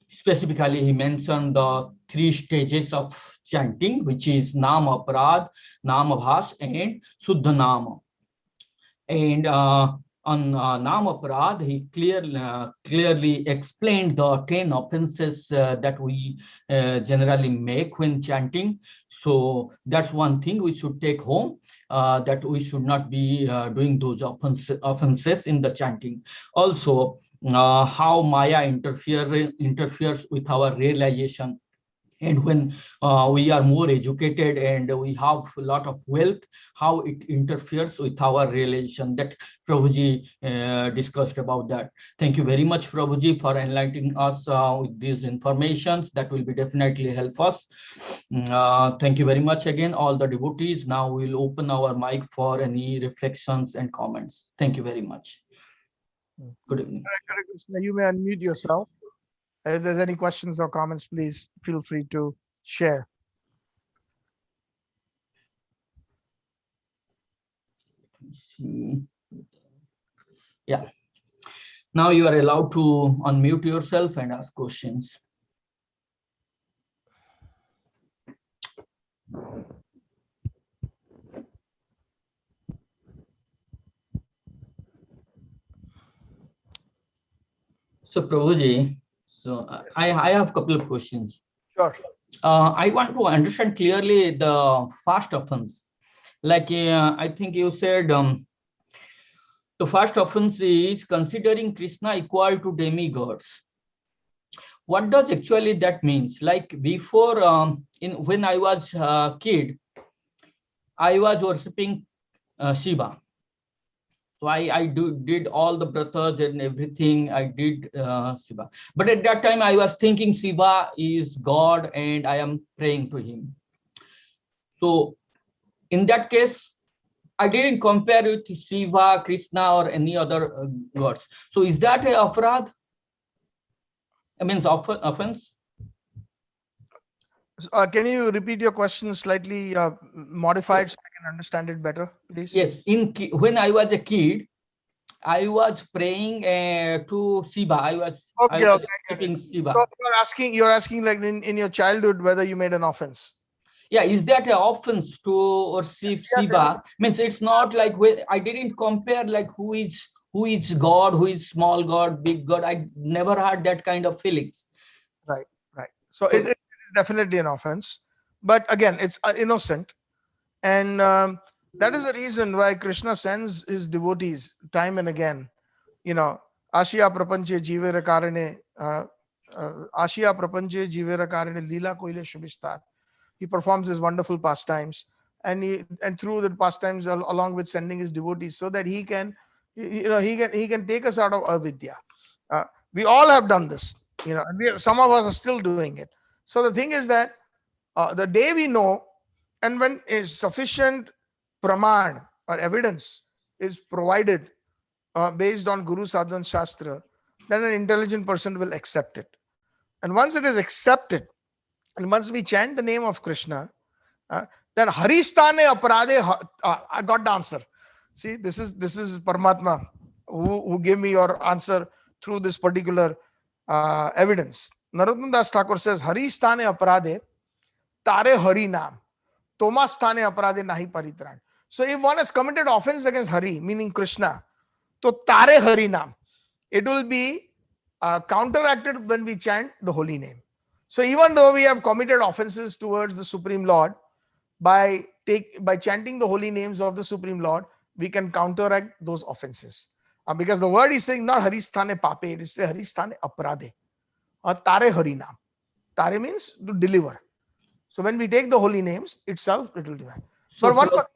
Specifically, he mentioned the 3 stages of chanting, which is Nama Aparad, Nama Bhas, and Suddha Nama. And on Nama Aparad, he clearly explained the 10 offenses that we generally make when chanting. So that's one thing we should take home, that we should not be doing those offenses in the chanting. Also, how Maya interferes with our realization. And when we are more educated and we have a lot of wealth, how it interferes with our realization. That Prabhuji discussed about that. Thank you very much, Prabhuji, for enlightening us with these informations. That will be definitely help us. Thank you very much again, all the devotees. Now we'll open our mic for any reflections and comments. Thank you very much. Good evening. You may unmute yourself. If there's any questions or comments, please feel free to share. Yeah. Now you are allowed to unmute yourself and ask questions. So Prabhuji, I have a couple of questions. Sure. I want to understand clearly the first offense. Like I think you said the first offense is considering Krishna equal to demigods. What does actually that means? Like before, when I was a kid, I was worshipping Shiva. So I did all the bratas and everything. I did Shiva. But at that time, I was thinking Shiva is God and I am praying to him. So in that case, I didn't compare with Shiva, Krishna, or any other gods. So is that a aparad? I mean, offense? Can you repeat your question slightly modified so I can understand it better, please? Yes. When I was a kid, I was praying to Shiva. I was keeping Shiva. So you're asking like in your childhood whether you made an offense. Yeah, is that an offense to worship Shiva? Means it's not like I didn't compare like who is God, who is small God, big God. I never had that kind of feelings. Right. So it is definitely an offense, but again, it's innocent, and that is the reason why Krishna sends his devotees time and again. Ashiya prapanche jivera karane, Ashiya prapanche jivera karane lila koile shubhistar. He performs his wonderful pastimes, and through the pastimes, along with sending his devotees, so that he can take us out of avidya. We all have done this. And some of us are still doing it. So the thing is that the day we know, and when is sufficient praman or evidence is provided based on Guru Sadhan Shastra, then an intelligent person will accept it. And once it is accepted, and once we chant the name of Krishna, uh, then Haristane Aparade, I got the answer. See, this is Paramatma who gave me your answer through this particular evidence. Narottam Das Thakur says, Haristane Aparade, Tare Hari Nam. Toma sthane aparade nahi paritran. So if one has committed offense against Hari, meaning Krishna, to tare Hari Nam, it will be counteracted when we chant the holy name. So even though we have committed offenses towards the Supreme Lord, by chanting the holy names of the Supreme Lord, we can counteract those offenses. Because the word is saying not Haristhane Pape, it is Haristhane Aparade. Or Tare Hari Nam. Tare means to deliver. So when we take the holy names itself, it will divide. So, But one more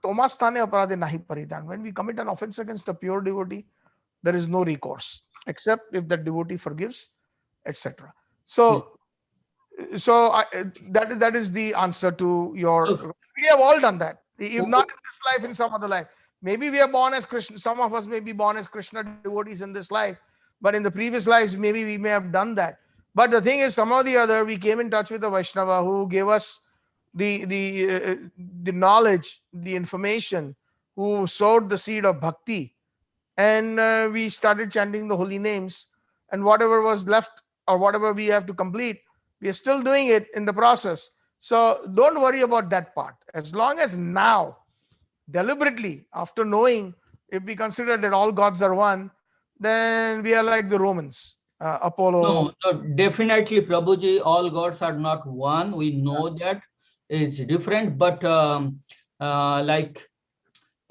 Thomas Thane Aparade Nahi Paritan. When we commit an offense against a pure devotee, there is no recourse except if that devotee forgives, etc. So, that is the answer to your. so We have all done that. If not in this life, in some other life. Maybe we are born as Krishna. Some of us may be born as Krishna devotees in this life, but in the previous lives, maybe we may have done that. But the thing is, somehow or the other, we came in touch with the Vaishnava who gave us the knowledge, the information, who sowed the seed of bhakti, and we started chanting the holy names, and whatever was left or whatever we have to complete, we are still doing it in the process. So don't worry about that part. As long as now, deliberately, after knowing, if we consider that all gods are one, then we are like the Romans, Apollo. no, so definitely, Prabhuji, all gods are not one. We know that it's different, but like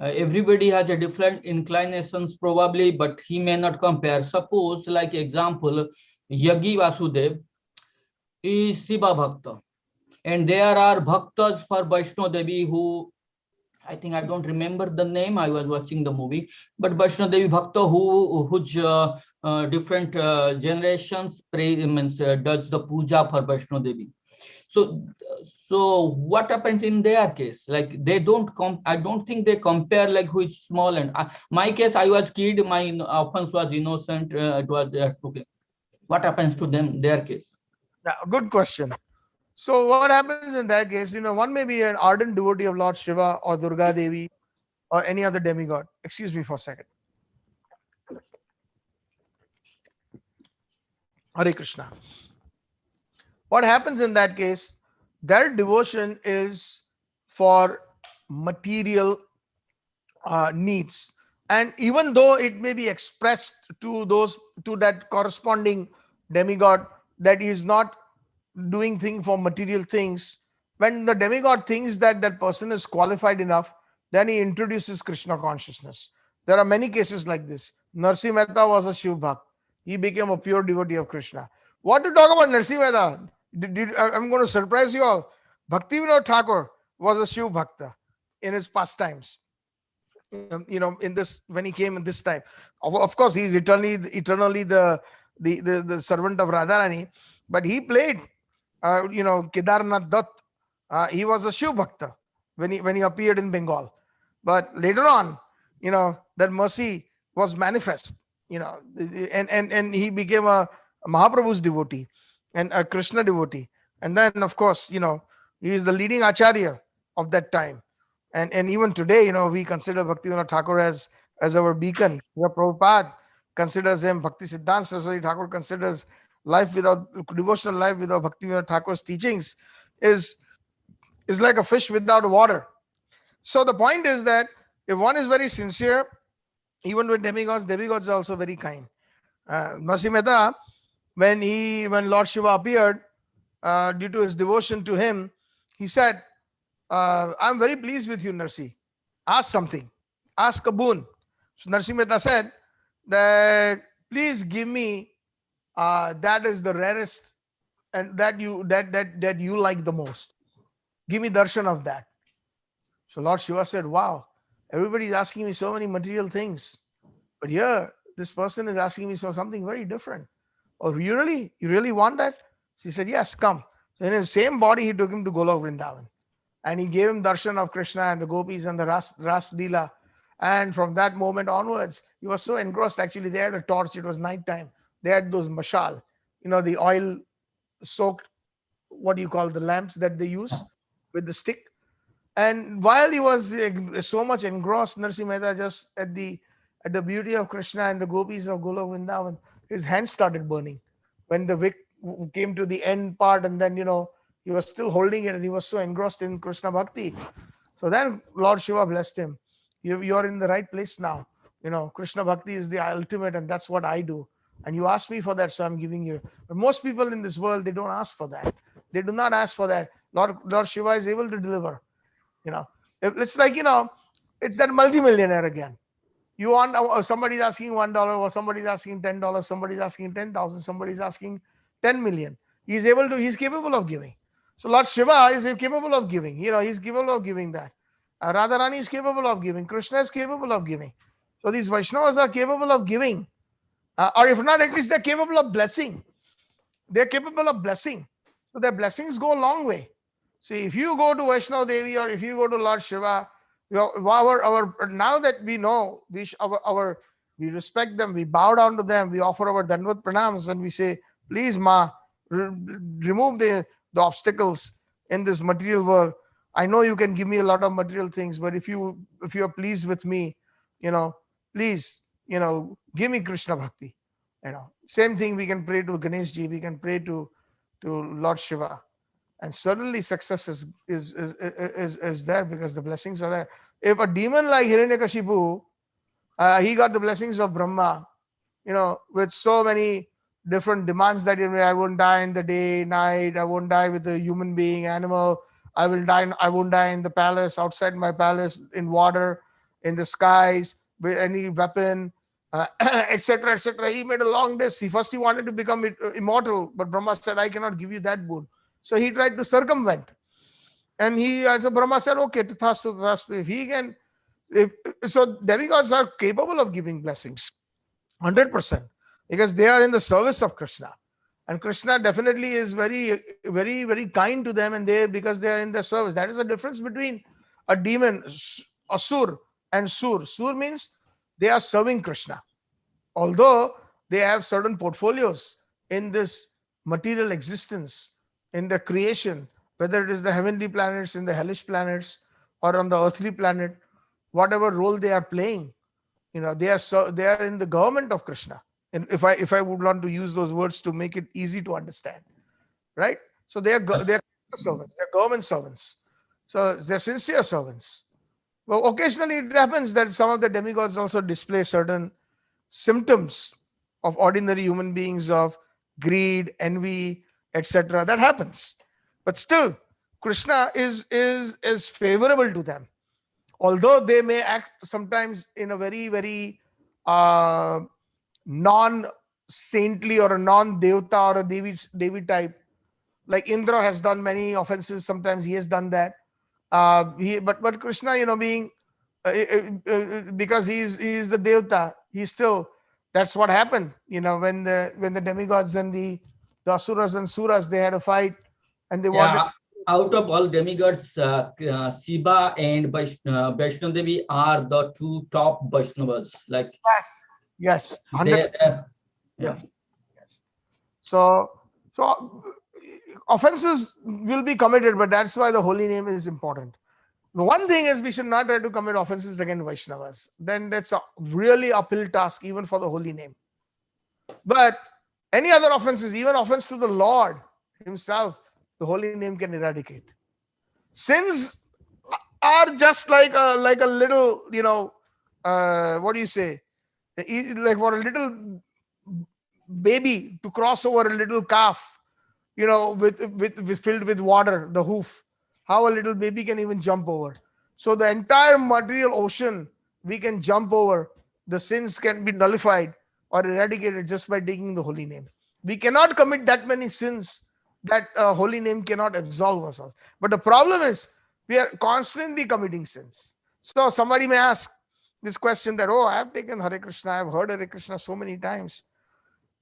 everybody has a different inclinations probably, but he may not compare. Suppose, like example, Yagi Vasudev is Shiva Bhakta, and there are Bhaktas for Vaishno Devi who I think I don't remember the name. I was watching the movie, but Vaishno Devi Bhakta whose different generations pray means does the puja for Vaishno Devi. So, so what happens in their case? Like they don't I don't think they compare like who is small and my case. I was kid. My offense was innocent. It was okay. What happens to them? Their case. Yeah, good question. So what happens in that case? One may be an ardent devotee of Lord Shiva or Durga Devi or any other demigod. Excuse me for a second. Hare Krishna. What happens in that case? Their devotion is for material needs, and even though it may be expressed to that corresponding demigod that he is not doing thing for material things, when the demigod thinks that that person is qualified enough, then he introduces Krishna consciousness. There are many cases like this. Narsi Mehta was a Shiv Bhakt. He became a pure devotee of Krishna. What to talk about Narsi Mehta? I'm going to surprise you all. Bhakti Vinod Thakur was a Shiv Bhakta in his pastimes. In this, when he came in this time, of course he's eternally the servant of Radharani, but he played Kedarnath Dutt. He was a Shiv Bhakta when he appeared in Bengal. But later on, that mercy was manifest, and he became a Mahaprabhu's devotee and a Krishna devotee. And then, of course, he is the leading acharya of that time. And even today, we consider Bhaktivinoda Thakur as our beacon. Prabhupada considers him. Bhakti Siddhanta Saraswati Thakur considers devotional life without Bhaktivinoda Thakur's teachings is like a fish without water. So the point is that if one is very sincere, even with demigods are also very kind. Nasi Mehta, when Lord Shiva appeared, due to his devotion to him, he said, I'm very pleased with you, Narsi. Ask something. Ask a boon. So Narsi Mehta said that please give me that is the rarest and that you like the most. Give me darshan of that. So Lord Shiva said, wow, everybody's asking me so many material things. But here, this person is asking me for something very different. Oh, you really want that? She said, yes, come. So in his same body, he took him to Golok Vrindavan. And he gave him darshan of Krishna and the gopis and the Ras Leela. And from that moment onwards, he was so engrossed. Actually, they had a torch. It was nighttime. They had those mashal, the oil soaked, what do you call the lamps that they use with the stick. And while he was so much engrossed, Narsi Mehta, just at the beauty of Krishna and the gopis of Golok Vrindavan, his hands started burning. When the wick came to the end part, and then he was still holding it, and he was so engrossed in Krishna Bhakti. So then Lord Shiva blessed him. You're in the right place now. Krishna Bhakti is the ultimate, and that's what I do. And you asked me for that, so I'm giving you. But most people in this world, they don't ask for that. They do not ask for that. Lord Shiva is able to deliver. you know it's like, it's that multimillionaire again. You want, somebody's asking $1, or somebody's asking $10, somebody's asking 10,000, somebody's asking 10 million. He's capable of giving. So Lord Shiva is capable of giving. He's capable of giving that. Radharani is capable of giving. Krishna is capable of giving. So these Vaishnavas are capable of giving, or if not, at least they're capable of blessing. They're capable of blessing. So their blessings go a long way. See, if you go to Vaishnav Devi, or if you go to Lord Shiva, our now that we know, we respect them, we bow down to them, we offer our Dandavat Pranams, and we say, please, Ma, remove the obstacles in this material world. I know you can give me a lot of material things, but if you are pleased with me, please, give me Krishna Bhakti. Same thing we can pray to Ganesh Ji, we can pray to Lord Shiva, and certainly success is there, because the blessings are there. If a demon like Hiranyakashipu, he got the blessings of Brahma, with so many different demands that I won't die in the day, night, I won't die with a human being, animal, I won't die in the palace, outside my palace, in water, in the skies, with any weapon, etc., etc. He made a long list. He wanted to become immortal, but Brahma said, I cannot give you that boon. So he tried to circumvent. And so Brahma said, okay, tathastu, tathastu. If he can, so demigods are capable of giving blessings, 100%, because they are in the service of Krishna. And Krishna definitely is very, very, very kind to them, and because they are in their service. That is the difference between a demon, asur, and sur. Sur means they are serving Krishna. Although they have certain portfolios in this material existence, in the creation, whether it is the heavenly planets, in the hellish planets, or on the earthly planet, whatever role they are playing, they are in the government of Krishna. And if I would want to use those words to make it easy to understand, right? So they are servants, they are government servants. So they're sincere servants. Well, occasionally it happens that some of the demigods also display certain symptoms of ordinary human beings, of greed, envy, etc. That happens. But still, Krishna is favorable to them, although they may act sometimes in a very, very non-saintly, or a non-devta, or a devi type. Like Indra has done many offenses, sometimes he has done that. But Krishna, being because he is the devta, he's still, that's what happened. When the demigods and the asuras and suras, they had a fight, and they wanted. Yeah, out of all demigods, Shiva and Vaishnav Devi are the two top Vaishnavas. Like, Yes, 100. they, yeah. Yes, yes. So offenses will be committed, but that's why the holy name is important. The one thing is, we should not try to commit offenses against Vaishnavas. Then that's a really uphill task, even for the holy name. But any other offenses, even offense to the Lord Himself, the holy name can eradicate. Sins are just like a little, what do you say? Like for a little baby to cross over a little calf, with filled with water, the hoof. How a little baby can even jump over. So the entire material ocean we can jump over. The sins can be nullified or eradicated just by taking the holy name. We cannot commit that many sins that holy name cannot absolve us of. But the problem is, we are constantly committing sins. So somebody may ask this question that, oh, I have taken Hare Krishna, I have heard Hare Krishna so many times.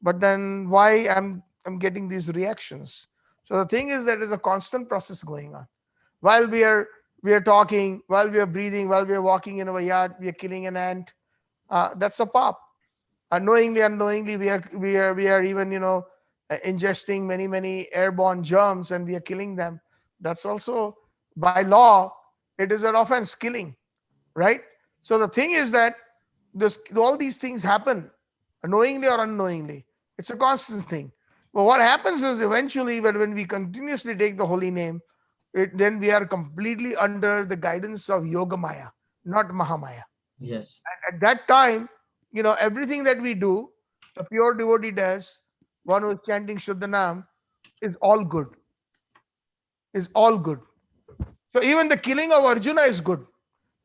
but then why I'm getting these reactions? So the thing is that there's a constant process going on. While we are talking, while we are breathing, while we are walking in our yard, we are killing an ant. That's a pop. Unknowingly, unknowingly, we are even ingesting many airborne germs, and we are killing them. That's also by law, it is an offense, killing, right? So the thing is that this all these things happen knowingly or unknowingly. It's a constant thing. But what happens is eventually, when we continuously take the holy name, then we are completely under the guidance of Yoga Maya, not Mahamaya. Yes. At that time, everything that we do, a pure devotee does, one who is chanting Shuddhanam, is all good. Is all good. So even the killing of Arjuna is good,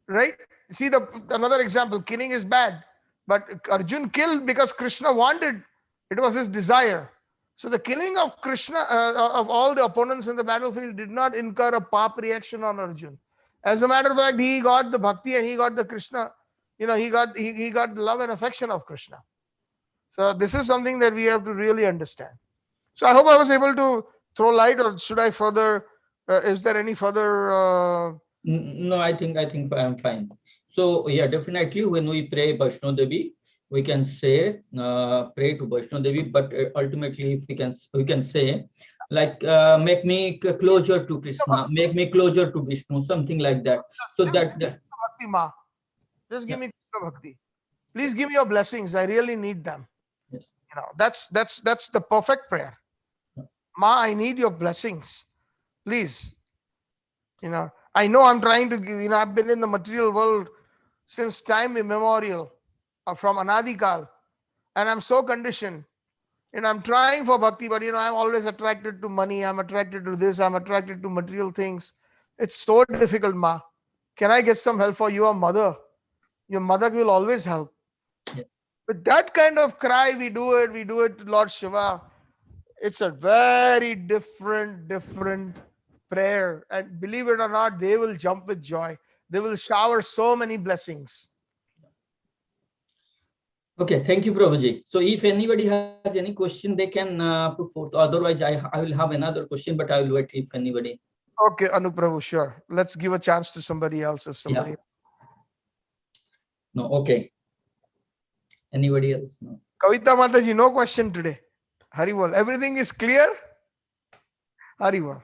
right? See the another example. Killing is bad, but Arjun killed because Krishna wanted. It was his desire. So the killing of Krishna, of all the opponents in the battlefield, did not incur a pap reaction on Arjun. As a matter of fact, he got the bhakti and he got the Krishna. He got the love and affection of Krishna. So this is something that we have to really understand. So I hope I was able to throw light, or should I further? Is there any further? No, I think I'm fine. So yeah, definitely when we pray Vaishno Devi, we can say pray to Vaishno Devi, but ultimately if we can say like make me closer to Krishna, make me closer to Vishnu, something like that. So Just give that me bhakti, ma. Just give yeah, me Krishna bhakti. Please give me your blessings. I really need them. yes, That's the perfect prayer. Ma, I need your blessings. Please. I know I'm trying to give, I've been in the material world since time immemorial, from Anadikal, and I'm so conditioned. I'm trying for bhakti, but I'm always attracted to money. I'm attracted to this. I'm attracted to material things. It's so difficult, ma. Can I get some help for your mother? Your mother will always help. yes. With that kind of cry, we do it. We do it to Lord Shiva. It's a very different prayer. And believe it or not, they will jump with joy. They will shower so many blessings. Okay, thank you, Prabhuji. So if anybody has any question, they can put forth. Otherwise, I will have another question, but I will wait if anybody. Okay, Anuprabhu, sure. Let's give a chance to somebody else if Yeah. somebody. No. Okay. Anybody else? No. Kavita Mataji, no question today. Haribol. Everything is clear? Haribol.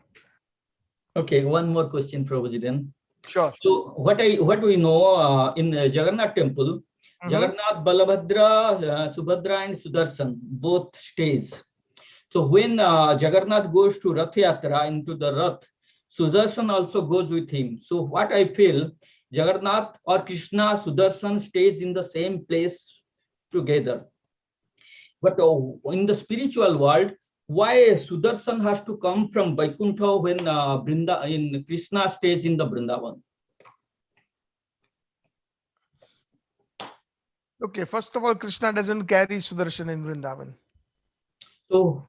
Okay, one more question, Prabhuji, then. Sure. So what we know in Jagannath temple, Jagannath, Balabhadra, Subhadra, and Sudarshan both stays. So when Jagannath goes to Rath Yatra into the Rath, Sudarshan also goes with him. So what I feel, Jagannath or Krishna, Sudarshan stays in the same place together. But in the spiritual world, why Sudarshan has to come from Vaikuntha when in Krishna stays in the Vrindavan? Okay, first of all, Krishna doesn't carry Sudarshan in Vrindavan. So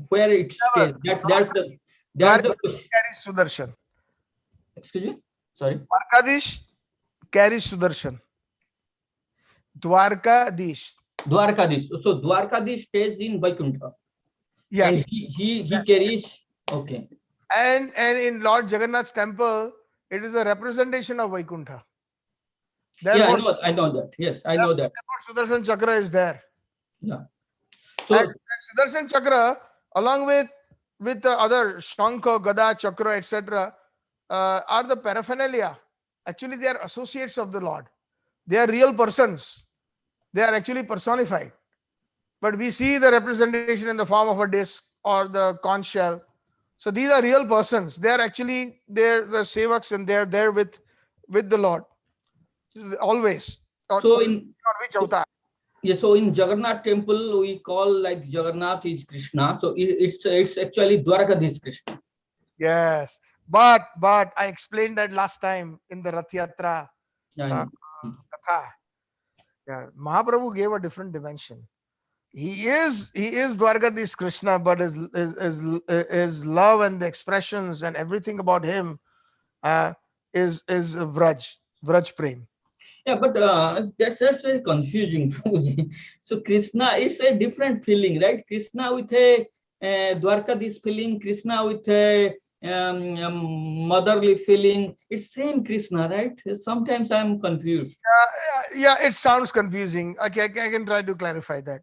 where it Never. stays? That's the Dwarkadish question. carries Sudarshan. Excuse me. Sorry. Dwarkadish carries Sudarshan. Dwarkadish. Dwarkadish. So Dwarkadish stays in Vaikuntha, and Yes. he carries. Okay. And in Lord Jagannath's temple, it is a representation of Vaikuntha. Yeah, Therefore, I know that. Yes, I know that. Sudarshan Chakra is there. Yeah. And So Sudarshan Chakra, along with the other Shankha, Gada, Chakra, etc., are the paraphernalia. Actually, they are associates of the Lord. They are real persons. They are actually personified. But we see the representation in the form of a disc or the conch shell. So these are real persons. They are actually the sevaks, and they are there with the Lord always. so in On which so, avatar? yeah, so in Jagannath temple we call like Jagannath is Krishna. So it's actually Dwarkadish Krishna. Yes, but I explained that last time in the Rath Yatra Yeah, I know. katha. Yeah, Mahaprabhu gave a different dimension. He is Dwarkadish Krishna, but his love and the expressions and everything about him is Vraj Prem. Yeah, but that's very confusing, Prabhuji. So Krishna, it's a different feeling, right? Krishna with a Dwarkadish feeling, Krishna with a motherly feeling. It's same Krishna, right? Sometimes I'm confused. Yeah, it sounds confusing. Okay, I can try to clarify that.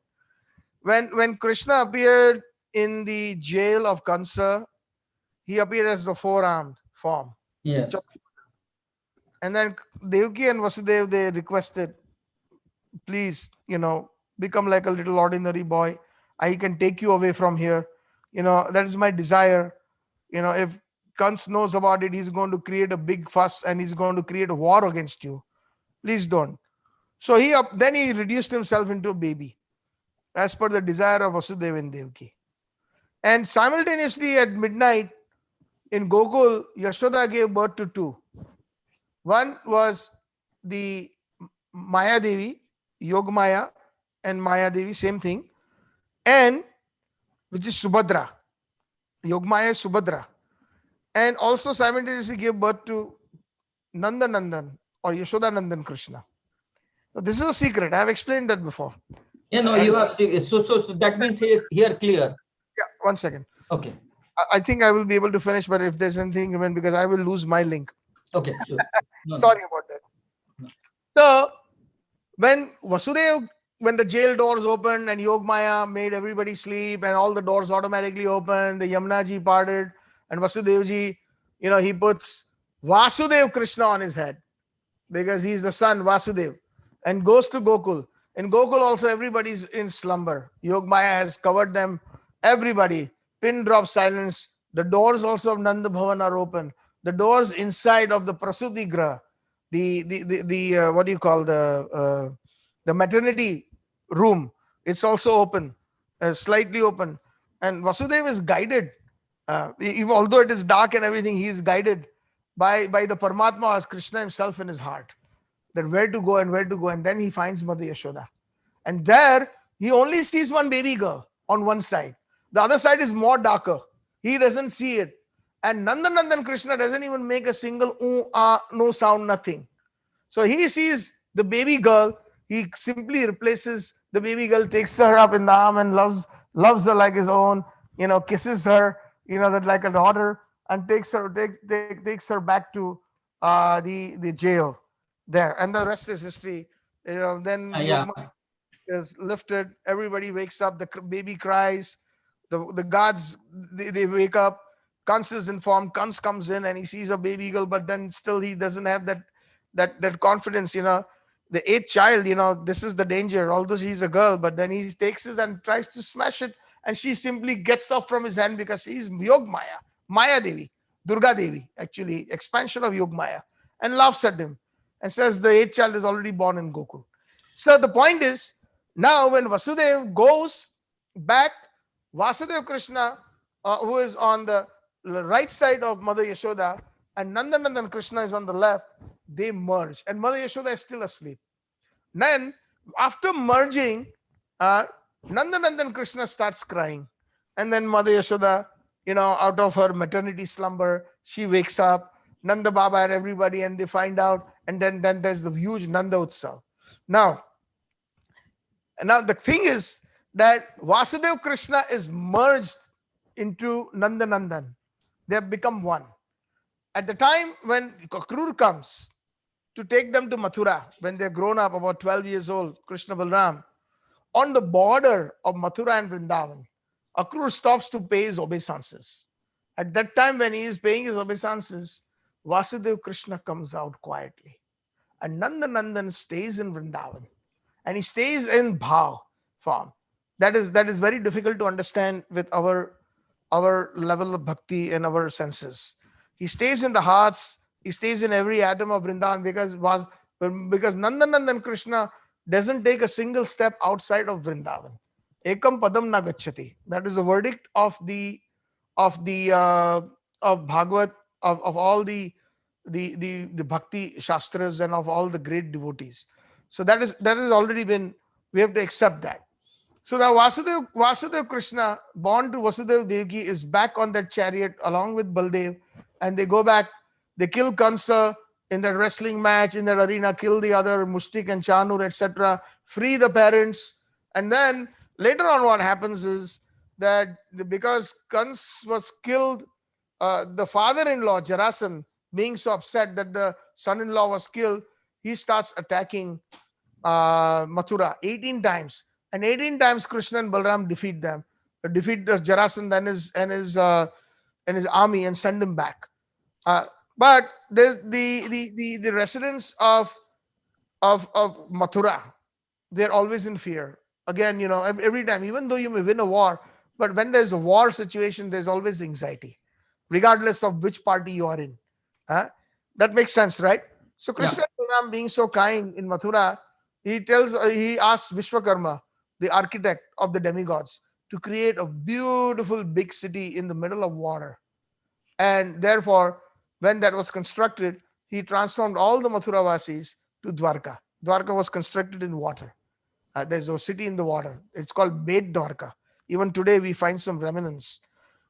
When Krishna appeared in the jail of Kansa, he appeared as the four-armed form. So, Yes. and then Devki and Vasudev, they requested, please, become like a little ordinary boy. I can take you away from here. That is my desire. If Kans knows about it, he's going to create a big fuss and he's going to create a war against you. Please don't. So then he reduced himself into a baby, as per the desire of Vasudeva and Devki. And simultaneously at midnight in Gokul, Yashoda gave birth to two. One was the Maya Devi, Yog Maya, and Maya Devi, same thing, and which is Subhadra. Yog Maya is Subhadra. And also simultaneously gave birth to Nanda Nandan or Yashoda Nandan Krishna. So this is a secret. I have explained that before. Yeah, no, Uh, you have so that means here clear. yeah, 1 second. Okay. I think I will be able to finish, but if there's anything remaining, because I will lose my link. Okay, sure. No, no. Sorry about that. So when Vasudev, when the jail doors opened and Yogmaya made everybody sleep and all the doors automatically opened, the Yamuna ji parted, and Vasudev ji, he puts Vasudev Krishna on his head because he's the son Vasudev, and goes to Gokul. In Gokul also everybody's in slumber. Yogmaya has covered them, everybody, pin drop silence. The doors also of Nanda Bhavan are open. The doors inside of the Prasuti Graha, the what do you call the maternity room, it's also open, slightly open, and Vasudev is guided, although it is dark and everything, he is guided by the Paramatma as Krishna himself in his heart, that where to go and where to go. And then he finds Mother Yashoda, and there he only sees one baby girl on one side. The other side is more darker. He doesn't see it. And Nandanandan Krishna doesn't even make a single no sound, nothing. So he sees the baby girl. He simply replaces the baby girl, takes her up in the arm and loves her like his own. Kisses her. That like a daughter, and takes her back to the jail there. And the rest is history. Then Yeah. Yogma is lifted. Everybody wakes up. The baby cries. The guards, they wake up. Kans is informed. Kans comes in and he sees a baby girl, but then still he doesn't have that confidence. The eighth child. This is the danger. Although she's a girl, but then he takes it and tries to smash it, and she simply gets off from his hand because she's Yog Maya, Maya Devi, Durga Devi, actually expansion of Yog Maya, and laughs at him and says the eighth child is already born in Gokul. So the point is, now when Vasudev goes back, Vasudev Krishna, who is on the right side of Mother Yashoda, and Nandanandan Krishna is on the left, they merge. And Mother Yashoda is still asleep. Then, after merging, Nandanandan Krishna starts crying. And then Mother Yashoda, out of her maternity slumber, she wakes up, Nanda Baba and everybody, and they find out. And then there's the huge Nanda Utsav. Now the thing is that Vasudev Krishna is merged into Nandanandan. They have become one. At the time when Akrur comes to take them to Mathura, when they're grown up, about 12 years old, Krishna Balram, on the border of Mathura and Vrindavan, Akrur stops to pay his obeisances. At that time, when he is paying his obeisances, Vasudev Krishna comes out quietly. And Nandanandan stays in Vrindavan. And he stays in bhav form. That is very difficult to understand with our level of bhakti and our senses. He stays in the hearts. He stays in every atom of Vrindavan because Nandanandan Krishna doesn't take a single step outside of Vrindavan. Ekam padam na gacchati. That is the verdict of Bhagavad, of all the bhakti shastras and of all the great devotees. So that has already been, we have to accept that. So now Vasudev Krishna, born to Vasudev Devaki, is back on that chariot along with Baldev, and they go back, they kill Kansa, in that wrestling match, in that arena, kill the other Mushtik and Chanur, etc., free the parents. And then later on, what happens is that because Kans was killed, the father-in-law, Jarasan, being so upset that the son-in-law was killed, he starts attacking Mathura 18 times. And 18 times Krishna and Balram defeat them. Defeat Jarasan and his army and send him back. But the residents of Mathura, they're always in fear. Again, every time, even though you may win a war, but when there's a war situation, there's always anxiety, regardless of which party you are in. Huh? That makes sense, right? So Yeah. Krishna Balram, being so kind in Mathura, he asks Vishwakarma, the architect of the demigods, to create a beautiful big city in the middle of water. And therefore, when that was constructed, he transformed all the Mathuravasis to Dwarka. Dwarka was constructed in water. There's a city in the water. It's called Bet Dwarka. Even today, we find some remnants.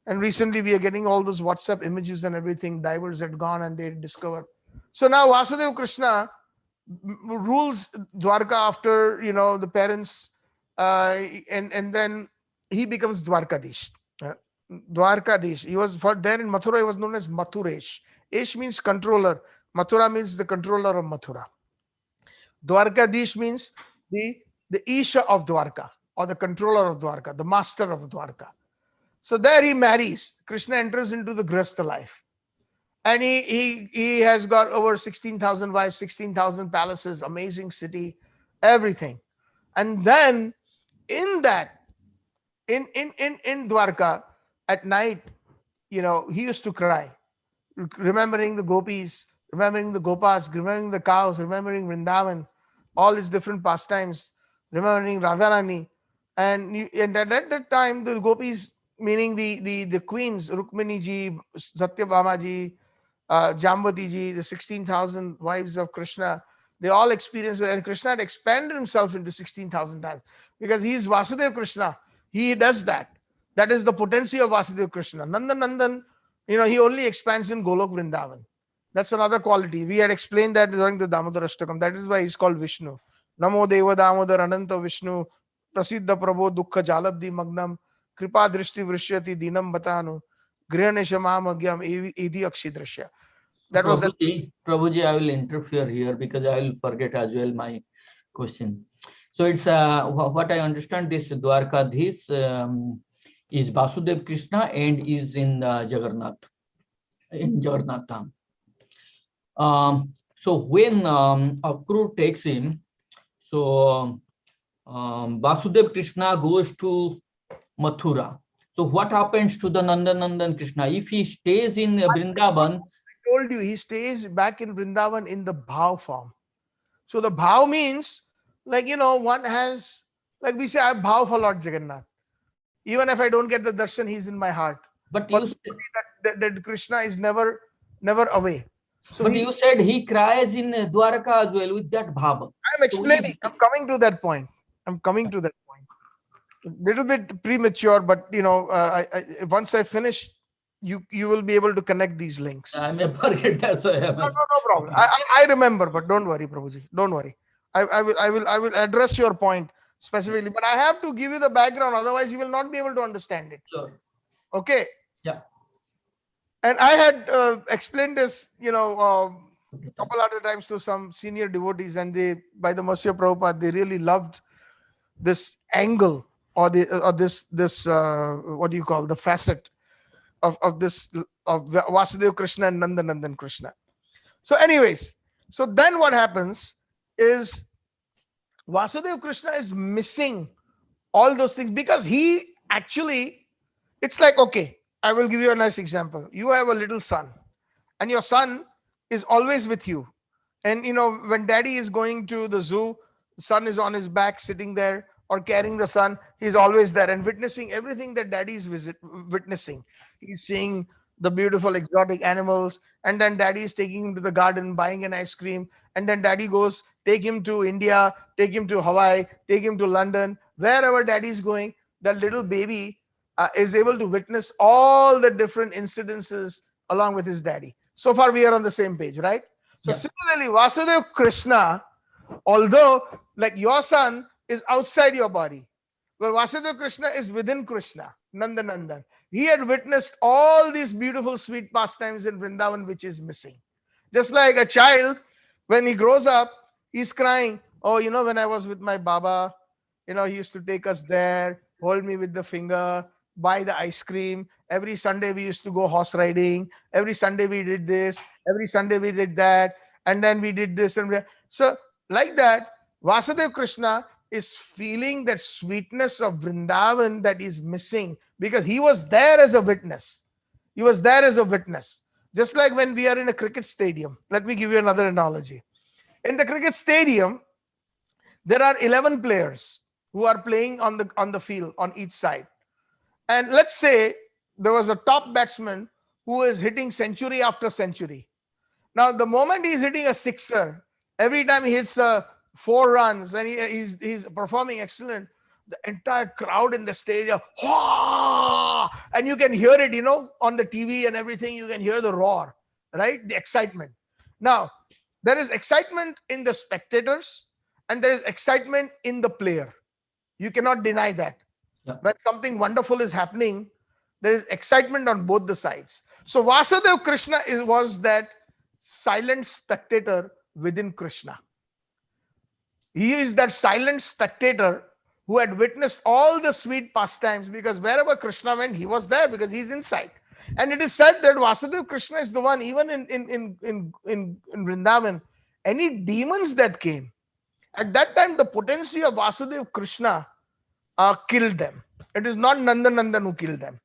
And recently, we are getting all those WhatsApp images and everything. Divers had gone and they discovered. So now Vasudeva Krishna rules Dwarka after the parents, and then he becomes Dwarkadish. Uh, Dwarkadish. He was for there in Mathura. He was known as Mathuresh. Esh means controller. Mathura means the controller of Mathura. Dwarkadish means the the Isha of Dwarka, or the controller of Dwarka, the master of Dwarka. So there he marries. Krishna enters into the Grihastha life. And he has got over 16,000 wives, 16,000 palaces, amazing city, everything. And then in that, in Dwarka, at night, he used to cry, remembering the gopis, remembering the gopas, remembering the cows, remembering Vrindavan, all his different pastimes, remembering Radharani. And at that time, the gopis, meaning the queens, Rukmini ji, Satyabhama ji, Jambati ji, the 16,000 wives of Krishna, they all experienced it. And Krishna had expanded himself into 16,000 times because he is Vasudeva Krishna. He does that. That is the potency of Vasudeva Krishna. Nandan, he only expands in Golok Vrindavan. That's another quality. We had explained that during the Damodarashtakam. That is why he's called Vishnu. Namo Deva Damodar Ananta Vishnu Prasiddha Prabho Dukkha Jalabdi Magnam Kripa Drishti Vrishyati Dinam Batanu Grihaneshamamagyam Edi Akshidrashya. That was that. Prabhuji, I will interfere here because I will forget as well my question. So it's what I understand, this Dwarkadhish is Vasudev Krishna and is in Jagannath Dham. So when Akrur takes him, so Vasudev Krishna goes to Mathura. So what happens to the Nandan Krishna if he stays in Vrindavan? I told you, he stays back in Vrindavan in the bhav form. So the bhav means, like, one has, like we say, I have bhav for Lord Jagannath. Even if I don't get the darshan, he's in my heart. But you that Krishna is never away. So but you said he cries in Dwarka as well with that bhava. I'm explaining. I'm coming to that point. A little bit premature, but once I finish, you will be able to connect these links. I may forget that. So no problem. I remember, but don't worry, Prabhuji. Don't worry. I will address your point specifically, but I have to give you the background. Otherwise, you will not be able to understand it. Sure. Okay. Yeah. And I had explained this, couple other times to some senior devotees, and they, by the mercy of Prabhupada, they really loved this angle or this what do you call, the facet of this of Vasudeva Krishna and Nandan Krishna. So anyways, so then what happens is Vasudeva Krishna is missing all those things because he actually, it's like, okay, I will give you a nice example. You have a little son and your son is always with you. And when daddy is going to the zoo, son is on his back sitting there or carrying the son. He's always there and witnessing everything that daddy is witnessing. He's seeing the beautiful exotic animals, and then daddy is taking him to the garden, buying an ice cream, and then daddy goes, take him to India, take him to Hawaii, take him to London, wherever daddy is going. That little baby is able to witness all the different incidences along with his daddy. So far we are on the same page, right? So Yeah. similarly, Vasudeva Krishna, although like your son is outside your body, but Vasudeva Krishna is within Krishna, Nanda Nandan. He had witnessed all these beautiful sweet pastimes in Vrindavan, which is missing. Just like a child, when he grows up, he's crying. Oh, when I was with my Baba, he used to take us there, hold me with the finger, buy the ice cream. Every Sunday we used to go horse riding. Every Sunday we did this. Every Sunday we did that. And then we did this and that. So, like that, Vasudev Krishna is feeling that sweetness of Vrindavan that is missing because he was there as a witness. He was there as a witness. Just like when we are in a cricket stadium. Let me give you another analogy. In the cricket stadium, there are 11 players who are playing on the field on each side. And let's say there was a top batsman who is hitting century after century. Now, the moment he's hitting a sixer, every time he hits 4 runs and he's performing excellent, the entire crowd in the stadium, and you can hear it, on the TV and everything, you can hear the roar, right? The excitement. Now, there is excitement in the spectators and there is excitement in the player. You cannot deny that. Yeah. When something wonderful is happening, there is excitement on both the sides. So Vasudeva Krishna was that silent spectator within Krishna. He is that silent spectator who had witnessed all the sweet pastimes, because wherever Krishna went, he was there because he's inside. And it is said that Vasudeva Krishna is the one, even in Vrindavan, any demons that came, at that time, the potency of Vasudeva Krishna killed them. It is not Nanda Nandan who killed them.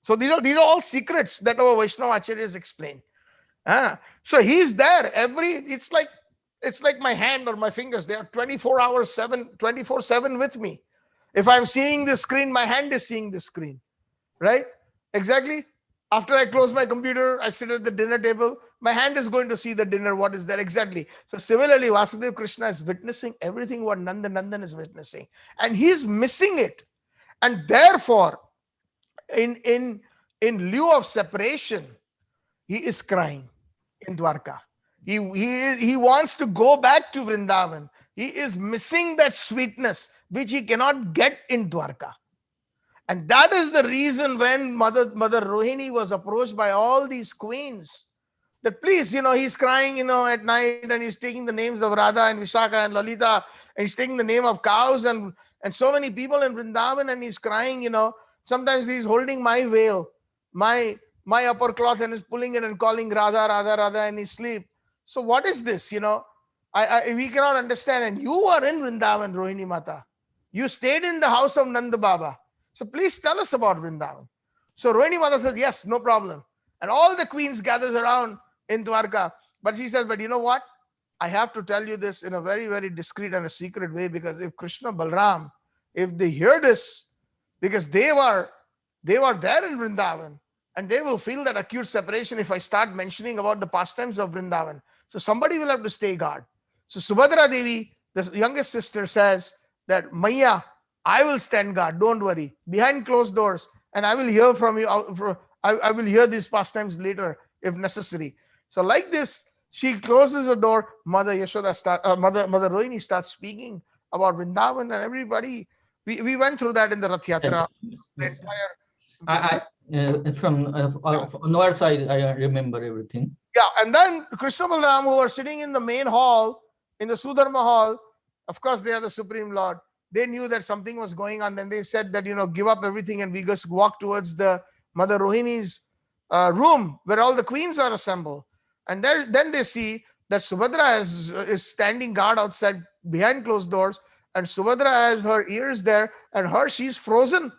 So these are all secrets that our Vaishnava Acharyas explain. So he's there it's like my hand or my fingers. They are 24 hours 7, 24/7 with me. If I'm seeing the screen, my hand is seeing the screen. Right? Exactly. After I close my computer, I sit at the dinner table. My hand is going to see the dinner, what is there exactly. So similarly, Vasudeva Krishna is witnessing everything what Nanda Nandan is witnessing. And he's missing it. And therefore, in lieu of separation, he is crying in Dwarka. He wants to go back to Vrindavan. He is missing that sweetness which he cannot get in Dwarka. And that is the reason when Mother Rohini was approached by all these queens, that please, he's crying, at night, and he's taking the names of Radha and Vishaka and Lalita, and he's taking the name of cows and so many people in Vrindavan, and he's crying, Sometimes he's holding my veil, my upper cloth, and is pulling it and calling Radha, Radha, Radha in his sleep. So what is this? We cannot understand. And you are in Vrindavan, Rohini Mata. You stayed in the house of Nanda Baba. So please tell us about Vrindavan. So Rohini Mata says, yes, no problem. And all the queens gathers around in Dwarka. But she says, but you know what? I have to tell you this in a very, very discreet and a secret way, because if Krishna Balram, if they hear this, because they were there in Vrindavan, and they will feel that acute separation if I start mentioning about the pastimes of Vrindavan. So somebody will have to stay guard. So Subhadra Devi, the youngest sister, says that, Maya, I will stand guard, don't worry, behind closed doors, and I will hear from you. I will hear these pastimes later if necessary. So like this, she closes the door. Mother Rohini starts speaking about Vrindavan, and everybody. We went through that in the Rath Yatra. Yes. From onwards, I remember everything. Yeah, and then Krishna Balaram, who were sitting in the main hall, in the Sudharma hall, of course they are the Supreme Lord. They knew that something was going on. Then they said that, give up everything and we just walk towards the Mother Rohini's room where all the queens are assembled. And then they see that Subhadra is standing guard outside behind closed doors, and Subhadra has her ears there, and she's frozen.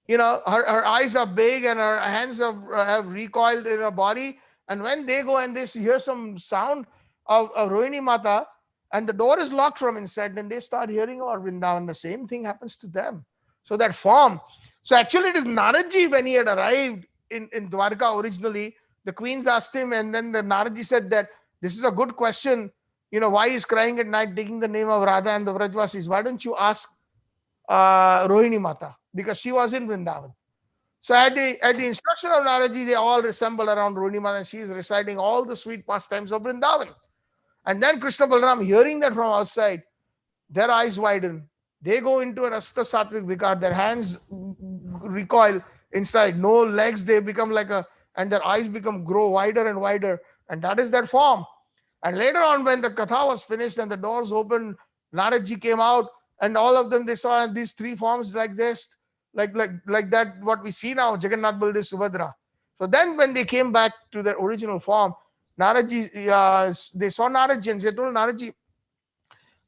Her eyes are big and her hands have recoiled in her body. And when they go and they hear some sound of Rohini Mata, and the door is locked from inside, then they start hearing about Vrindavan. The same thing happens to them. So that form. So actually it is Naradji, when he had arrived in Dwarka originally, the queens asked him, and then the Naradji said that this is a good question. Why he's crying at night, taking the name of Radha and the Vrajvasis. Why don't you ask Rohini Mata? Because she was in Vrindavan. So at the instruction of Naradji, they all assembled around Rohini Mata, and she is reciting all the sweet pastimes of Vrindavan. And then Krishna Balaram, hearing that from outside, their eyes widen. They go into an Asta Sattvic Vikar. Their hands recoil inside. No legs. They become like a, and their eyes grow wider and wider. And that is their form. And later on, when the katha was finished and the doors opened, Naradji came out, and all of them, they saw these three forms like this, like that, what we see now, Jagannath, Baldev, Subhadra. So then when they came back to their original form, Naradji, they saw Naradji and they told Naradji,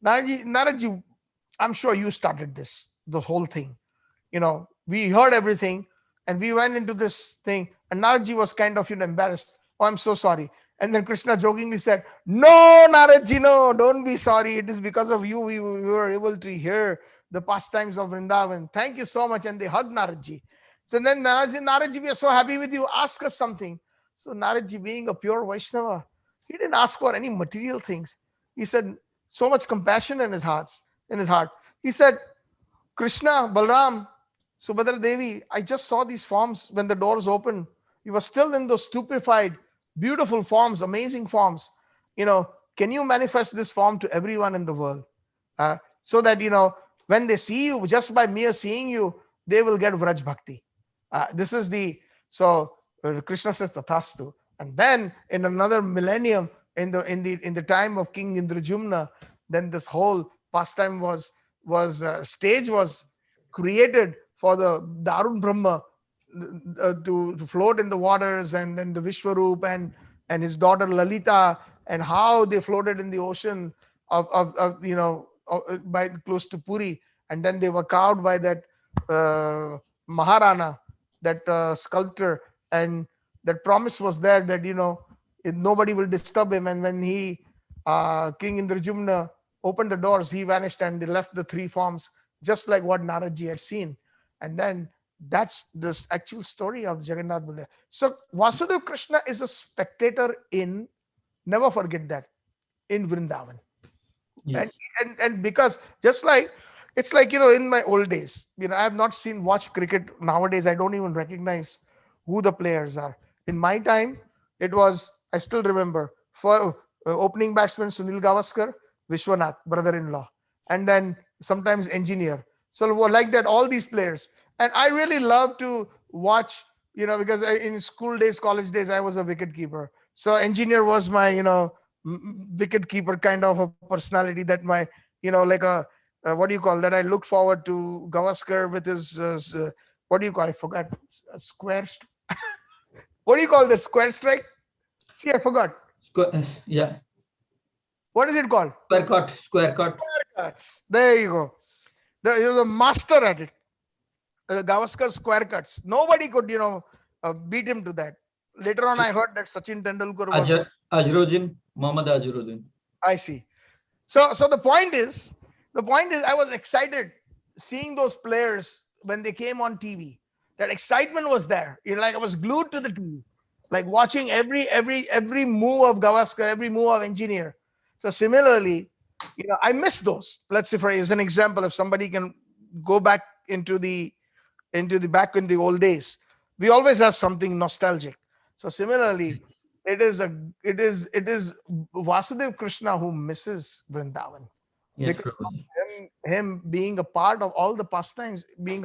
Naradji, I'm sure you started this, the whole thing. We heard everything and we went into this thing. And Naradji was kind of, embarrassed. Oh, I'm so sorry. And then Krishna jokingly said, no, Naradji, no, don't be sorry. It is because of you we were able to hear the pastimes of Vrindavan. Thank you so much. And they hugged Naradji. So then Naradji, we are so happy with you. Ask us something. So Naradji, being a pure Vaishnava, he didn't ask for any material things. He said, so much compassion in his heart. He said, Krishna, Balram, Subhadra Devi, I just saw these forms when the doors opened. You were still in those stupefied, beautiful forms, amazing forms. Can you manifest this form to everyone in the world? So that, when they see you, just by mere seeing you, they will get Vraj Bhakti. Krishna says, Tathastu. And then in another millennium, in the time of King Indrajumna, then this whole pastime stage was created for the Arun Brahma to float in the waters, and then the Vishwaroop and his daughter Lalita, and how they floated in the ocean by close to Puri, and then they were carved by that Maharana, that sculptor, and that promise was there that nobody will disturb him. And when King Indrajumna opened the doors, he vanished and they left the three forms, just like what Naradji had seen. And then that's this actual story of Jagannath Baladev. So Vasudeva Krishna is a spectator never forget that, in Vrindavan. Yes. And because just like it's like in my old days, I have not watched cricket. Nowadays I don't even recognize who the players are. In my time, it was, I still remember, for opening batsman Sunil Gavaskar, Vishwanath, brother-in-law, and then sometimes engineer. So like that, all these players. And I really love to watch, because in school days, college days, I was a wicket keeper. So engineer was my, wicket keeper kind of a personality, that my, like a, what do you call that? I look forward to Gavaskar with his, what do you call it? I forgot. Square. What do you call the square strike? See, I forgot. Yeah. What is it called? Square cut. Square cuts. There you go. He was a master at it. Gavaskar square cuts. Nobody could, beat him to that. Later on, I heard that Sachin Tendulkar was... Azharuddin, Mohammad Azharuddin. I see. So the point is, I was excited seeing those players when they came on TV. That excitement was there. Like I was glued to the TV, like watching every move of Gavaskar, every move of engineer. So similarly, I miss those. Let's say, for as an example, if somebody can go back into the back in the old days, we always have something nostalgic. So similarly, it is Vasudeva Krishna who misses Vrindavan. Yes, Because him being a part of all the pastimes, being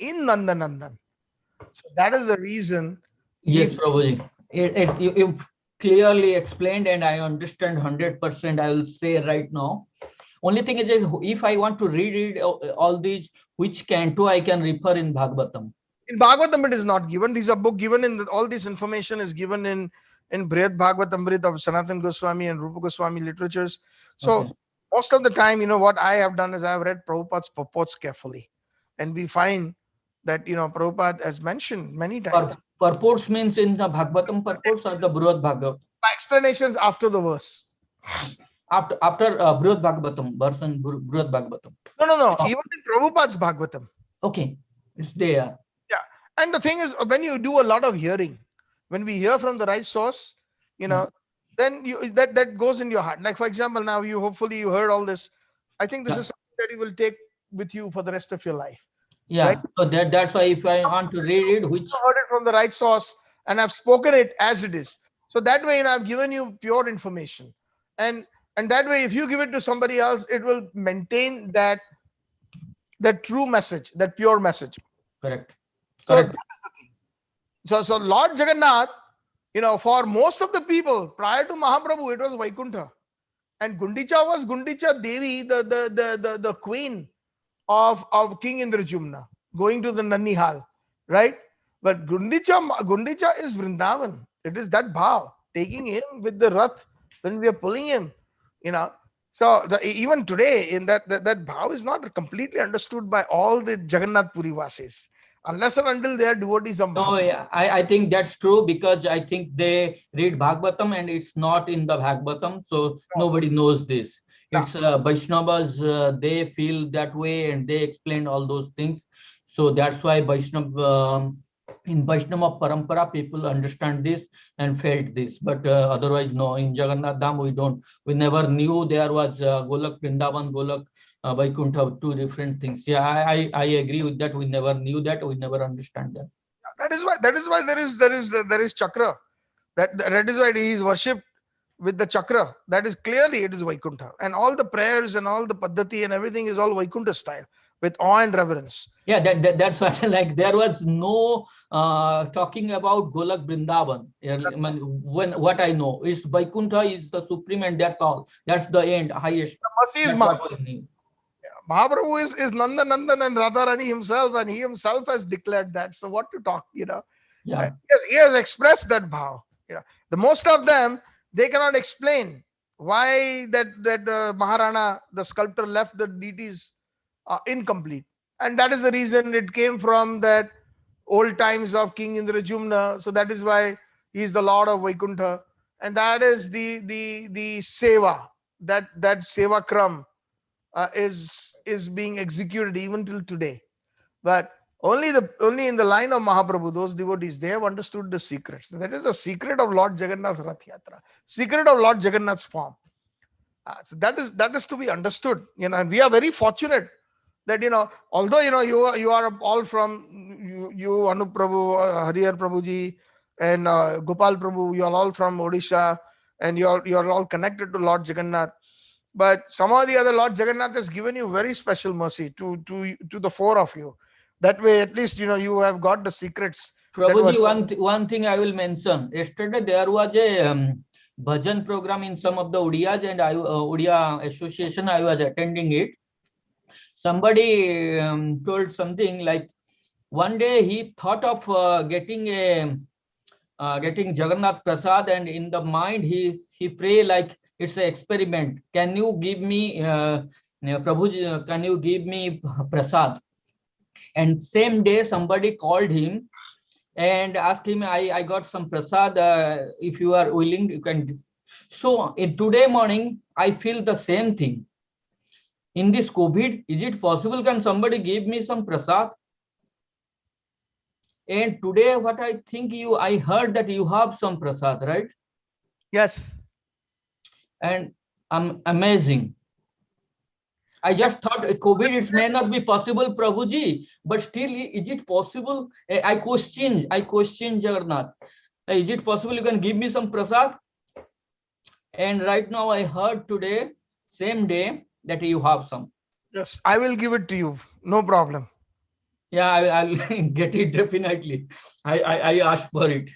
in Nandanandan. So that is the reason. Yes, Prabhuji. You clearly explained, and I understand 100%. I will say right now. Only thing is, if I want to read all these, which canto I can refer in Bhagavatam? In Bhagavatam, it is not given. These are book given in all this information is given in Brihad Bhagavatamrita of Sanatan Goswami and Rupa Goswami literatures. So most of the time, what I have done is I have read Prabhupada's purports carefully, and we find that Prabhupada has mentioned many times. Purports means in the Bhagavatam purports or the Brihad Bhagavatam? Explanations after the verse. After Brihad Bhagavatam, verse and Brihad Bhagavatam. No. Even in Prabhupada's Bhagavatam. Okay, it's there. Yeah, and the thing is, when you do a lot of hearing, when we hear from the right source, then that goes in your heart. Like for example, now hopefully you heard all this. I think this is something that you will take with you for the rest of your life. Yeah. Right? So that's why if I want to read it, which you heard it from the right source, and I've spoken it as it is. So that way, I've given you pure information. And that way, if you give it to somebody else, it will maintain that true message, that pure message. Correct. So Correct. so Lord Jagannath, for most of the people prior to Mahaprabhu, it was Vaikuntha. And Gundicha was Gundicha Devi, the queen of King Indrajumna, going to the Nanihal, right? But Gundicha is Vrindavan. It is that bhav, taking him with the rath when we are pulling him, you know. So even today, in that bhav is not completely understood by all the Jagannath Puri Vasis, unless and until they are devotees of No, Mahaprabhu. yeah, I think that's true because I think they read Bhagavatam and it's not in the Bhagavatam, so No, nobody knows this. no. It's Vaishnavas, they feel that way and they explain all those things. So that's why in Vaishnava Parampara, people understand this and felt this. But otherwise, no, in Jagannath Dham, we don't. We never knew there was Golak Vrindavan, Golak Vaikuntha, two different things. Yeah, I agree with that. We never knew that. We never understand that. That is why there is chakra. That is why he is worshipped with the chakra. That is clearly it is Vaikuntha. And all the prayers and all the paddhati and everything is all Vaikuntha style with awe and reverence. Yeah, that's what like there was no talking about Golak Vrindavan. When what I know is Vaikuntha is the supreme and that's all. That's the end, highest. The mercy is That's what I knew. Mahaprabhu is Nanda Nandan and Radharani himself, and he himself has declared that. So what to talk, Yeah, He has expressed that bhav. The most of them, they cannot explain why that Maharana, the sculptor, left the deities incomplete, and that is the reason it came from that old times of King Indrajumna. So that is why he is the Lord of Vaikuntha, and that is the seva, that seva kram is being executed even till today. But only in the line of Mahaprabhu, those devotees, they have understood the secrets. That is the secret of Lord Jagannath's Rath Yatra, secret of Lord Jagannath's form. So that is to be understood, and we are very fortunate that although you are all from you Anup Prabhu, Harihar Prabhuji, and Gopal Prabhu, you are all from Odisha, and you're all connected to Lord Jagannath. But somehow the other, Lord Jagannath has given you very special mercy to the four of you. That way, at least you have got the secrets that were. Prabhuji, one thing I will mention. Yesterday there was a bhajan program in some of the Odiyas and Odiya association. I was attending it. Somebody told something like one day he thought of getting Jagannath Prasad, and in the mind he pray like it's an experiment. Can you give me Prabhuji? Can you give me Prasad? And same day somebody called him and asked him, I got some Prasad. If you are willing, you can. So in today morning, I feel the same thing. In this COVID, is it possible? Can somebody give me some Prasad? And today, what I think I heard that you have some Prasad, right? Yes. And amazing. I just thought COVID, it may not be possible, Prabhuji, but still, is it possible? I question Jagannath. Is it possible you can give me some Prasad? And right now I heard today, same day, that you have some. Yes, I will give it to you. No problem. Yeah, I'll get it definitely. I asked for it.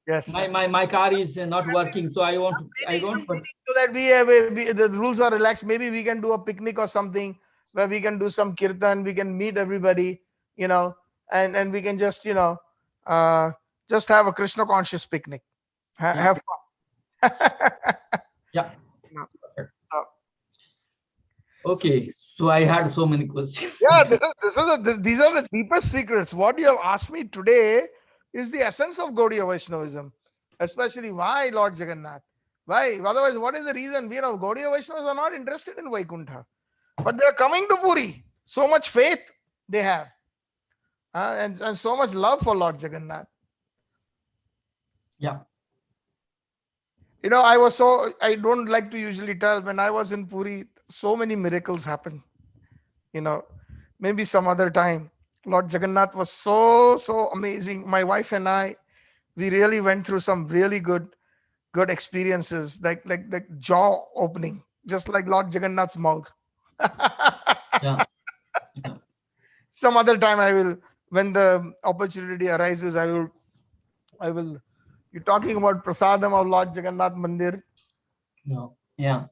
Yes. My car is not working, so I want. So that the rules are relaxed. Maybe we can do a picnic or something where we can do some kirtan. We can meet everybody, and we can just just have a Krishna conscious picnic. Have fun. Yeah. No. Okay, so I had so many questions. Yeah, these are the deepest secrets. What you have asked me today is the essence of Gaudiya Vaishnavism, especially why Lord Jagannath. Why? Otherwise, what is the reason? Gaudiya Vaishnavas are not interested in Vaikuntha, but they are coming to Puri. So much faith they have, and so much love for Lord Jagannath. Yeah. I don't like to usually tell, when I was in Puri, so many miracles happened. Maybe some other time. Lord Jagannath was so amazing. My wife and I, we really went through some really good good experiences, like jaw opening, just like Lord Jagannath's mouth. Yeah. Yeah. Some other time I will, when the opportunity arises, I will. You're talking about prasadam of Lord Jagannath Mandir No. Yeah.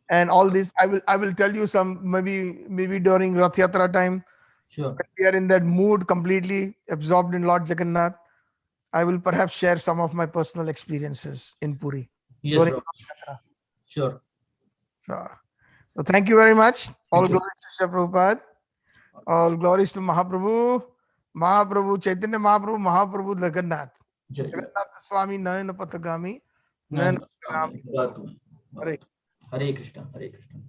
and all this. I will tell you some, maybe during Rath Yatra time, Sure. when we are in that mood, completely absorbed in Lord Jagannath. I will perhaps share some of my personal experiences in Puri Yes, during bro. Rath Yatra. Sure. So thank you very much. All Thank you. glories to Shri Prabhupada. All glories to Mahaprabhu. Mahaprabhu Chaitanya Mahaprabhu, Mahaprabhu Jagannath. Jai Jai. Jagannath Swami Nayana Patagami. Nayana Nayana Patagami, Patagami. Bharatami, Hare Bharat. Hare Krishna. Hare Krishna.